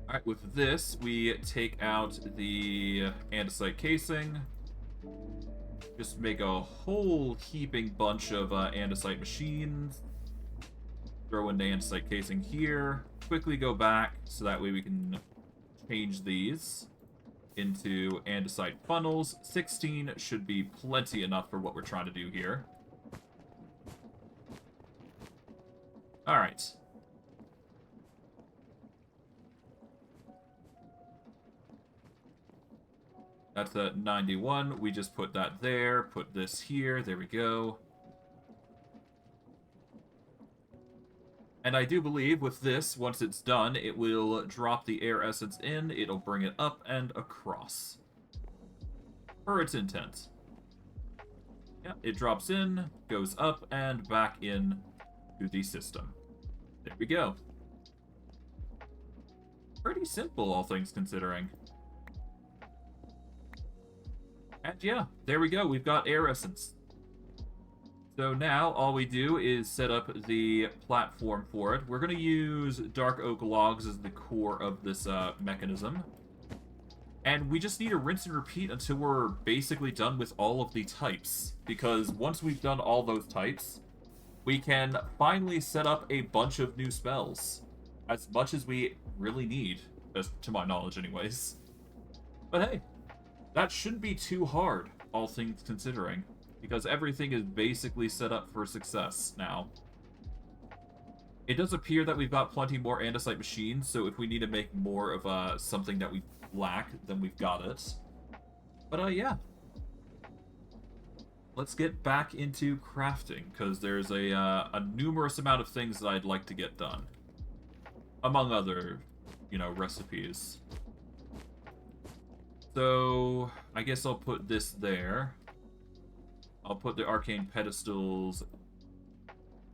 Alright, with this, we take out the andesite casing. Just make a whole heaping bunch of andesite machines. Throw in the andesite casing here. Quickly go back, so that way we can change these into andesite funnels. 16 should be plenty enough for what we're trying to do here. Alright. That's at 91. We just put that there. Put this here. There we go. And I do believe with this, once it's done, it will drop the air essence in. It'll bring it up and across. Per its intent. Yeah, it drops in, goes up, and back in to the system. There we go. Pretty simple, all things considering. And yeah, there we go. We've got air essence. So now all we do is set up the platform for it. We're going to use dark oak logs as the core of this mechanism. And we just need to rinse and repeat until we're basically done with all of the types. Because once we've done all those types, we can finally set up a bunch of new spells. As much as we really need, as to my knowledge anyways. But hey, that shouldn't be too hard, all things considering, because everything is basically set up for success now. It does appear that we've got plenty more andesite machines, so if we need to make more of something that we lack, then we've got it. But yeah. Let's get back into crafting, because there's a numerous amount of things that I'd like to get done. Among other, you know, recipes. So, I guess I'll put this there. I'll put the arcane pedestals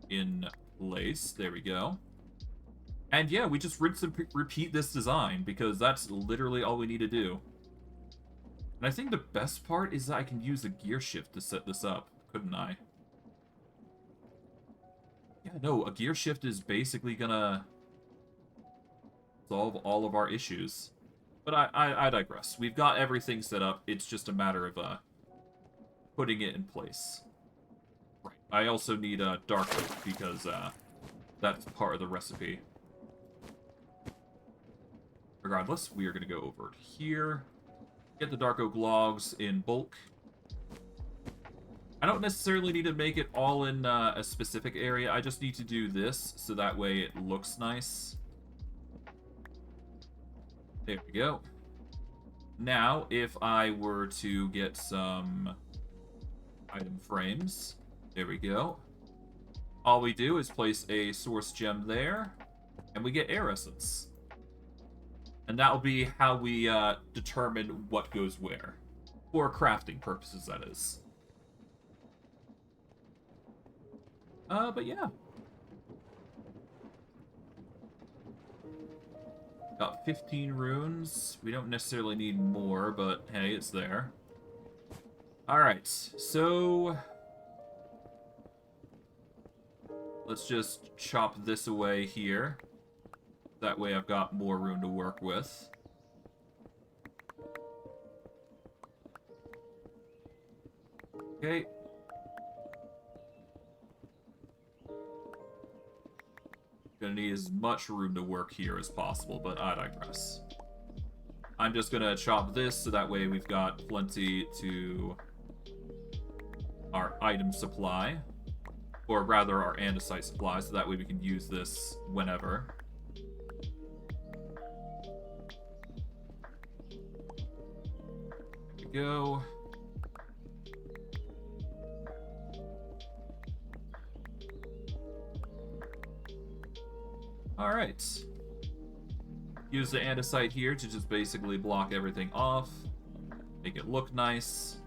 in place. There we go. And yeah, we just rinse and repeat this design, because that's literally all we need to do. And I think the best part is that I can use a gear shift to set this up, couldn't I? Yeah, no, a gear shift is basically gonna solve all of our issues. But I digress. We've got everything set up. It's just a matter of putting it in place. Right. I also need a dark oak because that's part of the recipe. Regardless, we are going to go over here. Get the dark oak logs in bulk. I don't necessarily need to make it all in a specific area. I just need to do this so that way it looks nice. There we go. Now, if I were to get some item frames, there we go. All we do is place a source gem there, and we get air essence. And that will be how we determine what goes where. For crafting purposes, that is. But yeah. Got 15 runes. We don't necessarily need more, but hey, it's there. Alright, so let's just chop this away here. That way I've got more room to work with. Okay. Gonna need as much room to work here as possible, but I digress. I'm just gonna chop this so that way we've got plenty to our item supply. Or rather, our andesite supply, so that way we can use this whenever. There we go. Alright. Use the andesite here to just basically block everything off. Make it look nice.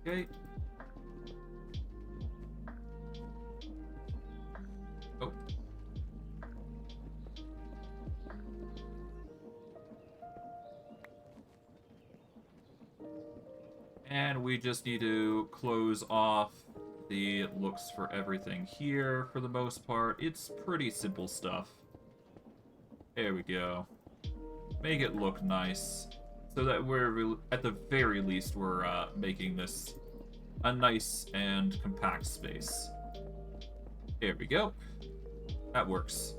Okay. Oh. And we just need to close off the looks for everything here for the most part. It's pretty simple stuff. There we go. Make it look nice. So that we're, at the very least, we're making this a nice and compact space. There we go. That works.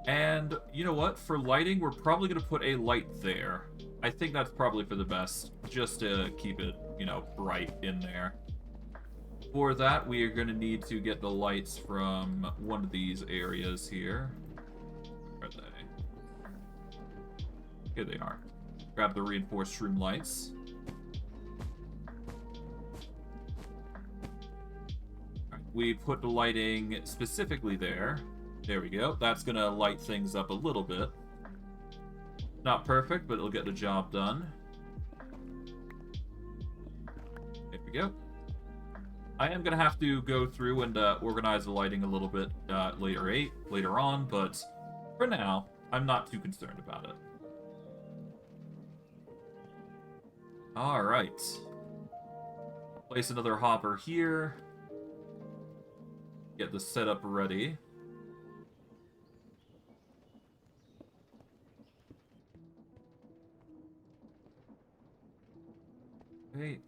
And you know what? For lighting, we're probably going to put a light there. I think that's probably for the best, just to keep it, you know, bright in there. For that, we are going to need to get the lights from one of these areas here. Where are they? Here they are. Grab the reinforced room lights. Alright, we put the lighting specifically there. There we go. That's going to light things up a little bit. Not perfect, but it'll get the job done. There we go. I am going to have to go through and organize the lighting a little bit later on, but for now, I'm not too concerned about it. Alright. Place another hopper here. Get the setup ready. Okay.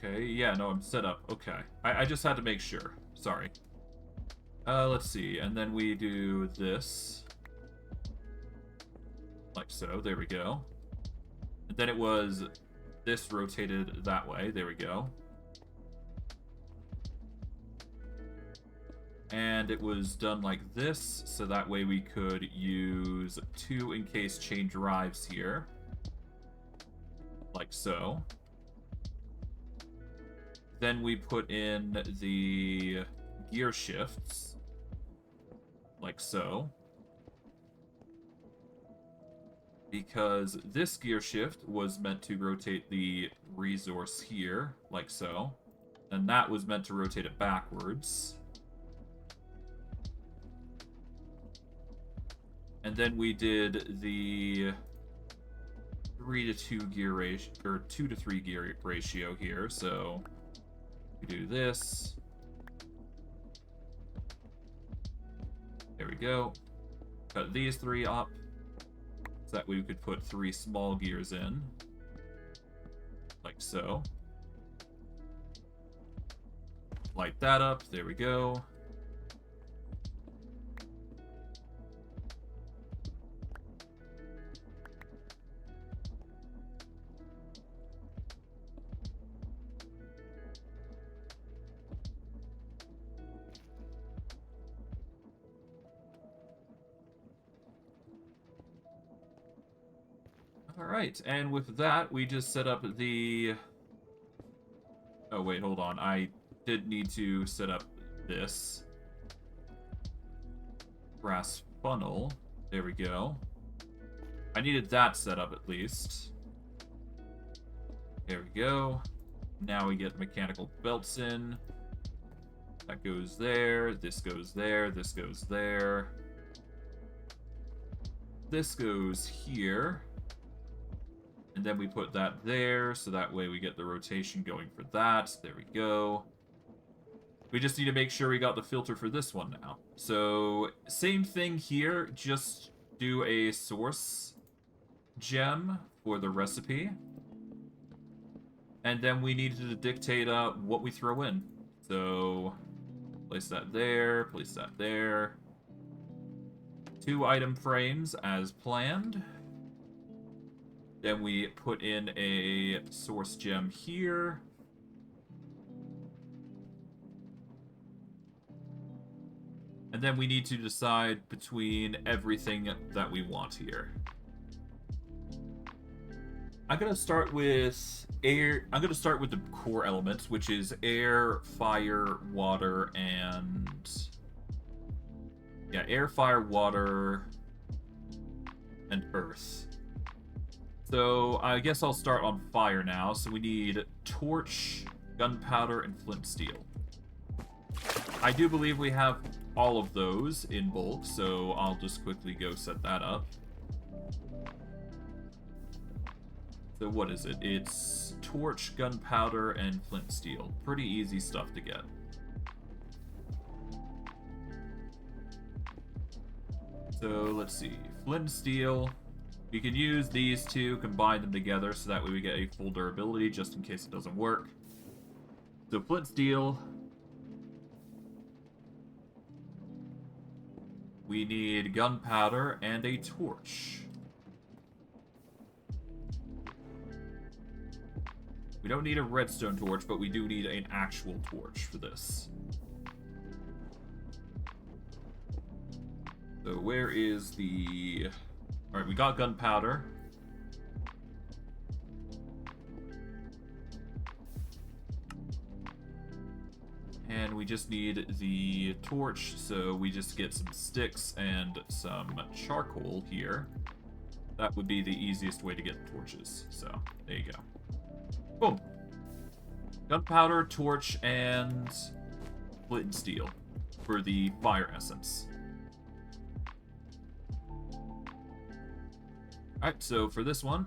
Okay, yeah, no, I'm set up. Okay. I just had to make sure. Sorry. Let's see. And then we do this. Like so. There we go. And then it was this rotated that way. There we go. And it was done like this, so that way we could use 2 encased chain drives here. Like so. Then we put in the gear shifts, like so. Because this gear shift was meant to rotate the resource here, like so. And that was meant to rotate it backwards. And then we did the 3 to 2 gear ratio, or 2 to 3 gear ratio here, so we do this. There we go. Cut these 3 up, so that way we could put 3 small gears in, like so. Light that up, there we go. Alright, and with that, we just set up the... Oh, wait, hold on. I did need to set up this. Brass funnel. There we go. I needed that set up at least. There we go. Now we get mechanical belts in. That goes there. This goes there. This goes there. This goes here. And then we put that there, so that way we get the rotation going for that. There we go. We just need to make sure we got the filter for this one now. So, same thing here, just do a source gem for the recipe. And then we need to dictate what we throw in. So, place that there, place that there. 2 item frames as planned. Then we put in a source gem here. And then we need to decide between everything that we want here. I'm going to start with air. I'm going to start with the core elements, which is air, fire, water, and... yeah, air, fire, water, and earth. So I guess I'll start on fire now. So we need torch, gunpowder, and flint steel. I do believe we have all of those in bulk, so I'll just quickly go set that up. So what is it? It's torch, gunpowder, and flint steel. Pretty easy stuff to get. So let's see. Flint and steel. We can use these two, combine them together, so that way we get a full durability, just in case it doesn't work. So flint steel. We need gunpowder and a torch. We don't need a redstone torch, but we do need an actual torch for this. So where is the... Alright, we got gunpowder. And we just need the torch, so we just get some sticks and some charcoal here. That would be the easiest way to get torches. So, there you go. Boom. Gunpowder, torch, and flint and steel for the fire essence. Alright, so for this one,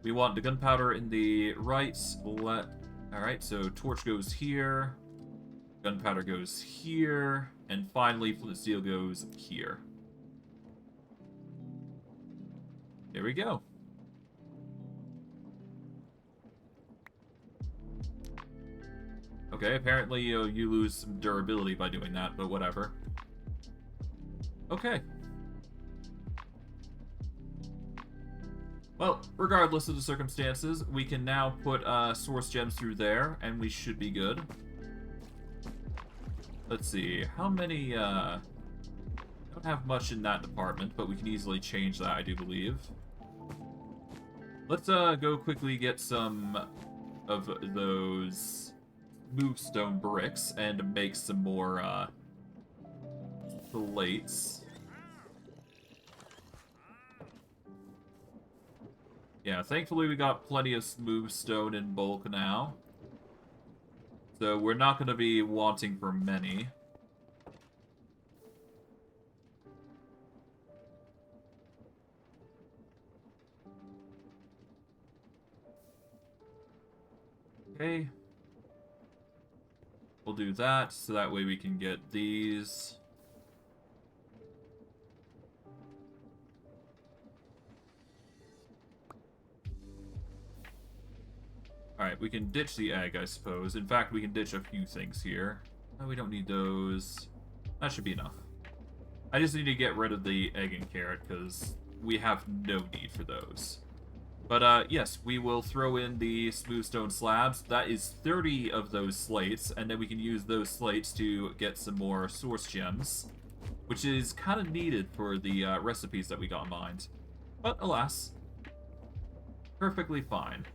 we want the gunpowder in the right. Alright, so torch goes here, gunpowder goes here, and finally flint and steel goes here. There we go. Okay, apparently you lose some durability by doing that, but whatever. Okay. Well, regardless of the circumstances, we can now put source gems through there, and we should be good. Let's see, how many, don't have much in that department, but we can easily change that, I do believe. Let's go quickly get some of those movestone bricks and make some more slates. Yeah, thankfully we got plenty of smooth stone in bulk now. So we're not going to be wanting for many. Okay. We'll do that, so that way we can get these. Alright, we can ditch the egg, I suppose. In fact, we can ditch a few things here. No, we don't need those. That should be enough. I just need to get rid of the egg and carrot, because we have no need for those. But, yes, we will throw in the smooth stone slabs. That is 30 of those slates, and then we can use those slates to get some more source gems, which is kind of needed for the recipes that we got in mind. But, alas, perfectly fine.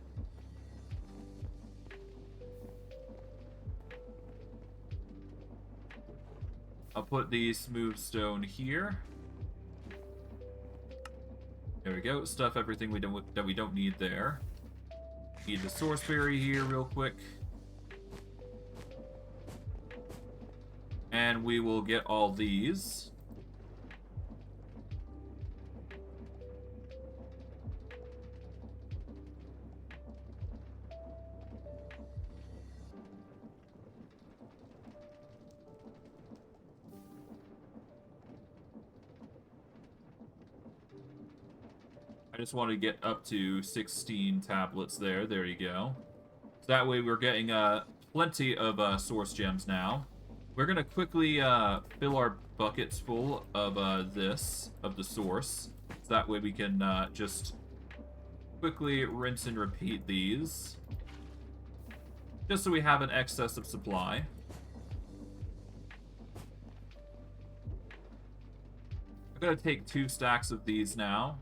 I'll put the smooth stone here. There we go. Stuff everything that we don't need there. Need the source berry here real quick. And we will get all these. I just want to get up to 16 tablets there. There you go. So that way we're getting plenty of source gems now. We're going to quickly fill our buckets full of the source. So that way we can just quickly rinse and repeat these. Just so we have an excess of supply. I'm gonna take 2 stacks of these now.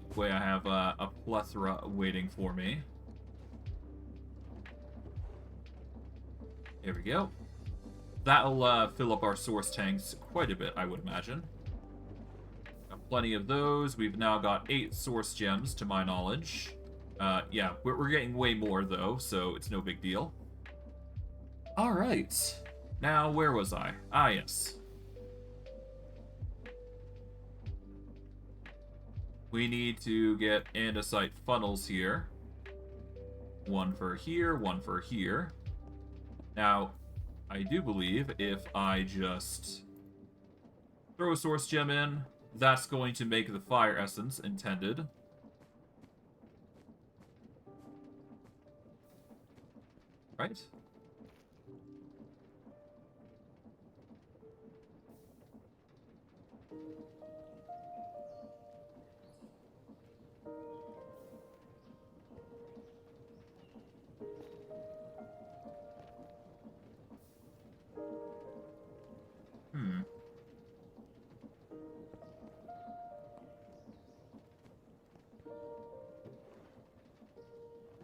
That way I have a plethora waiting for me. There we go. That'll fill up our source tanks quite a bit, I would imagine. Got plenty of those. We've now got 8 source gems, to my knowledge. Yeah, we're getting way more, though, so it's no big deal. Alright. Now, where was I? Ah, yes. We need to get andesite funnels here. 1 for here, 1 for here. Now, I do believe if I just throw a source gem in, that's going to make the fire essence intended. Right?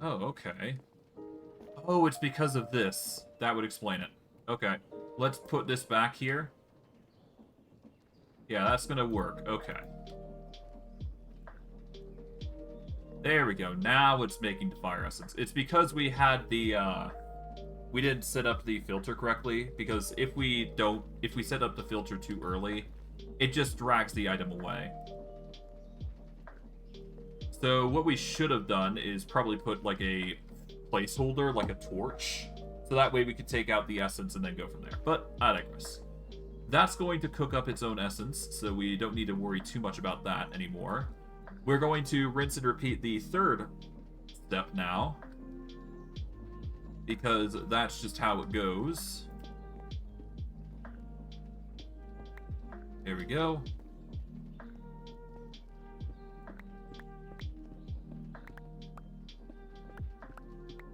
Oh, okay. Oh, it's because of this. That would explain it. Okay. Let's put this back here. Yeah, that's gonna work. Okay. There we go. Now it's making the fire essence. It's because we had the, we didn't set up the filter correctly, because if we set up the filter too early, it just drags the item away. So what we should have done is probably put like a placeholder, like a torch, so that way we could take out the essence and then go from there. But I digress. That's going to cook up its own essence, so we don't need to worry too much about that anymore. We're going to rinse and repeat the 3rd step now, because that's just how it goes. There we go.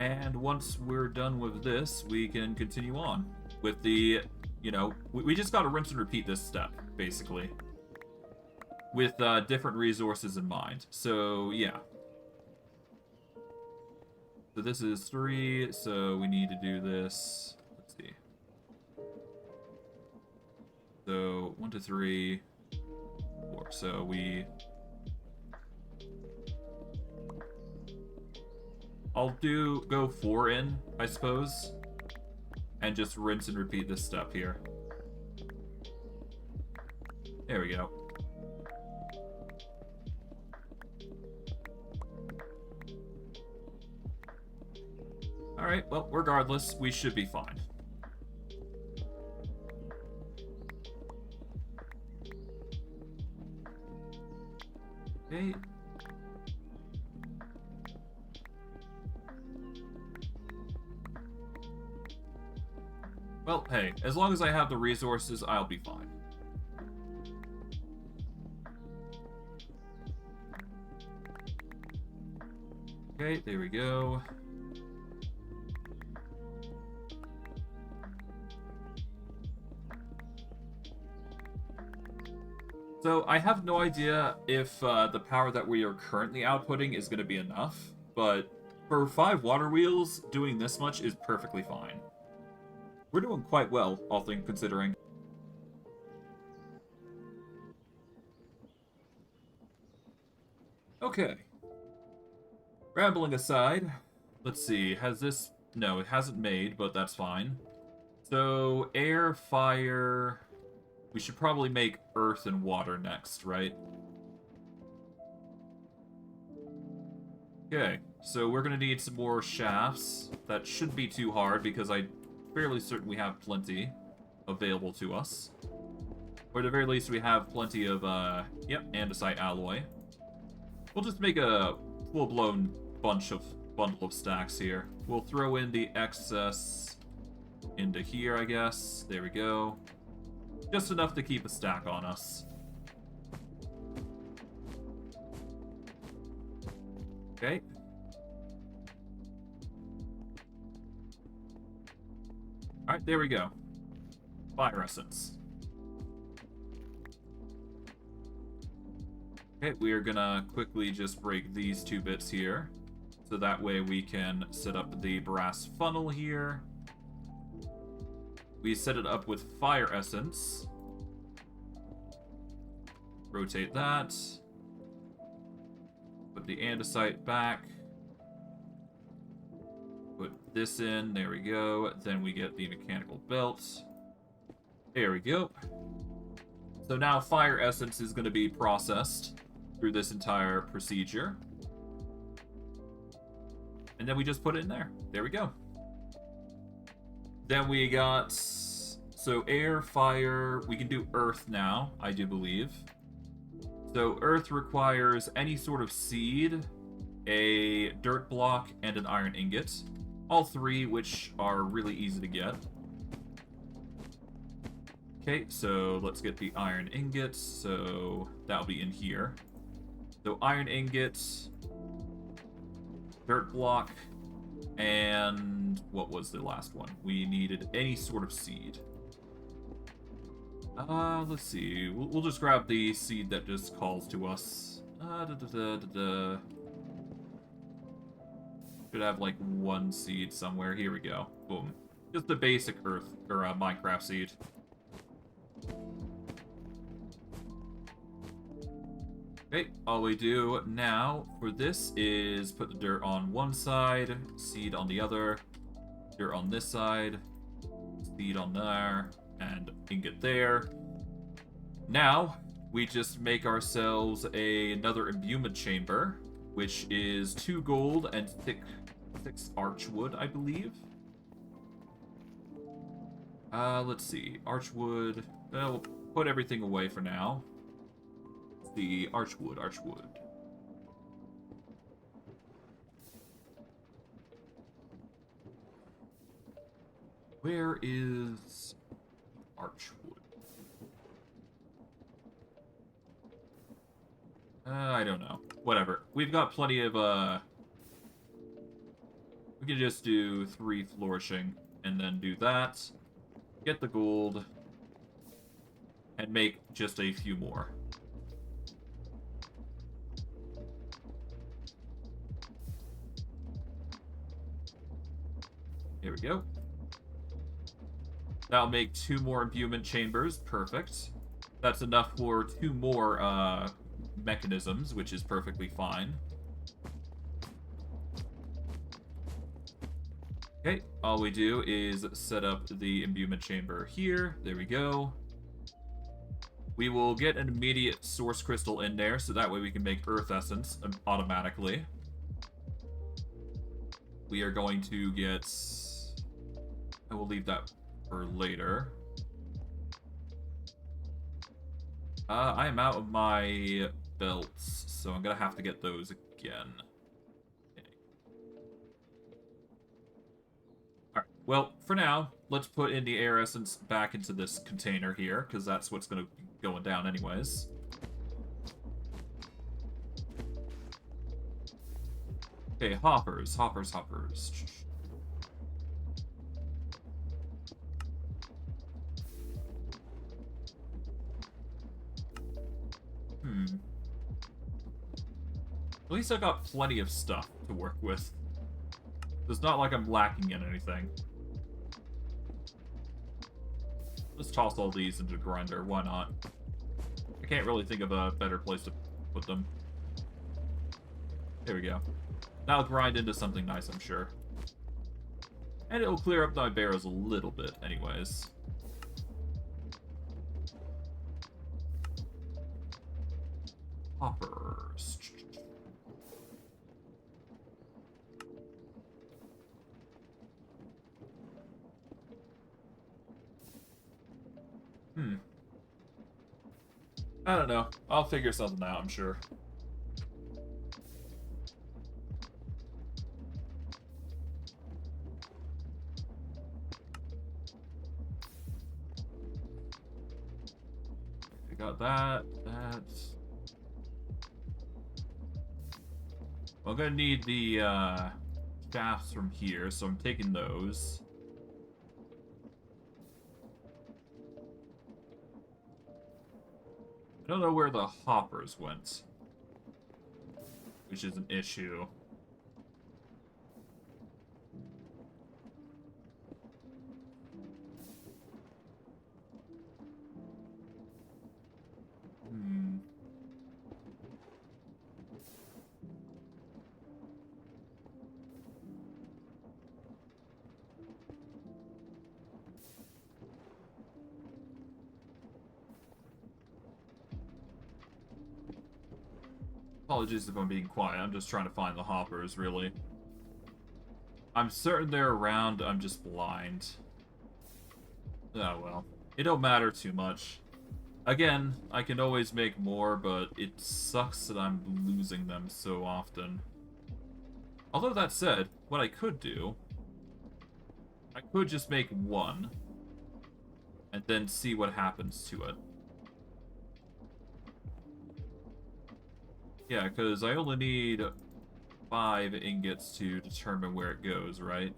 And once we're done with this, we can continue on with the, you know, we just got to rinse and repeat this step, basically, with different resources in mind. So, yeah. So this is 3, so we need to do this. Let's see. So, 1 to 3, 4. So we... I'll go 4 in, I suppose, and just rinse and repeat this step here. There we go. Alright, well, regardless, we should be fine. Okay. Well, hey, as long as I have the resources, I'll be fine. Okay, there we go. So, I have no idea if the power that we are currently outputting is going to be enough, but for 5 water wheels, doing this much is perfectly fine. We're doing quite well, all things considering. Okay. Rambling aside, let's see, has this... No, it hasn't made, but that's fine. So, air, fire... We should probably make earth and water next, right? Okay, so we're gonna need some more shafts. That shouldn't be too hard, because I'm fairly certain we have plenty available to us. Or at the very least, we have plenty of, yep, andesite alloy. We'll just make a full-blown bundle of stacks here. We'll throw in the excess into here, I guess. There we go. Just enough to keep a stack on us. Okay. Alright, there we go. Fire essence. Okay, we are gonna quickly just break these 2 bits here. So that way we can set up the brass funnel here. We set it up with fire essence. Rotate that. Put the andesite back. Put this in. There we go. Then we get the mechanical belt. There we go. So now fire essence is going to be processed through this entire procedure. And then we just put it in there. There we go. Then we got... So air, fire... We can do earth now, I do believe. So earth requires any sort of seed, a dirt block, and an iron ingot. All 3, which are really easy to get. Okay, so let's get the iron ingot. So that'll be in here. So iron ingot, dirt block, and what was the last one? We needed any sort of seed. Let's see. We'll just grab the seed that just calls to us. Should have like 1 seed somewhere. Here we go. Boom. Just the basic earth or Minecraft seed. Okay, all we do now for this is put the dirt on one side, seed on the other, dirt on this side, seed on there, and ingot there. Now, we just make ourselves another imbuement chamber, which is 2 gold and 6 archwood, I believe. Let's see. Archwood. Well, we'll put everything away for now. The archwood. Where is archwood? I don't know. Whatever. We've got plenty of, we can just do 3 flourishing, and then do that. Get the gold, and make just a few more. Here we go. That'll make 2 more imbuement chambers. Perfect. That's enough for 2 more, mechanisms, which is perfectly fine. Okay, all we do is set up the imbuement chamber here. There we go. We will get an immediate source crystal in there, so that way we can make earth essence automatically. We are going to get... I will leave that for later. I am out of my belts, so I'm gonna have to get those again. Okay. Alright, well, for now, let's put in the air essence back into this container here, because that's what's gonna be going down anyways. Okay, hoppers. At least I got plenty of stuff to work with. It's not like I'm lacking in anything. Let's toss all these into the grinder, why not? I can't really think of a better place to put them. There we go. That'll grind into something nice, I'm sure. And it'll clear up my barrels a little bit, anyways. Hoppers. I don't know. I'll figure something out, I'm sure. I got that. I'm gonna need the shafts from here, so I'm taking those. I don't know where the hoppers went, which is an issue. Apologies if I'm being quiet. I'm just trying to find the hoppers, really. I'm certain they're around. I'm just blind. Oh, well. It don't matter too much. Again, I can always make more, but it sucks that I'm losing them so often. Although that said, what I could do... I could just make one. And then see what happens to it. Yeah, because I only need 5 ingots to determine where it goes, right?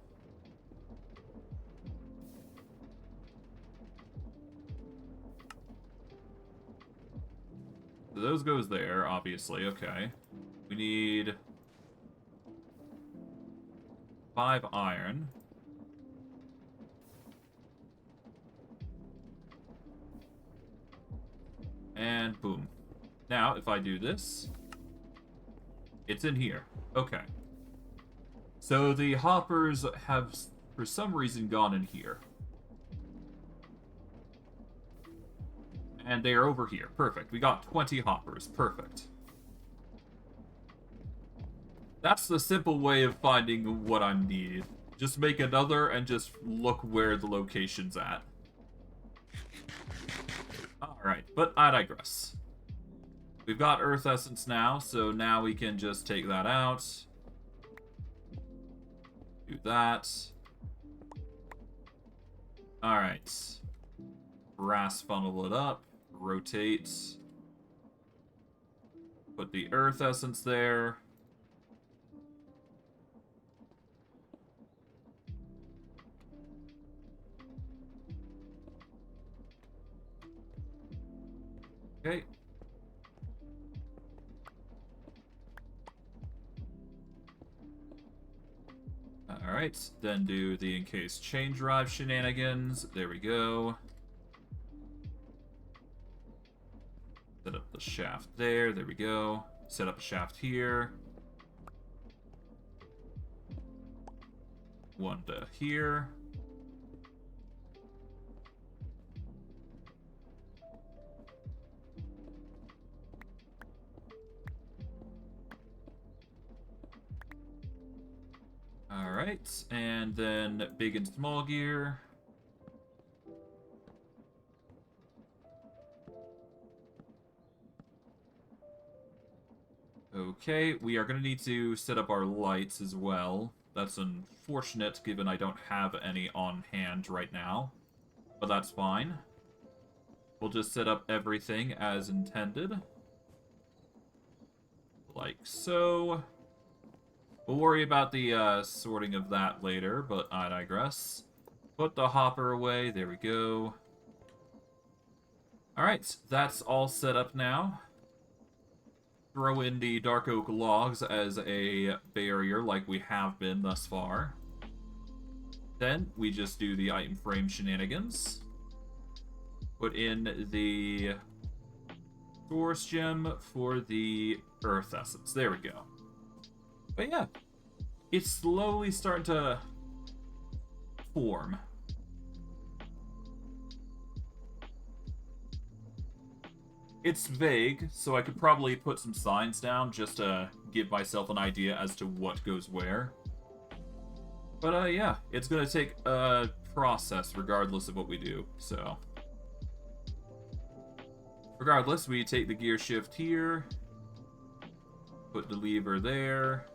So those goes there, obviously, okay. We need 5 iron. And boom. Now, if I do this... It's in here. Okay. So the hoppers have, for some reason, gone in here. And they are over here. Perfect. We got 20 hoppers. Perfect. That's the simple way of finding what I need. Just make another and just look where the location's at. Alright, but I digress. We've got Earth Essence now, so now we can just take that out. Do that. Alright. Brass funnel it up. Rotate. Put the Earth Essence there. Okay. Alright, then do the encased chain drive shenanigans. There we go. Set up the shaft there. There we go. Set up a shaft here. One to here. Alright, and then big and small gear. Okay, we are going to need to set up our lights as well. That's unfortunate, given I don't have any on hand right now. But that's fine. We'll just set up everything as intended. Like so. We'll worry about the sorting of that later, but I digress. Put the hopper away. There we go. Alright, that's all set up now. Throw in the dark oak logs as a barrier like we have been thus far. Then we just do the item frame shenanigans. Put in the source gem for the earth essence. There we go. But yeah, it's slowly starting to form. It's vague, so I could probably put some signs down just to give myself an idea as to what goes where. But yeah, it's gonna take a process regardless of what we do, so. Regardless, we take the gear shift here, put the lever there.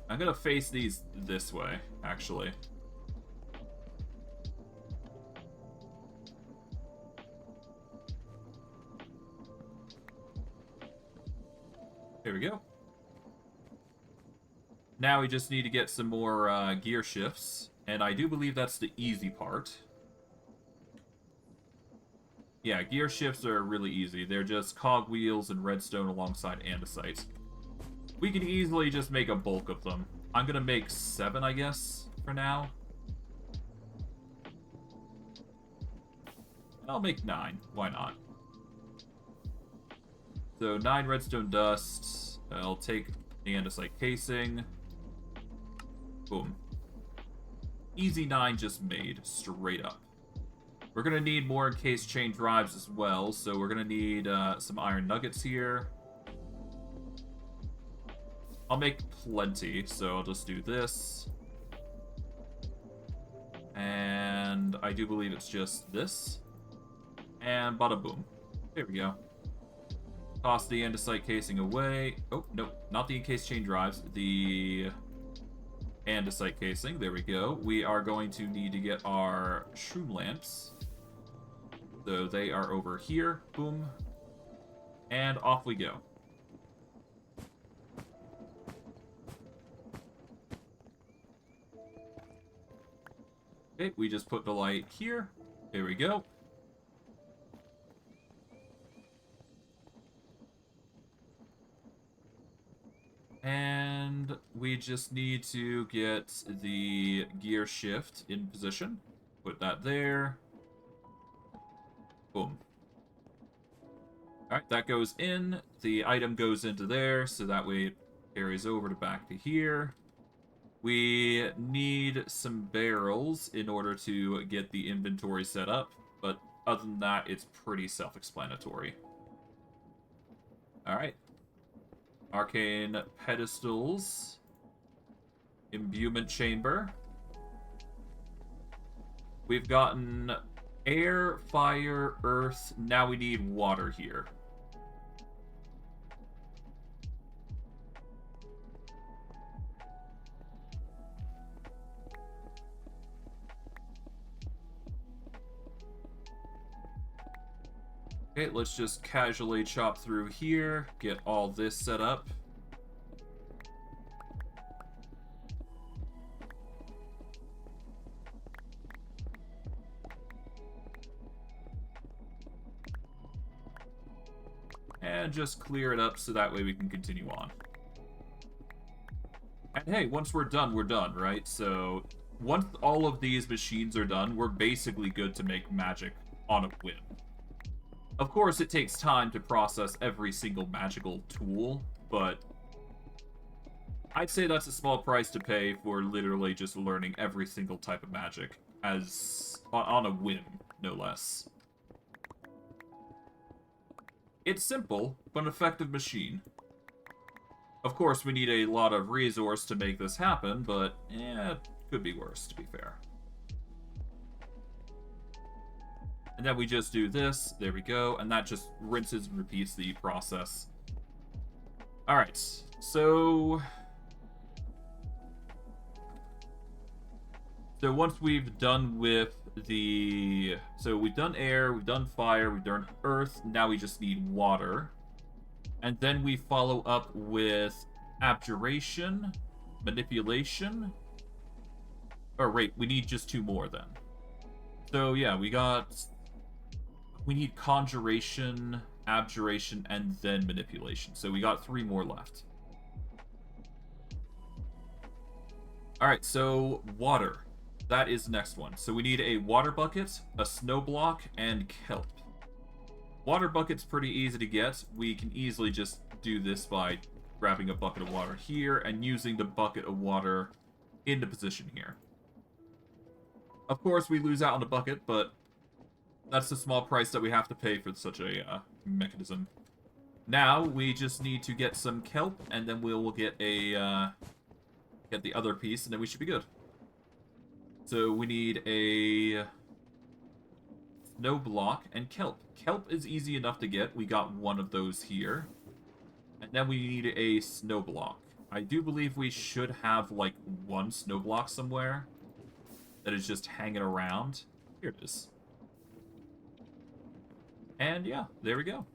I'm gonna face these this way, actually. There we go. Now we just need to get some more gear shifts, and I do believe that's the easy part. Yeah, gear shifts are really easy. They're just cogwheels and redstone alongside andesite. We can easily just make a bulk of them. I'm gonna make 7, I guess, for now. I'll make 9. Why not? So 9 redstone dust. I'll take the andesite casing. Boom. Easy 9 just made, straight up. We're going to need more encased chain drives as well, so we're going to need some iron nuggets here. I'll make plenty, so I'll just do this. And I do believe it's just this. And bada boom. There we go. Toss the andesite casing away. Oh, no, not the encased chain drives. The andesite casing. There we go. We are going to need to get our shroom lamps. So they are over here. Boom. And off we go. Okay, we just put the light here. There we go. And we just need to get the gear shift in position. Put that there. Boom. Alright, that goes in. The item goes into there, so that way it carries over to back to here. We need some barrels in order to get the inventory set up, but other than that, it's pretty self-explanatory. Alright. Arcane pedestals. Imbuement chamber. We've gotten air, fire, earth. Now we need water here. Okay, let's just casually chop through here, get all this set up. And just clear it up so that way we can continue on. And hey, once we're done, right? So, once all of these machines are done, we're basically good to make magic on a whim. Of course, it takes time to process every single magical tool, but I'd say that's a small price to pay for literally just learning every single type of magic, as on a whim, no less. It's simple, but an effective machine. Of course, we need a lot of resource to make this happen, but it could be worse, to be fair. And then we just do this, there we go, and that just rinses and repeats the process. Alright, so once we've done with the... So we've done air, we've done fire, we've done earth, now we just need water. And then we follow up with abjuration, manipulation. Or wait, we need just 2 more then. So yeah, we need conjuration, abjuration, and then manipulation. So we got 3 more left. Alright, so water. That is the next one. So we need a water bucket, a snow block, and kelp. Water bucket's pretty easy to get. We can easily just do this by grabbing a bucket of water here and using the bucket of water in the position here. Of course, we lose out on the bucket, but that's the small price that we have to pay for such a mechanism. Now, we just need to get some kelp, and then we'll get the other piece, and then we should be good. So we need a snow block and kelp. Kelp is easy enough to get. We got 1 of those here. And then we need a snow block. I do believe we should have, like, 1 snow block somewhere that is just hanging around. Here it is. And yeah, there we go.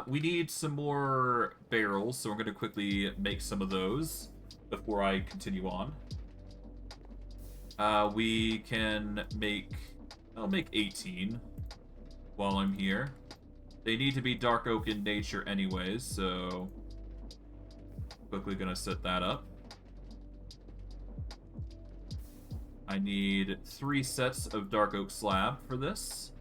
We need some more barrels, so we're going to quickly make some of those before I continue on. We can make... I'll make 18 while I'm here. They need to be dark oak in nature anyways, so... Quickly gonna set that up. I need 3 sets of dark oak slab for this.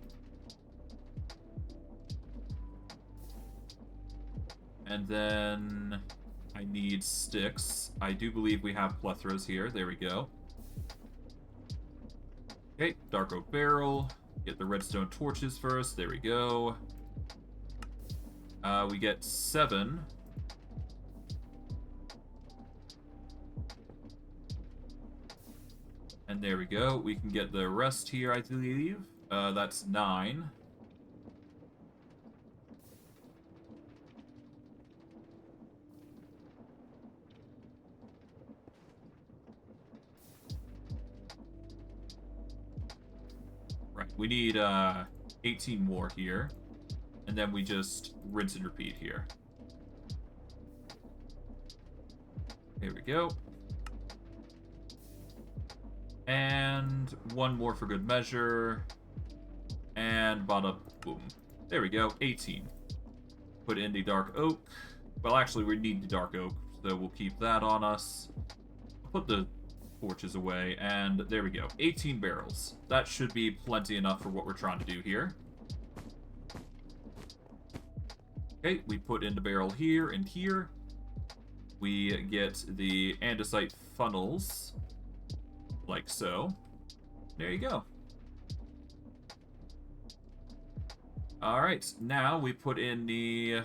And then I need sticks. I do believe we have plethoras here. There we go. Okay, dark oak barrel. Get the redstone torches first. There we go. We get 7. And there we go. We can get the rest here, I believe. That's 9. Right, we need 18 more here. And then we just rinse and repeat here. Here we go. And 1 more for good measure. And bada boom. There we go, 18. Put in the dark oak. Well, actually, we need the dark oak, so we'll keep that on us. Put the torches away, and there we go. 18 barrels. That should be plenty enough for what we're trying to do here. Okay, we put in the barrel here and here. We get the andesite funnels, like so. There you go. Alright, now we put in the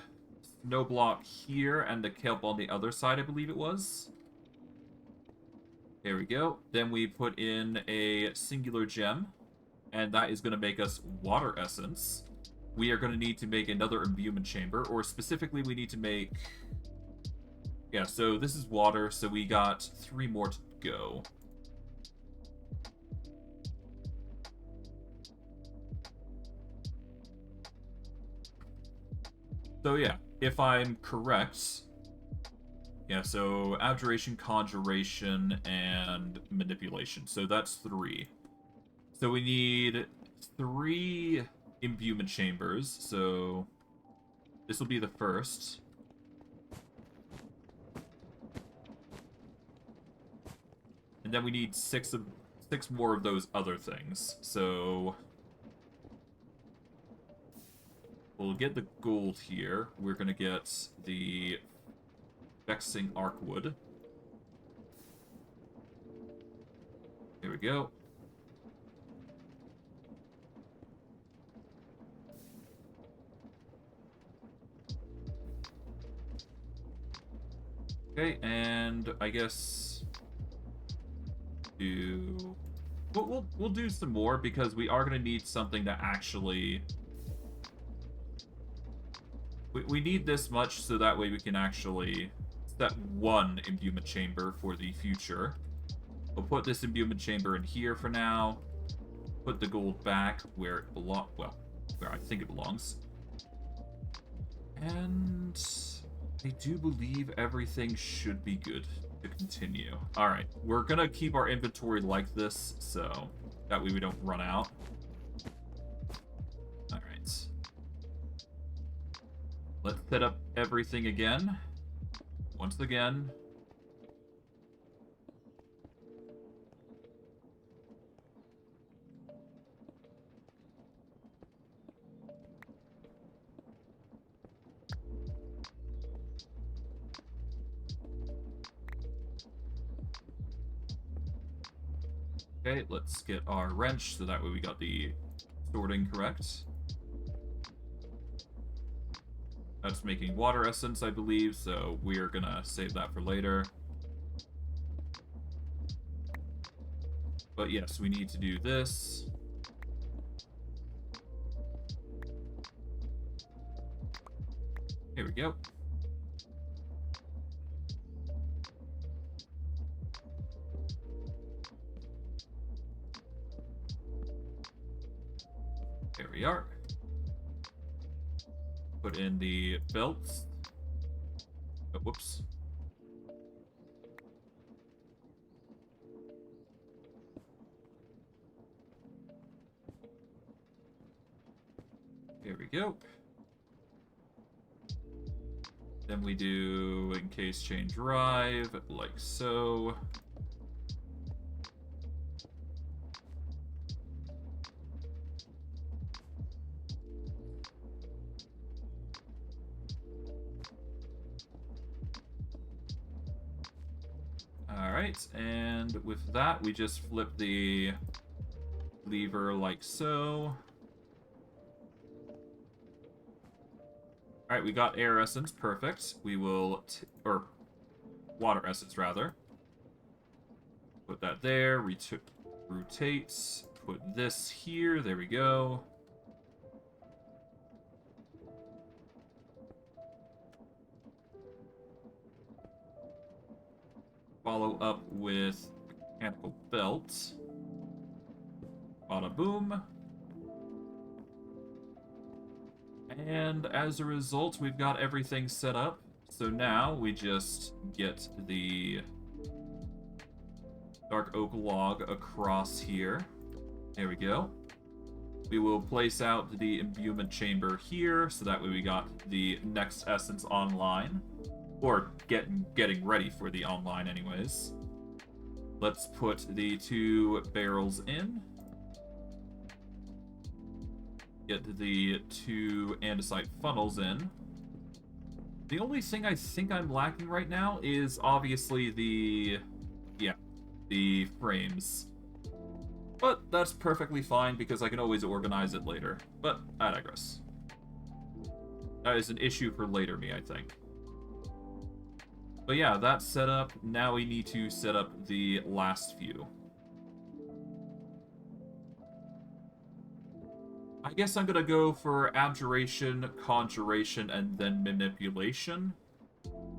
snow block here and the kelp on the other side, I believe it was. There we go. Then we put in a singular gem, and that is going to make us water essence. We are going to need to make another imbuement chamber, or specifically we need to make... Yeah, so this is water, so we got 3 more to go. So yeah, if I'm correct... Yeah, so Abjuration, Conjuration, and Manipulation. So that's 3. So we need 3 imbuement chambers. So this will be the first. And then we need 6 more of those other things. So we'll get the gold here. We're gonna get the vexing arcwood. Here we go. Okay, and I guess we'll do some more because we are going to need something to actually... We need this much so that way we can actually set 1 imbuement chamber for the future. We'll put this imbuement chamber in here for now. Put the gold back where it belongs. Well, where I think it belongs. And I do believe everything should be good to continue. Alright, we're gonna keep our inventory like this, so that way we don't run out. Alright. Let's set up everything again. Once again. Okay, let's get our wrench so that way we got the sorting correct. That's making water essence, I believe, so we're gonna save that for later. But yes, we need to do this. Here we go. There we are. Put in the belts. Oh, whoops. Here we go. Then we do encase chain drive, like so. Alright, and with that, we just flip the lever like so. Alright, we got air essence, perfect. We will, or water essence rather. Put that there, rotate, put this here, there we go. Follow up with mechanical belt. Bada boom. And as a result, we've got everything set up. So now we just get the dark oak log across here. There we go. We will place out the imbuement chamber here, so that way we got the next essence online. Or getting ready for the online anyways. Let's put the 2 barrels in. Get the 2 andesite funnels in. The only thing I think I'm lacking right now is obviously the frames. But that's perfectly fine because I can always organize it later. But I digress. That is an issue for later me, I think. But yeah, that's set up. Now we need to set up the last few. I guess I'm gonna go for Abjuration, Conjuration, and then Manipulation.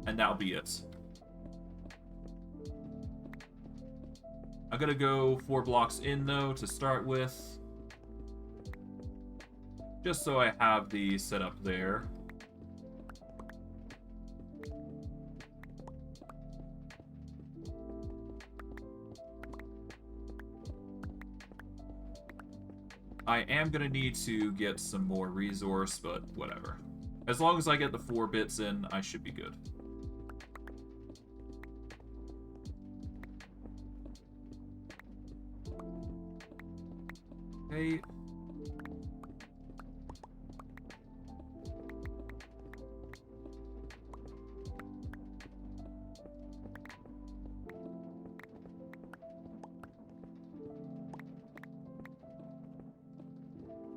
And that'll be it. I'm gonna go 4 blocks in, though, to start with. Just so I have the setup there. I am going to need to get some more resource, but whatever. As long as I get the 4 bits in, I should be good. Okay.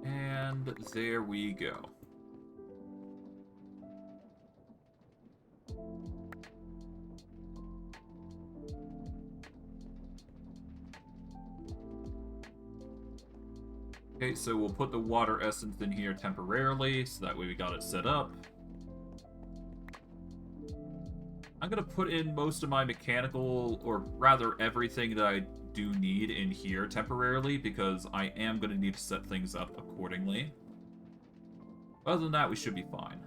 And there we go. Okay, so we'll put the water essence in here temporarily, so that way we got it set up. I'm gonna put in most of my mechanical, or rather everything that I do need in here temporarily, because I am gonna need to set things up accordingly. Other than that, we should be fine.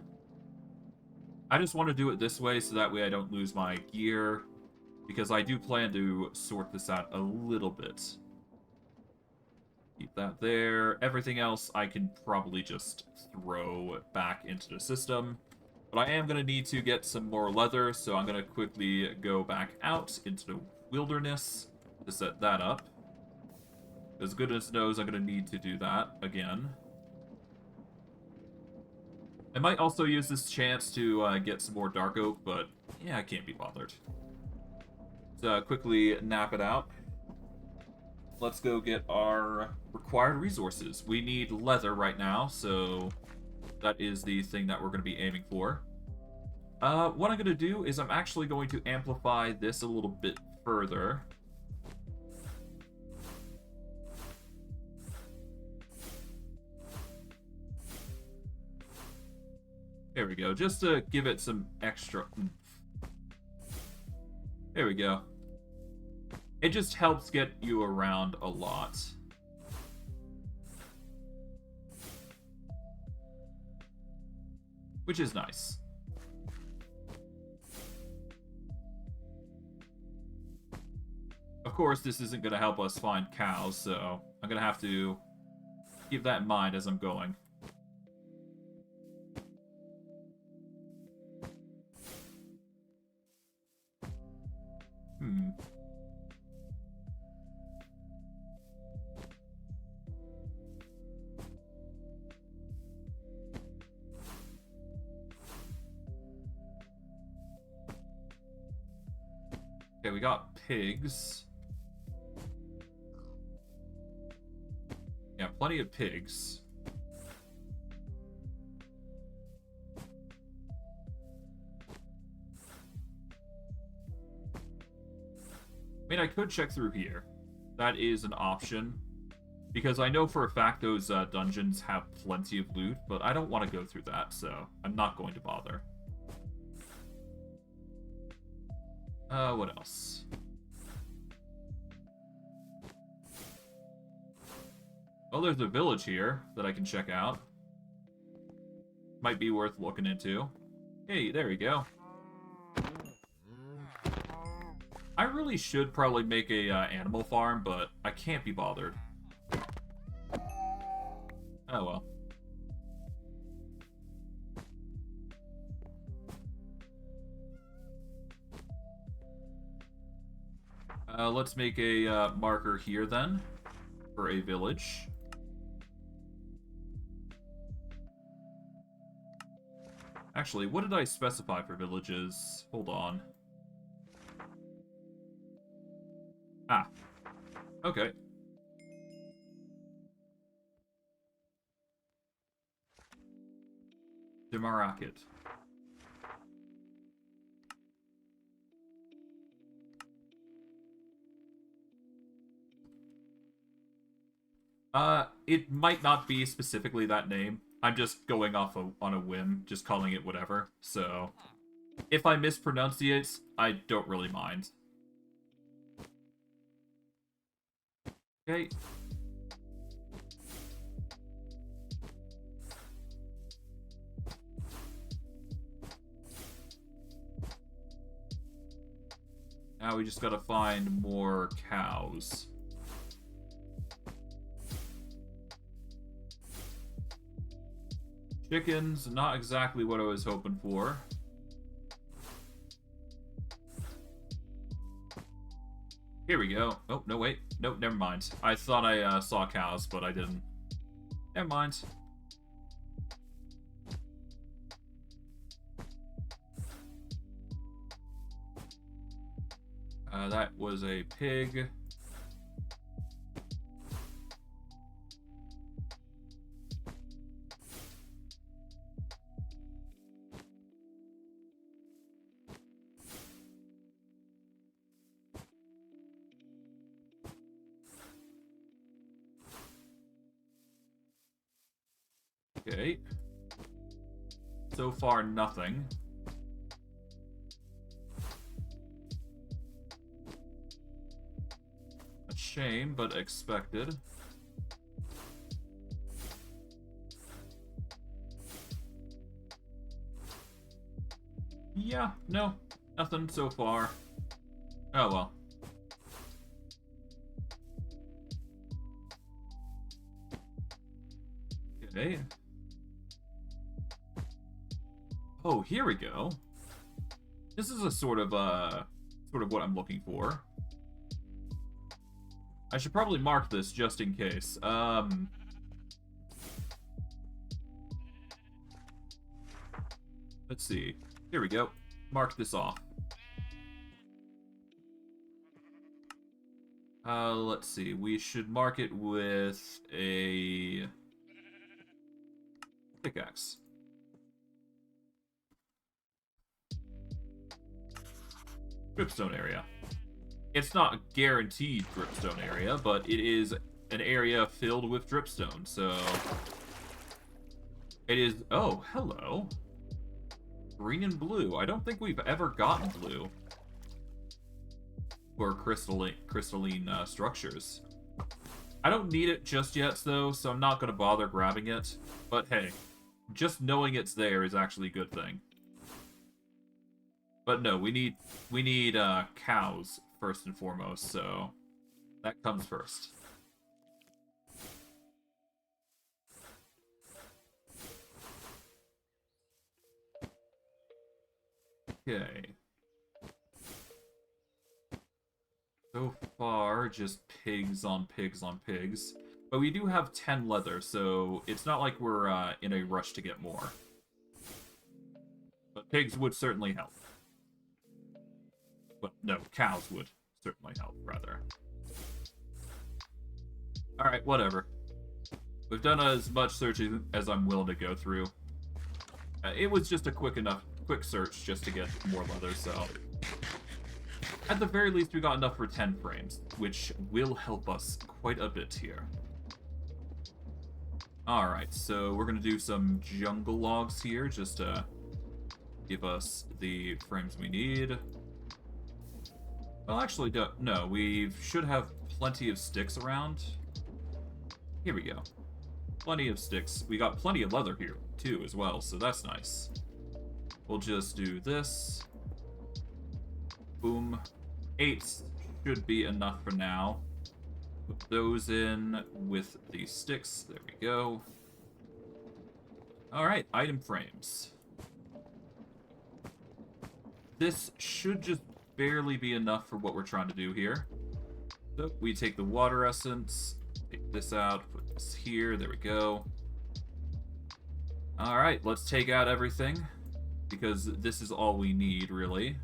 I just want to do it this way, so that way I don't lose my gear, because I do plan to sort this out a little bit. Keep that there. Everything else I can probably just throw back into the system. But I am going to need to get some more leather, so I'm going to quickly go back out into the wilderness to set that up. Because goodness knows I'm going to need to do that again. I might also use this chance to get some more dark oak, but yeah, I can't be bothered. So quickly nap it out. Let's go get our required resources. We need leather right now, so that is the thing that we're going to be aiming for. What I'm going to do is I'm actually going to amplify this a little bit further. There we go, just to give it some extra oomph. There we go. It just helps get you around a lot. which is nice. Of course, this isn't going to help us find cows, so I'm going to have to keep that in mind as I'm going. Okay, we got pigs. Yeah, plenty of pigs. I mean, I could check through here. That is an option. Because I know for a fact those dungeons have plenty of loot, but I don't want to go through that, so I'm not going to bother. What else? Well, there's a village here that I can check out. Might be worth looking into. Hey, there we go. I really should probably make a animal farm, but I can't be bothered. Oh well. Let's make a marker here then for a village. Actually, what did I specify for villages? Hold on. Ah. Okay. Demarakit. It might not be specifically that name. I'm just going off on a whim, just calling it whatever. So, if I mispronunciate, I don't really mind. Okay. Now we just gotta find more cows. Chickens, not exactly what I was hoping for. Here we go. Oh, no, wait. Nope, never mind. I thought I saw cows, but I didn't. Never mind. That was a pig. Okay. So far, nothing. A shame, but expected. Yeah, no. Nothing so far. Oh well. Okay. Oh, here we go. This is a sort of what I'm looking for. I should probably mark this just in case. Let's see. Here we go. Mark this off. Let's see. We should mark it with a pickaxe. Dripstone area. It's not a guaranteed dripstone area, but it is an area filled with dripstone, so... It is... Oh, hello. Green and blue. I don't think we've ever gotten blue. Or crystalline structures. I don't need it just yet, though, so I'm not going to bother grabbing it. But hey, just knowing it's there is actually a good thing. But no, we need cows first and foremost, so that comes first. Okay. So far, just pigs on pigs on pigs. But we do have 10 leather, so it's not like we're in a rush to get more. But pigs would certainly help. But no, cows would certainly help, rather. Alright, whatever. We've done as much searching as I'm willing to go through. It was just a quick search just to get more leather, so... At the very least, we got enough for 10 frames, which will help us quite a bit here. Alright, so we're going to do some jungle logs here, just to give us the frames we need. Well, actually, no, we should have plenty of sticks around. Here we go. Plenty of sticks. We got plenty of leather here, too, as well, so that's nice. We'll just do this. Boom. 8 should be enough for now. Put those in with the sticks. There we go. Alright, item frames. This should just barely be enough for what we're trying to do here. So we take the water essence, take this out, put this here, there we go. Alright, let's take out everything, because this is all we need, really.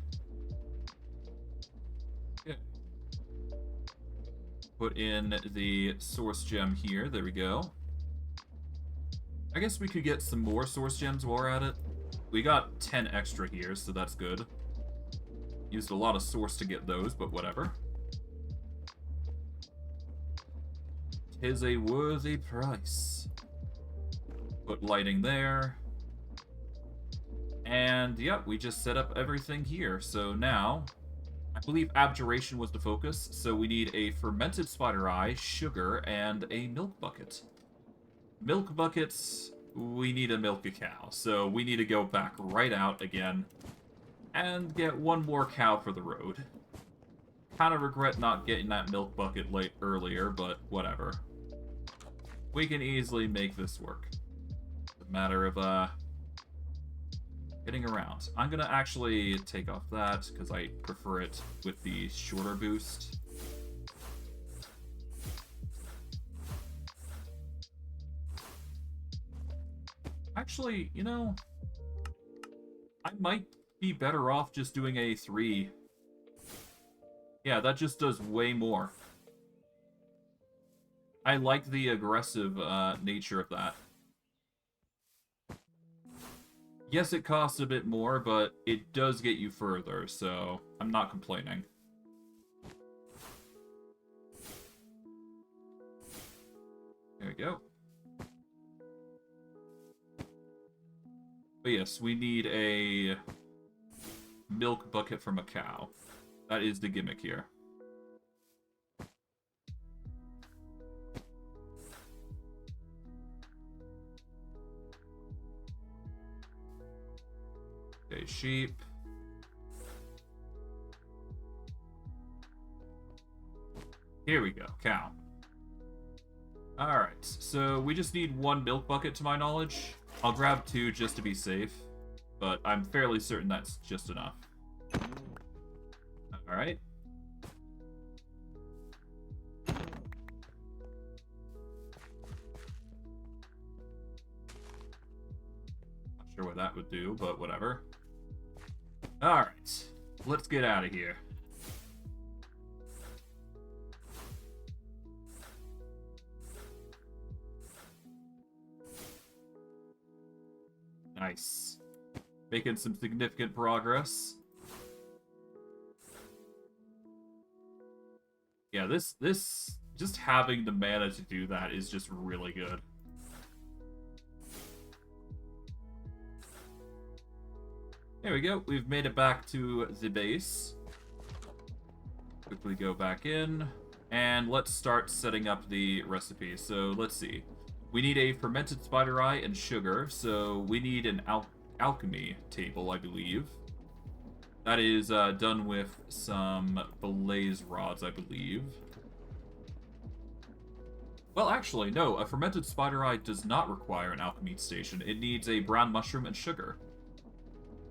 Okay. Put in the source gem here, there we go. I guess we could get some more source gems while we're at it. We got 10 extra here, so that's good. Used a lot of source to get those, but whatever. 'Tis a worthy price. Put lighting there. And, yep, we just set up everything here. So now, I believe Abjuration was the focus, so we need a fermented spider eye, sugar, and a milk bucket. Milk buckets, we need to milk a cow, so we need to go back right out again and get one more cow for the road. Kind of regret not getting that milk bucket earlier, but whatever. We can easily make this work. It's a matter of, getting around. I'm gonna actually take off that, because I prefer it with the shorter boost. Actually, you know, I might be better off just doing a 3. Yeah, that just does way more. I like the aggressive nature of that. Yes, it costs a bit more, but it does get you further, so I'm not complaining. There we go. But yes, we need a milk bucket from a cow. That is the gimmick here. Okay, sheep. Here we go, cow. Alright, so we just need 1 milk bucket to my knowledge. I'll grab 2 just to be safe, but I'm fairly certain that's just enough. Alright. Not sure what that would do, but whatever. Alright, let's get out of here. Nice. Making some significant progress. Yeah, this just having the mana to do that is just really good. There we go. We've made it back to the base. Quickly go back in. And let's start setting up the recipe. So let's see. We need a fermented spider eye and sugar, so we need an alchemy table, I believe. That is done with some blaze rods, I believe. Well, actually, no. A fermented spider eye does not require an alchemy station. It needs a brown mushroom and sugar.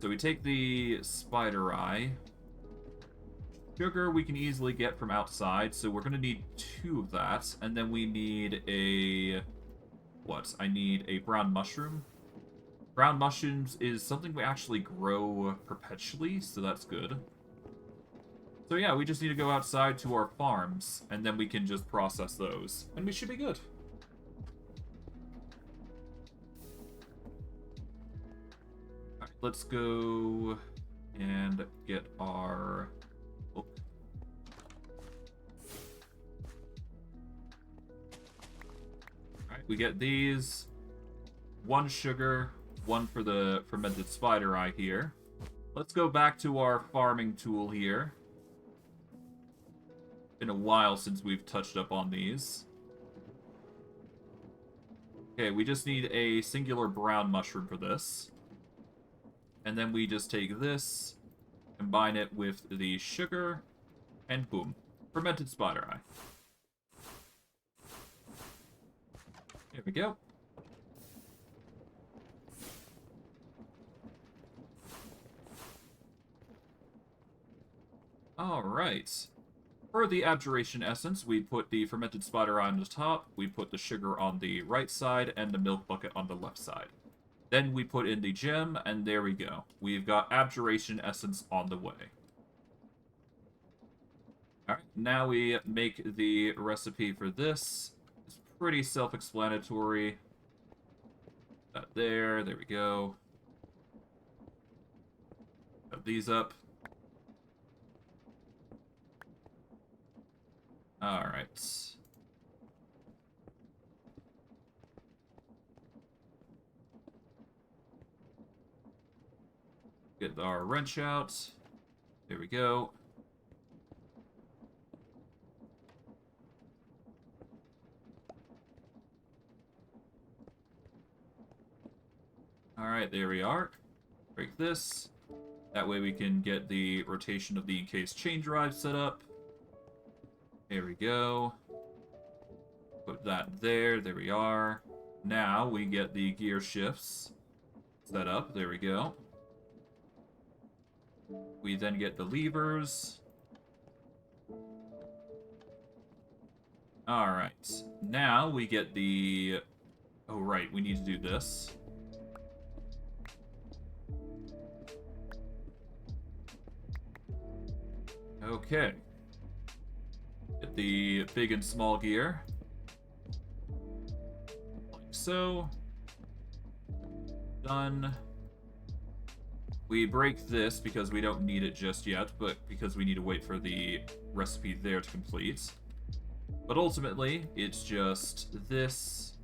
So we take the spider eye. Sugar we can easily get from outside, so we're going to need 2 of that. And then we need a... what? I need a brown mushroom. Brown mushrooms is something we actually grow perpetually, so that's good. So yeah, we just need to go outside to our farms, and then we can just process those, and we should be good. Alright, let's go and get our... oh. Alright, we get these. 1 sugar, 1 for the fermented spider eye here. Let's go back to our farming tool here. Been a while since we've touched up on these. Okay, we just need a singular brown mushroom for this. And then we just take this, combine it with the sugar, and boom. Fermented spider eye. There we go. Alright. For the Abjuration essence, we put the fermented spider eye on the top, we put the sugar on the right side, and the milk bucket on the left side. Then we put in the gem, and there we go. We've got Abjuration essence on the way. Alright, now we make the recipe for this. It's pretty self-explanatory. There we go. Cut these up. Alright. Get our wrench out. There we go. Alright, there we are. Break this. That way we can get the rotation of the encased chain drive set up. There we go. Put that there. There we are. Now we get the gear shifts set up. There we go. We then get the levers. Alright. Now we get the... oh, right. We need to do this. Okay. Get the big and small gear. Like so. Done. We break this because we don't need it just yet, but because we need to wait for the recipe there to complete. But ultimately, it's just this,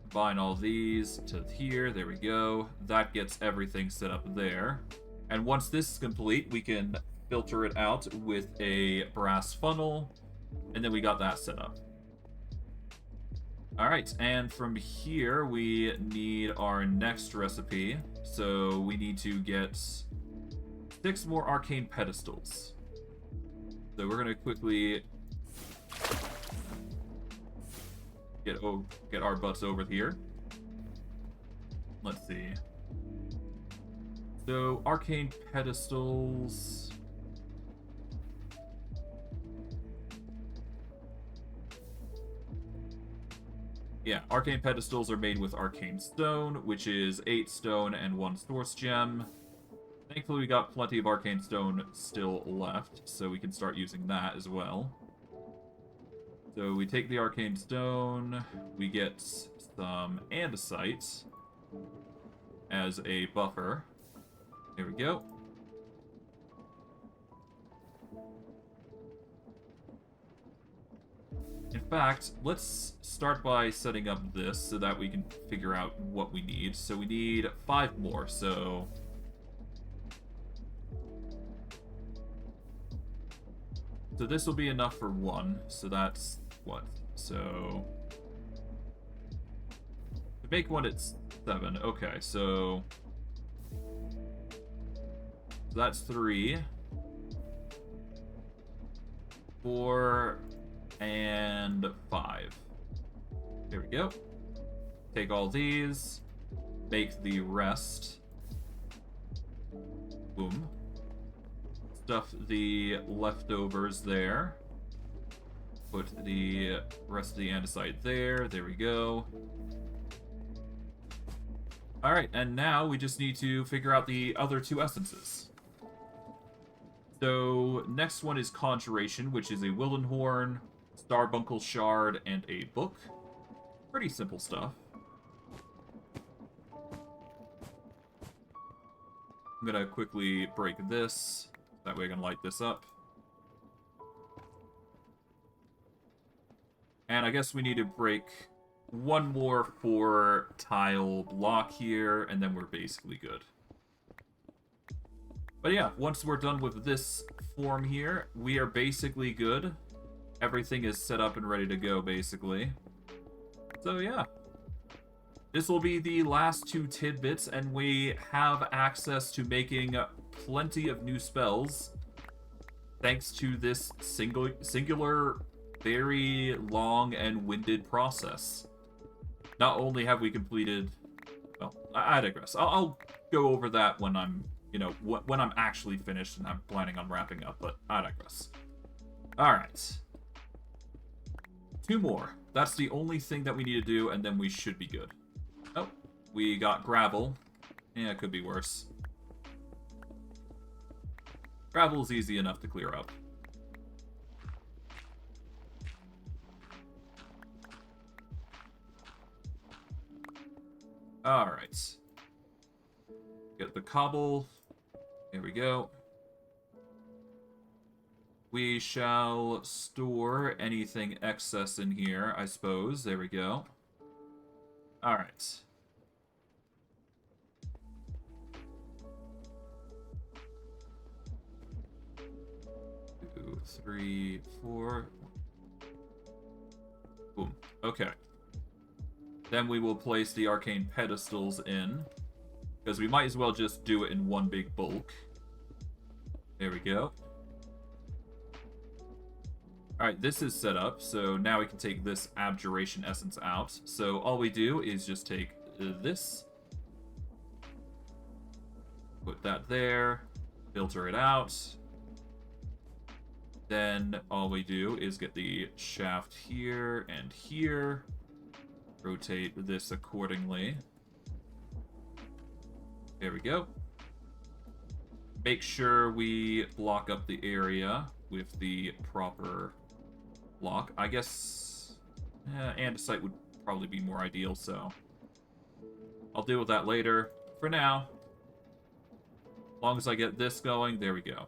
combine all these to here, there we go. That gets everything set up there. And once this is complete, we can filter it out with a brass funnel, and then we got that set up. Alright, and from here we need our next recipe. So we need to get 6 more arcane pedestals. So we're gonna quickly get our butts over here. Let's see. So arcane pedestals. Yeah, arcane pedestals are made with arcane stone, which is 8 stone and 1 source gem. Thankfully, we got plenty of arcane stone still left, so we can start using that as well. So we take the arcane stone, we get some andesite as a buffer. There we go. In fact, let's start by setting up this so that we can figure out what we need. So we need 5 more, so... so this will be enough for 1, so that's what? So Make one at 7. Okay, so that's 3. 4 and 5. There we go. Take all these. Make the rest. Boom. Stuff the leftovers there. Put the rest of the andesite there. There we go. Alright, and now we just need to figure out the other 2 essences. So, next one is Conjuration, which is a Wildenhorn, Starbuncle Shard, and a book. Pretty simple stuff. I'm gonna quickly break this. That way I can light this up. And I guess we need to break one more 4-tile block here, and then we're basically good. But yeah, once we're done with this form here, we are basically good. Everything is set up and ready to go, basically. So yeah. This will be the last 2 tidbits, and we have access to making plenty of new spells. Thanks to this singular, very long and winded process. Not only have we completed... Well, I digress. I'll go over that when I'm... You know, when I'm actually finished and I'm planning on wrapping up, but I digress. Alright. 2 more. That's the only thing that we need to do, and then we should be good. Oh, we got gravel. Yeah, it could be worse. Gravel is easy enough to clear up. Alright. Get the cobble. Here we go. We shall store anything excess in here, I suppose. There we go. Alright. Two, 3, 4. Boom. Okay. Then we will place the arcane pedestals in. Because we might as well just do it in one big bulk. There we go. Alright, this is set up, so now we can take this Abjuration essence out. So all we do is just take this. Put that there. Filter it out. Then all we do is get the shaft here and here. Rotate this accordingly. There we go. Make sure we block up the area with the proper block. I guess andesite would probably be more ideal, so I'll deal with that later. For now, as long as I get this going, there we go.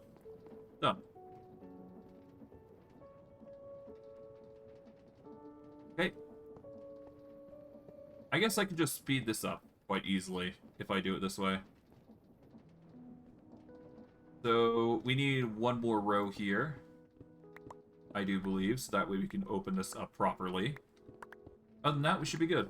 Done. Okay. I guess I could just speed this up quite easily if I do it this way. So we need one more row here, I do believe, so that way we can open this up properly. Other than that, we should be good.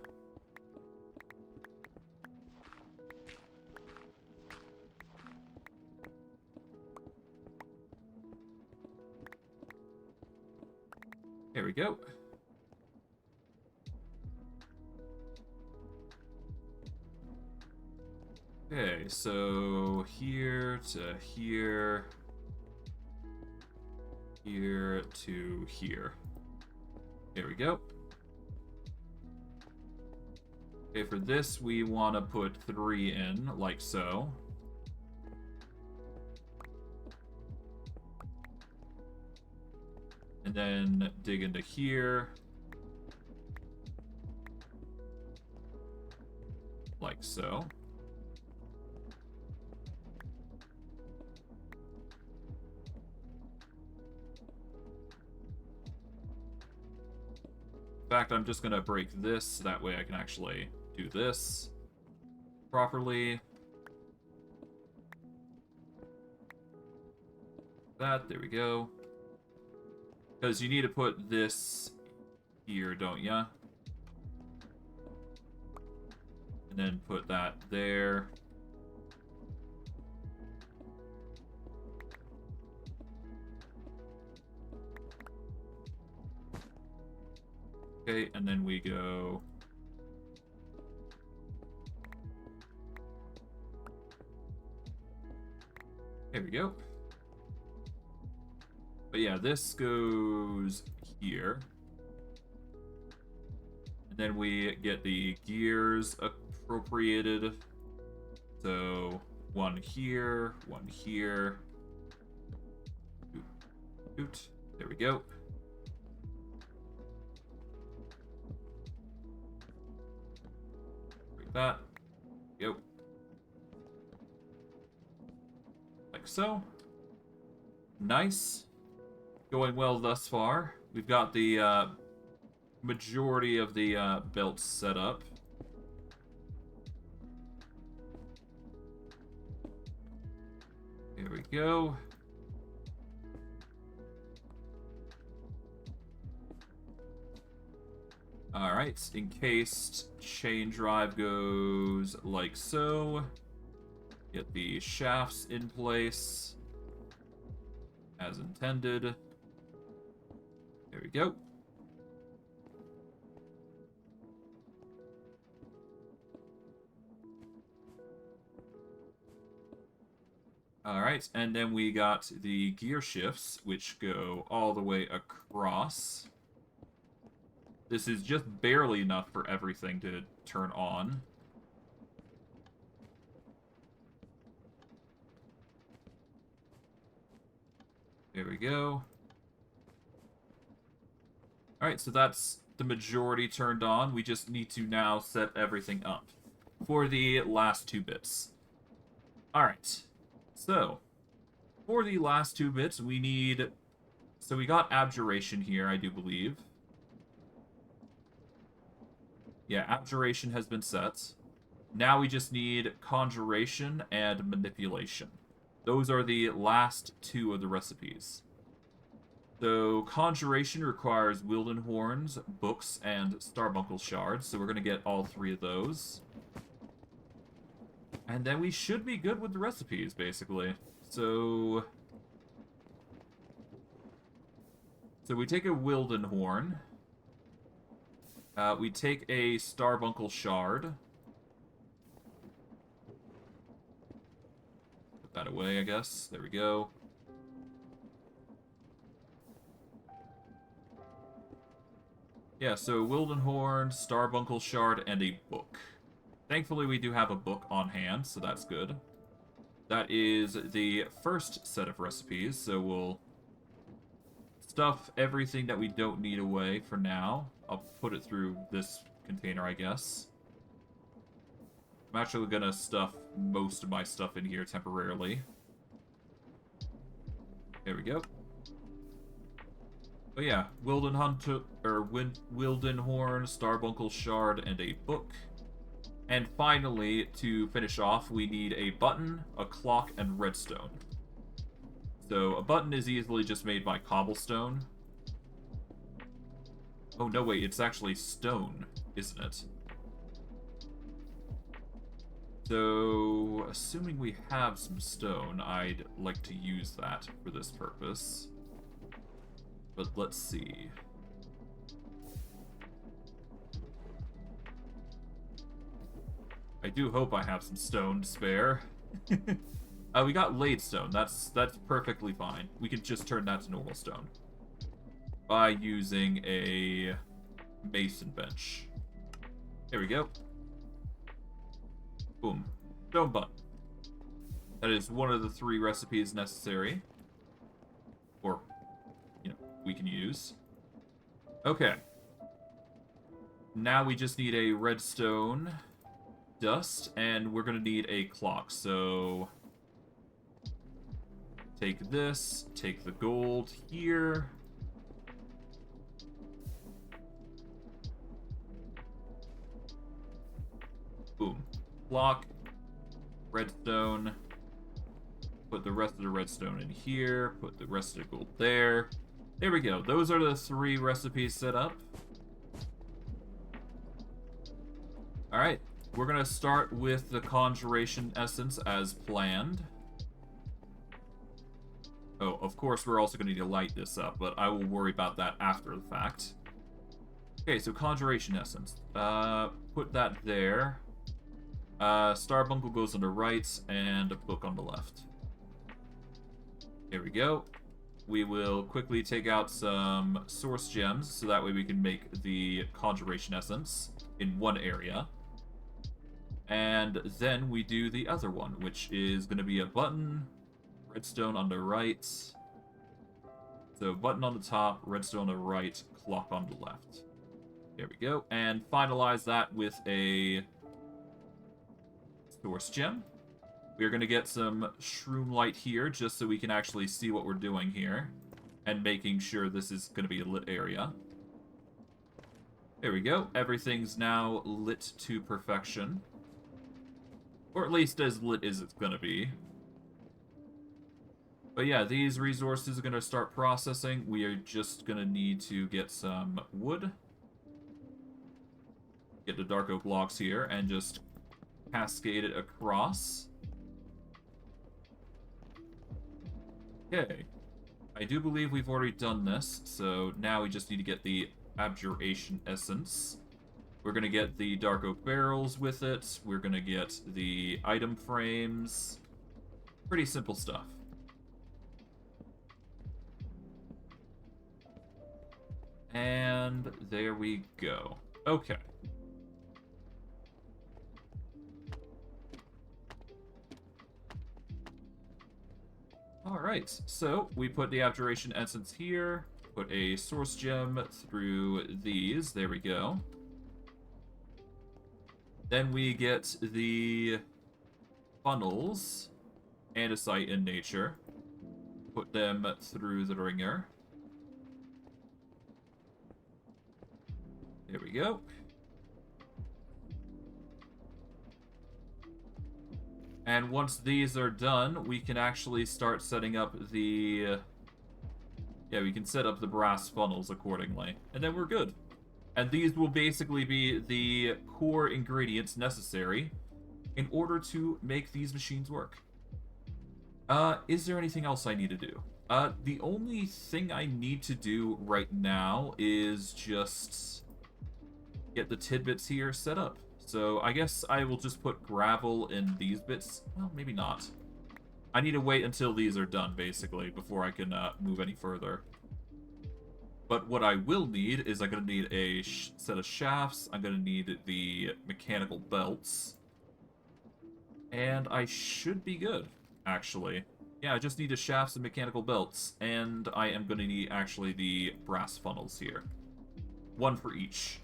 There we go. Okay, so here to here, here to here. There we go. Okay, for this we want to put 3 in, like so. And then dig into here. Like so. In fact, I'm just going to break this, so that way I can actually do this properly. There we go. Because you need to put this here, don't ya? And then put that there. Okay, and then we go... There we go. But yeah, this goes here. And then we get the gears appropriated. So, one here, one here. Oot. There we go. Break that. Go. Like so. Nice. Going well thus far. We've got the majority of the belts set up. Here we go. Alright, encased chain drive goes like so. Get the shafts in place as intended. There we go. Alright, and then we got the gear shifts, which go all the way across. This is just barely enough for everything to turn on. There we go. Alright, so that's the majority turned on. We just need to now set everything up for the last 2 bits. Alright, so for the last 2 bits, we need... So we got Abjuration here, I do believe. Yeah, Abjuration has been set. Now we just need Conjuration and Manipulation. Those are the last 2 of the recipes. So, Conjuration requires Wilden Horns, Books, and Starbuncle Shards, so we're going to get all 3 of those. And then we should be good with the recipes, basically. So we take a Wilden Horn. We take a Starbuncle Shard. Put that away, I guess. There we go. Yeah, so Wilden Horn, Starbuncle Shard, and a book. Thankfully, we do have a book on hand, so that's good. That is the first set of recipes, so we'll stuff everything that we don't need away for now. I'll put it through this container, I guess. I'm actually going to stuff most of my stuff in here temporarily. There we go. But yeah, Wilden Horn, Starbuncle Shard, and a book. And finally, to finish off, we need a button, a clock, and redstone. So a button is easily just made by cobblestone. Oh no, wait, it's actually stone, isn't it? So, assuming we have some stone, I'd like to use that for this purpose. But let's see. I do hope I have some stone to spare. We got laid stone. That's perfectly fine. We can just turn that to normal stone by using a mason bench. There we go. Boom. Stone button. That is one of the 3 recipes necessary. Or, you know, we can use. Okay. Now we just need a redstone dust, and we're gonna need a clock. So take this, take the gold here. Boom. Clock, redstone. Put the rest of the redstone in here. Put the rest of the gold there. There we go. Those are the 3 recipes set up. Alright. we're going to start with the Conjuration Essence as planned. Oh, of course, we're also going to need to light this up, but I will worry about that after the fact. Okay, so Conjuration Essence. Put that there. Starbuncle goes on the right, and a book on the left. Here we go. We will quickly take out some source gems, so that way we can make the Conjuration Essence in one area. And then we do the other one, which is going to be a button, redstone on the right. So button on the top, redstone on the right, clock on the left. There we go. And finalize that with a source gem. We're going to get some shroom light here, just so we can actually see what we're doing here. And making sure this is going to be a lit area. There we go. Everything's now lit to perfection. Or at least as lit as it's going to be. But yeah, these resources are going to start processing. We are just going to need to get some wood. Get the dark oak blocks here and just cascade it across. Okay. I do believe we've already done this, so now we just need to get the Abjuration Essence. We're going to get the dark oak barrels with it. We're going to get the item frames. Pretty simple stuff. And there we go. Okay. Alright, so we put the Abjuration Essence here, put a source gem through these, there we go. Then we get the funnels, andesite in nature, put them through the ringer. There we go. And once these are done, we can actually start setting up the... Yeah, we can set up the brass funnels accordingly. And then we're good. And these will basically be the core ingredients necessary in order to make these machines work. Is there anything else I need to do? The only thing I need to do right now is just get the tidbits here set up. So I guess I will just put gravel in these bits. Well, maybe not. I need to wait until these are done, basically, before I can move any further. But what I will need is I'm going to need a set of shafts. I'm going to need the mechanical belts. And I should be good, actually. Yeah, I just need the shafts and mechanical belts. And I am going to need, actually, the brass funnels here. One for each.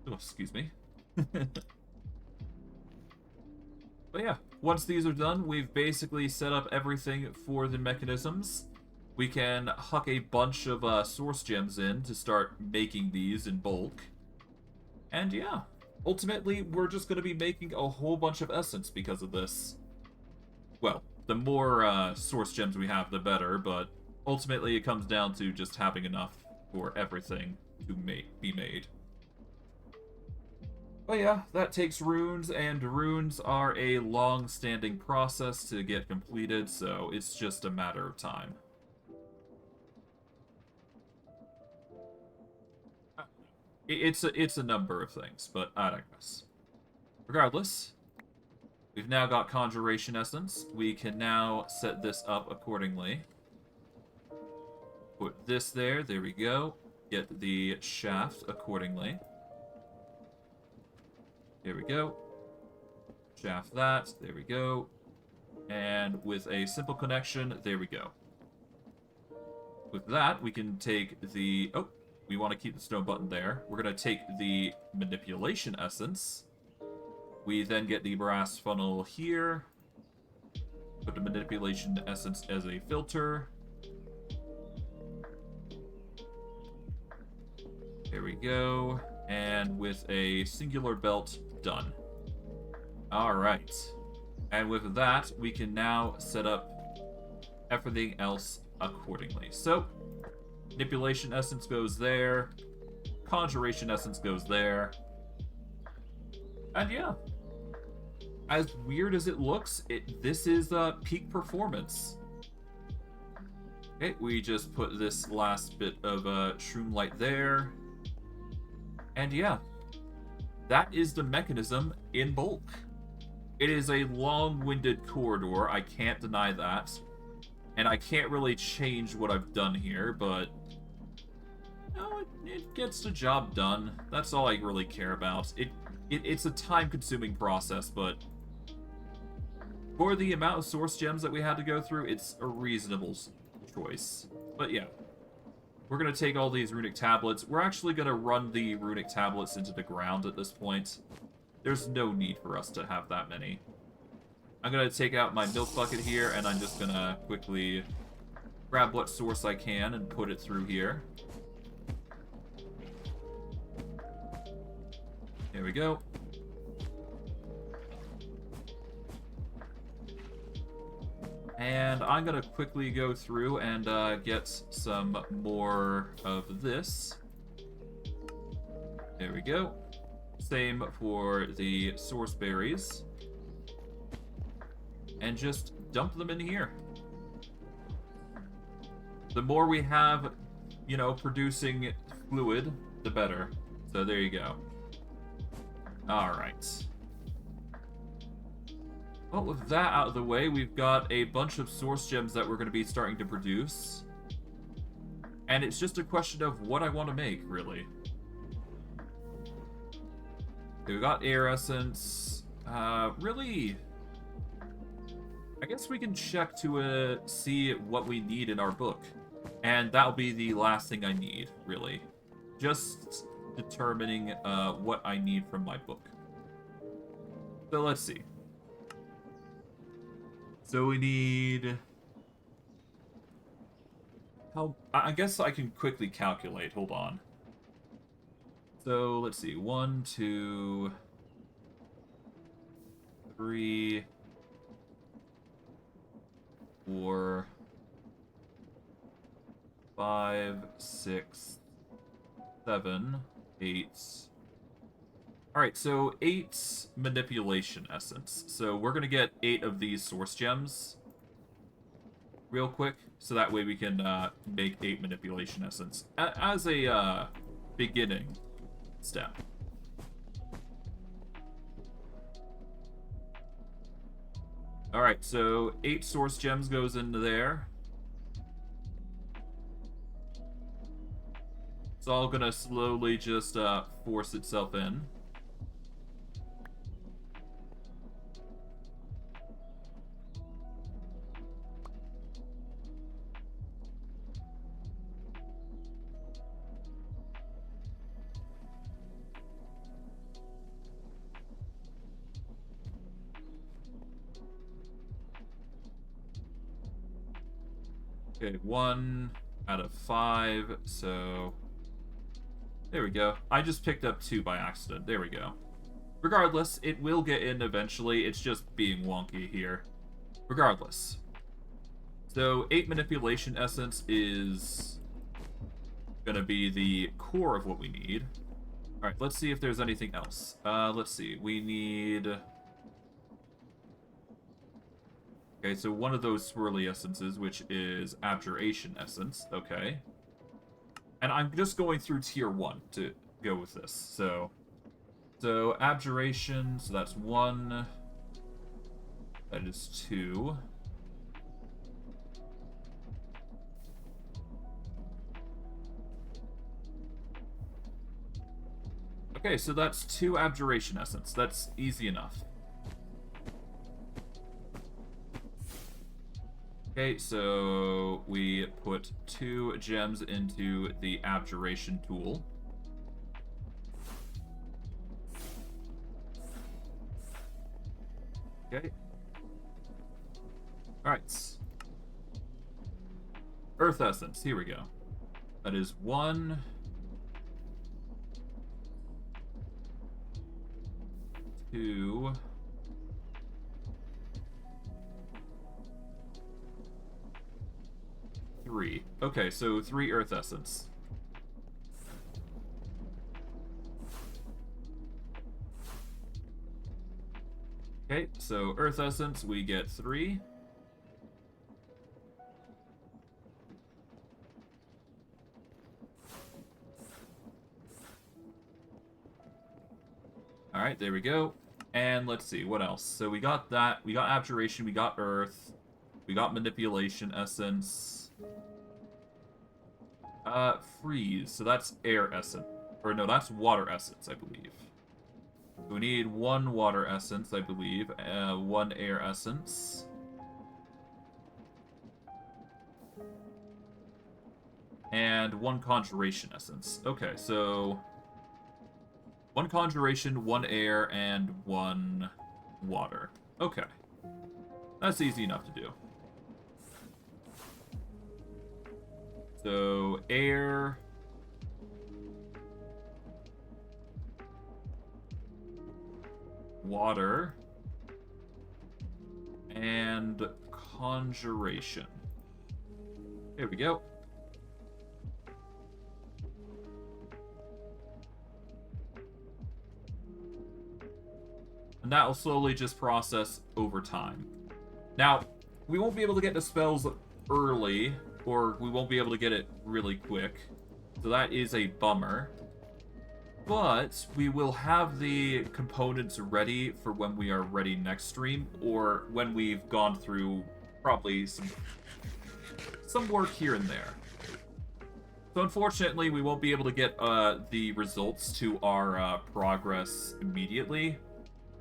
Oh, excuse me. But yeah, once these are done, we've basically set up everything for the mechanisms. We can huck a bunch of source gems in to start making these in bulk. And yeah, ultimately, we're just going to be making a whole bunch of essence because of this. Well, the more source gems we have, the better, but ultimately it comes down to just having enough for everything to be made. But yeah, that takes runes, and runes are a long-standing process to get completed, so it's just a matter of time. It's a number of things, but I digress. Regardless, we've now got Conjuration Essence. We can now set this up accordingly. Put this there we go. Get the shaft accordingly. There we go. Shaft that. There we go. And with a simple connection, there we go. With that, we can take the... Oh, we want to keep the stone button there. We're going to take the Manipulation Essence. We then get the brass funnel here. Put the Manipulation Essence as a filter. There we go. And with a singular belt, done. Alright. And with that, we can now set up everything else accordingly. So, Manipulation Essence goes there. Conjuration essence goes there. And yeah, as weird as it looks, this is peak performance. Okay, we just put this last bit of shroom light there. And yeah, that is the mechanism in bulk. It is a long-winded corridor, I can't deny that. And I can't really change what I've done here, but no, it gets the job done. That's all I really care about. It's a time-consuming process, but for the amount of source gems that we had to go through, it's a reasonable choice. But yeah, we're going to take all these runic tablets. We're actually going to run the runic tablets into the ground at this point. There's no need for us to have that many. I'm going to take out my milk bucket here, and I'm just going to quickly grab what source I can and put it through here. There we go. And I'm going to quickly go through and get some more of this. There we go. Same for the source berries. And just dump them in here. The more we have, you know, producing fluid, the better. So there you go. Alright. Well, with that out of the way, we've got a bunch of source gems that we're going to be starting to produce. And it's just a question of what I want to make, really. Okay, we got air essence. Really, I guess we can check to see what we need in our book. And that'll be the last thing I need, really. Just determining what I need from my book. So let's see. So we need... I guess I can quickly calculate. Hold on. So let's see. 1, 2, 3, 4, 5, 6, 7, 8. Alright, so 8 manipulation essence. So we're going to get 8 of these source gems real quick, so that way we can make 8 manipulation essence as a beginning step. Alright, so 8 source gems goes into there. It's all gonna slowly just force itself in. Okay, 1 out of 5, so... There we go. I just picked up 2 by accident. There we go. Regardless, it will get in eventually. It's just being wonky here. Regardless. So, 8 manipulation essence is gonna be the core of what we need. Alright, let's see if there's anything else. Let's see. We need... Okay, so one of those swirly essences, which is Abjuration essence. Okay. And I'm just going through tier 1 to go with this. So Abjuration, so that's 1. That is 2. Okay, so that's 2 Abjuration essence. That's easy enough. Okay, so we put 2 gems into the Abjuration tool. Okay. Alright. Earth Essence, here we go. That is 1... 2... 3. Okay, so 3 Earth Essence. Okay, so Earth Essence, we get 3. Alright, there we go. And let's see, what else? So we got that, we got Abjuration, we got Earth, we got Manipulation Essence. Freeze, so that's Air Essence. Or no, that's Water Essence, I believe. We need 1 Water Essence, I believe, 1 Air Essence. And 1 Conjuration Essence. Okay, so 1 Conjuration, 1 Air, and 1 Water. Okay. That's easy enough to do. So, Air... Water... and Conjuration. Here we go. And that will slowly just process over time. Now, we won't be able to get the spells early, or we won't be able to get it really quick. So that is a bummer. But we will have the components ready for when we are ready next stream, or when we've gone through probably some work here and there. So unfortunately, we won't be able to get the results to our progress immediately.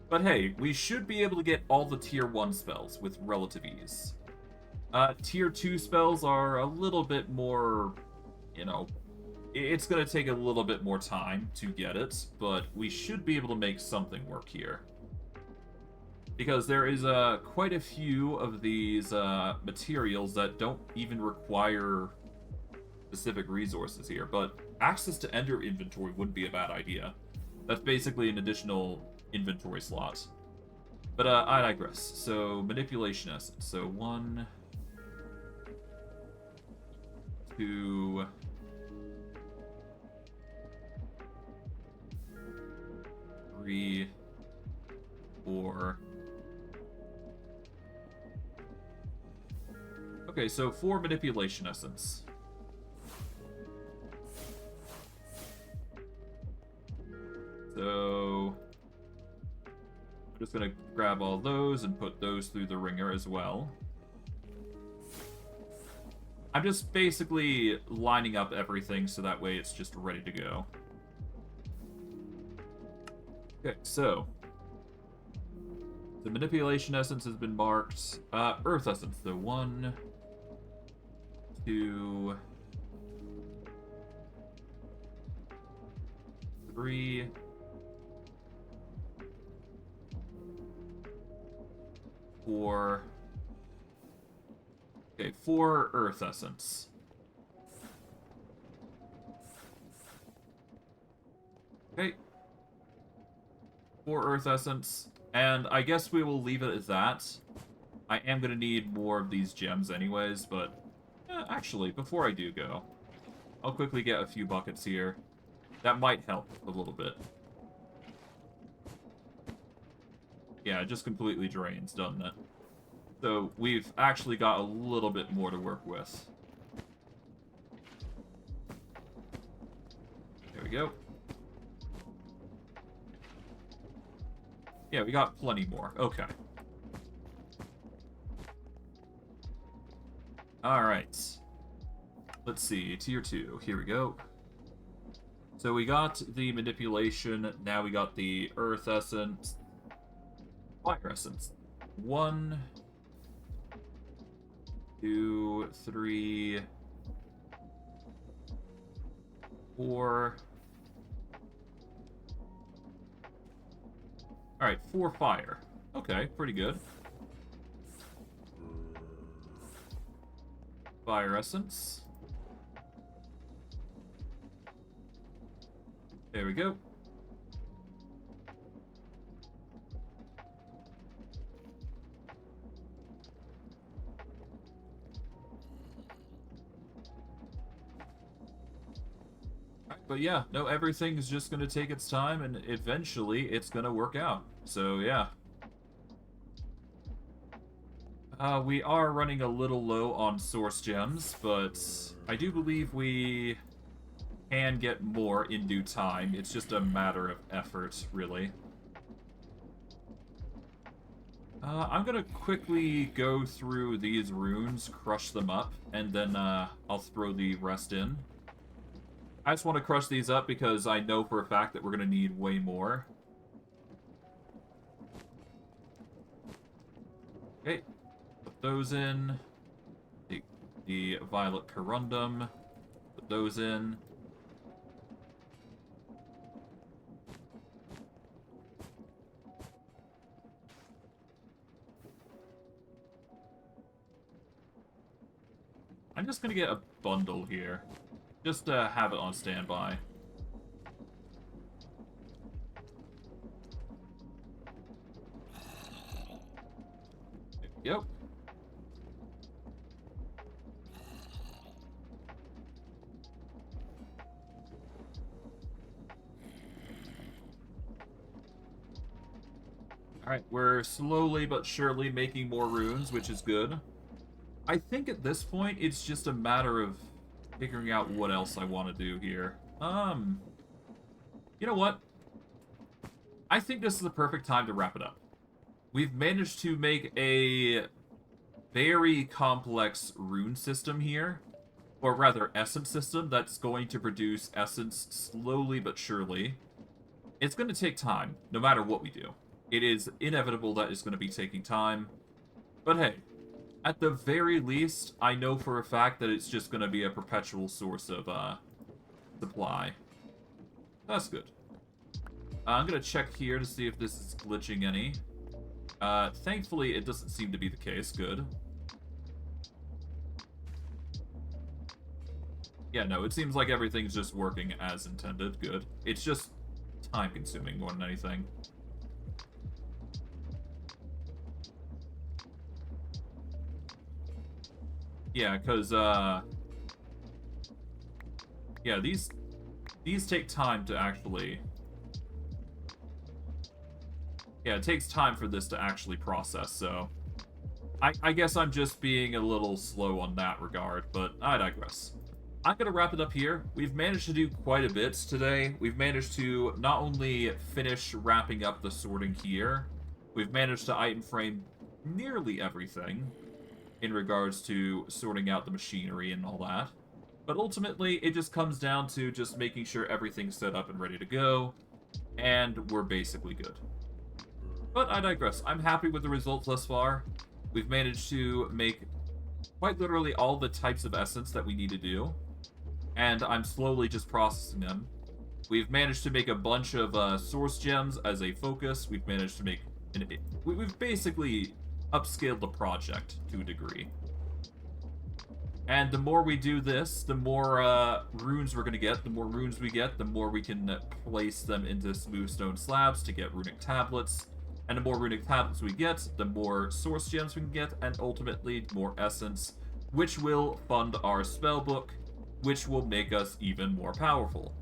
But hey, we should be able to get all the tier 1 spells with relative ease. Tier 2 spells are a little bit more, you know, it's going to take a little bit more time to get it, but we should be able to make something work here. Because there is quite a few of these materials that don't even require specific resources here, but access to Ender inventory wouldn't be a bad idea. That's basically an additional inventory slot. But I digress. So, Manipulation Essence. So, 1, 2... 3, 4... Okay, so 4 Manipulation Essence. So... I'm just gonna grab all those and put those through the ringer as well. I'm just basically lining up everything so that way it's just ready to go. Okay, so... the Manipulation Essence has been marked. Earth Essence, so 1, 2... 3... 4... Okay, 4 Earth Essence. Okay. 4 Earth Essence. And I guess we will leave it at that. I am going to need more of these gems anyways, but... actually, before I do go, I'll quickly get a few buckets here. That might help a little bit. Yeah, it just completely drains, doesn't it? So we've actually got a little bit more to work with. There we go. Yeah, we got plenty more. Okay. Alright. Let's see. Tier 2. Here we go. So we got the Manipulation. Now we got the Earth Essence. Fire Essence. 1, 2, 3, 4. Alright, 4 fire. Okay, pretty good. Fire Essence. There we go. But yeah, no, everything's just going to take its time, and eventually it's going to work out. So yeah. We are running a little low on source gems, but I do believe we can get more in due time. It's just a matter of effort, really. I'm gonna quickly go through these runes, crush them up, and then I'll throw the rest in. I just want to crush these up because I know for a fact that we're gonna need way more. Okay, put those in. The violet corundum, put those in. I'm just gonna get a bundle here. Just to have it on standby. Yep. Alright, we're slowly but surely making more runes, which is good. I think at this point, it's just a matter of figuring out what else I want to do here. You know what? I think this is the perfect time to wrap it up. We've managed to make a very complex rune system here. Or rather, essence system that's going to produce essence slowly but surely. It's going to take time, no matter what we do. It is inevitable that it's going to be taking time. But hey, at the very least, I know for a fact that it's just going to be a perpetual source of supply. That's good. I'm going to check here to see if this is glitching any. Thankfully, it doesn't seem to be the case. Good. Yeah, no, it seems like everything's just working as intended. Good. It's just time-consuming more than anything. Yeah, because, yeah, these take time to actually... Yeah, it takes time for this to actually process, so... I guess I'm just being a little slow on that regard, but I digress. I'm going to wrap it up here. We've managed to do quite a bit today. We've managed to not only finish wrapping up the sorting here, we've managed to item frame nearly everything in regards to sorting out the machinery and all that. But ultimately, it just comes down to just making sure everything's set up and ready to go, and we're basically good. But I digress. I'm happy with the results thus far. We've managed to make quite literally all the types of essence that we need to do, and I'm slowly just processing them. We've managed to make a bunch of source gems as a focus. We've managed to make... We've basically upscaled the project to a degree. And the more we do this, the more runes we're going to get. The more runes we get, the more we can place them into smooth stone slabs to get runic tablets. And the more runic tablets we get, the more source gems we can get, and ultimately more essence, which will fund our spell book, which will make us even more powerful.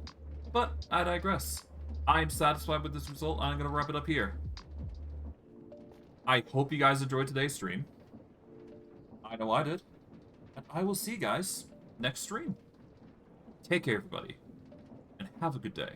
But I digress. I'm satisfied with this result, and I'm going to wrap it up here. I hope you guys enjoyed today's stream. I know I did. And I will see you guys next stream. Take care, everybody, and have a good day.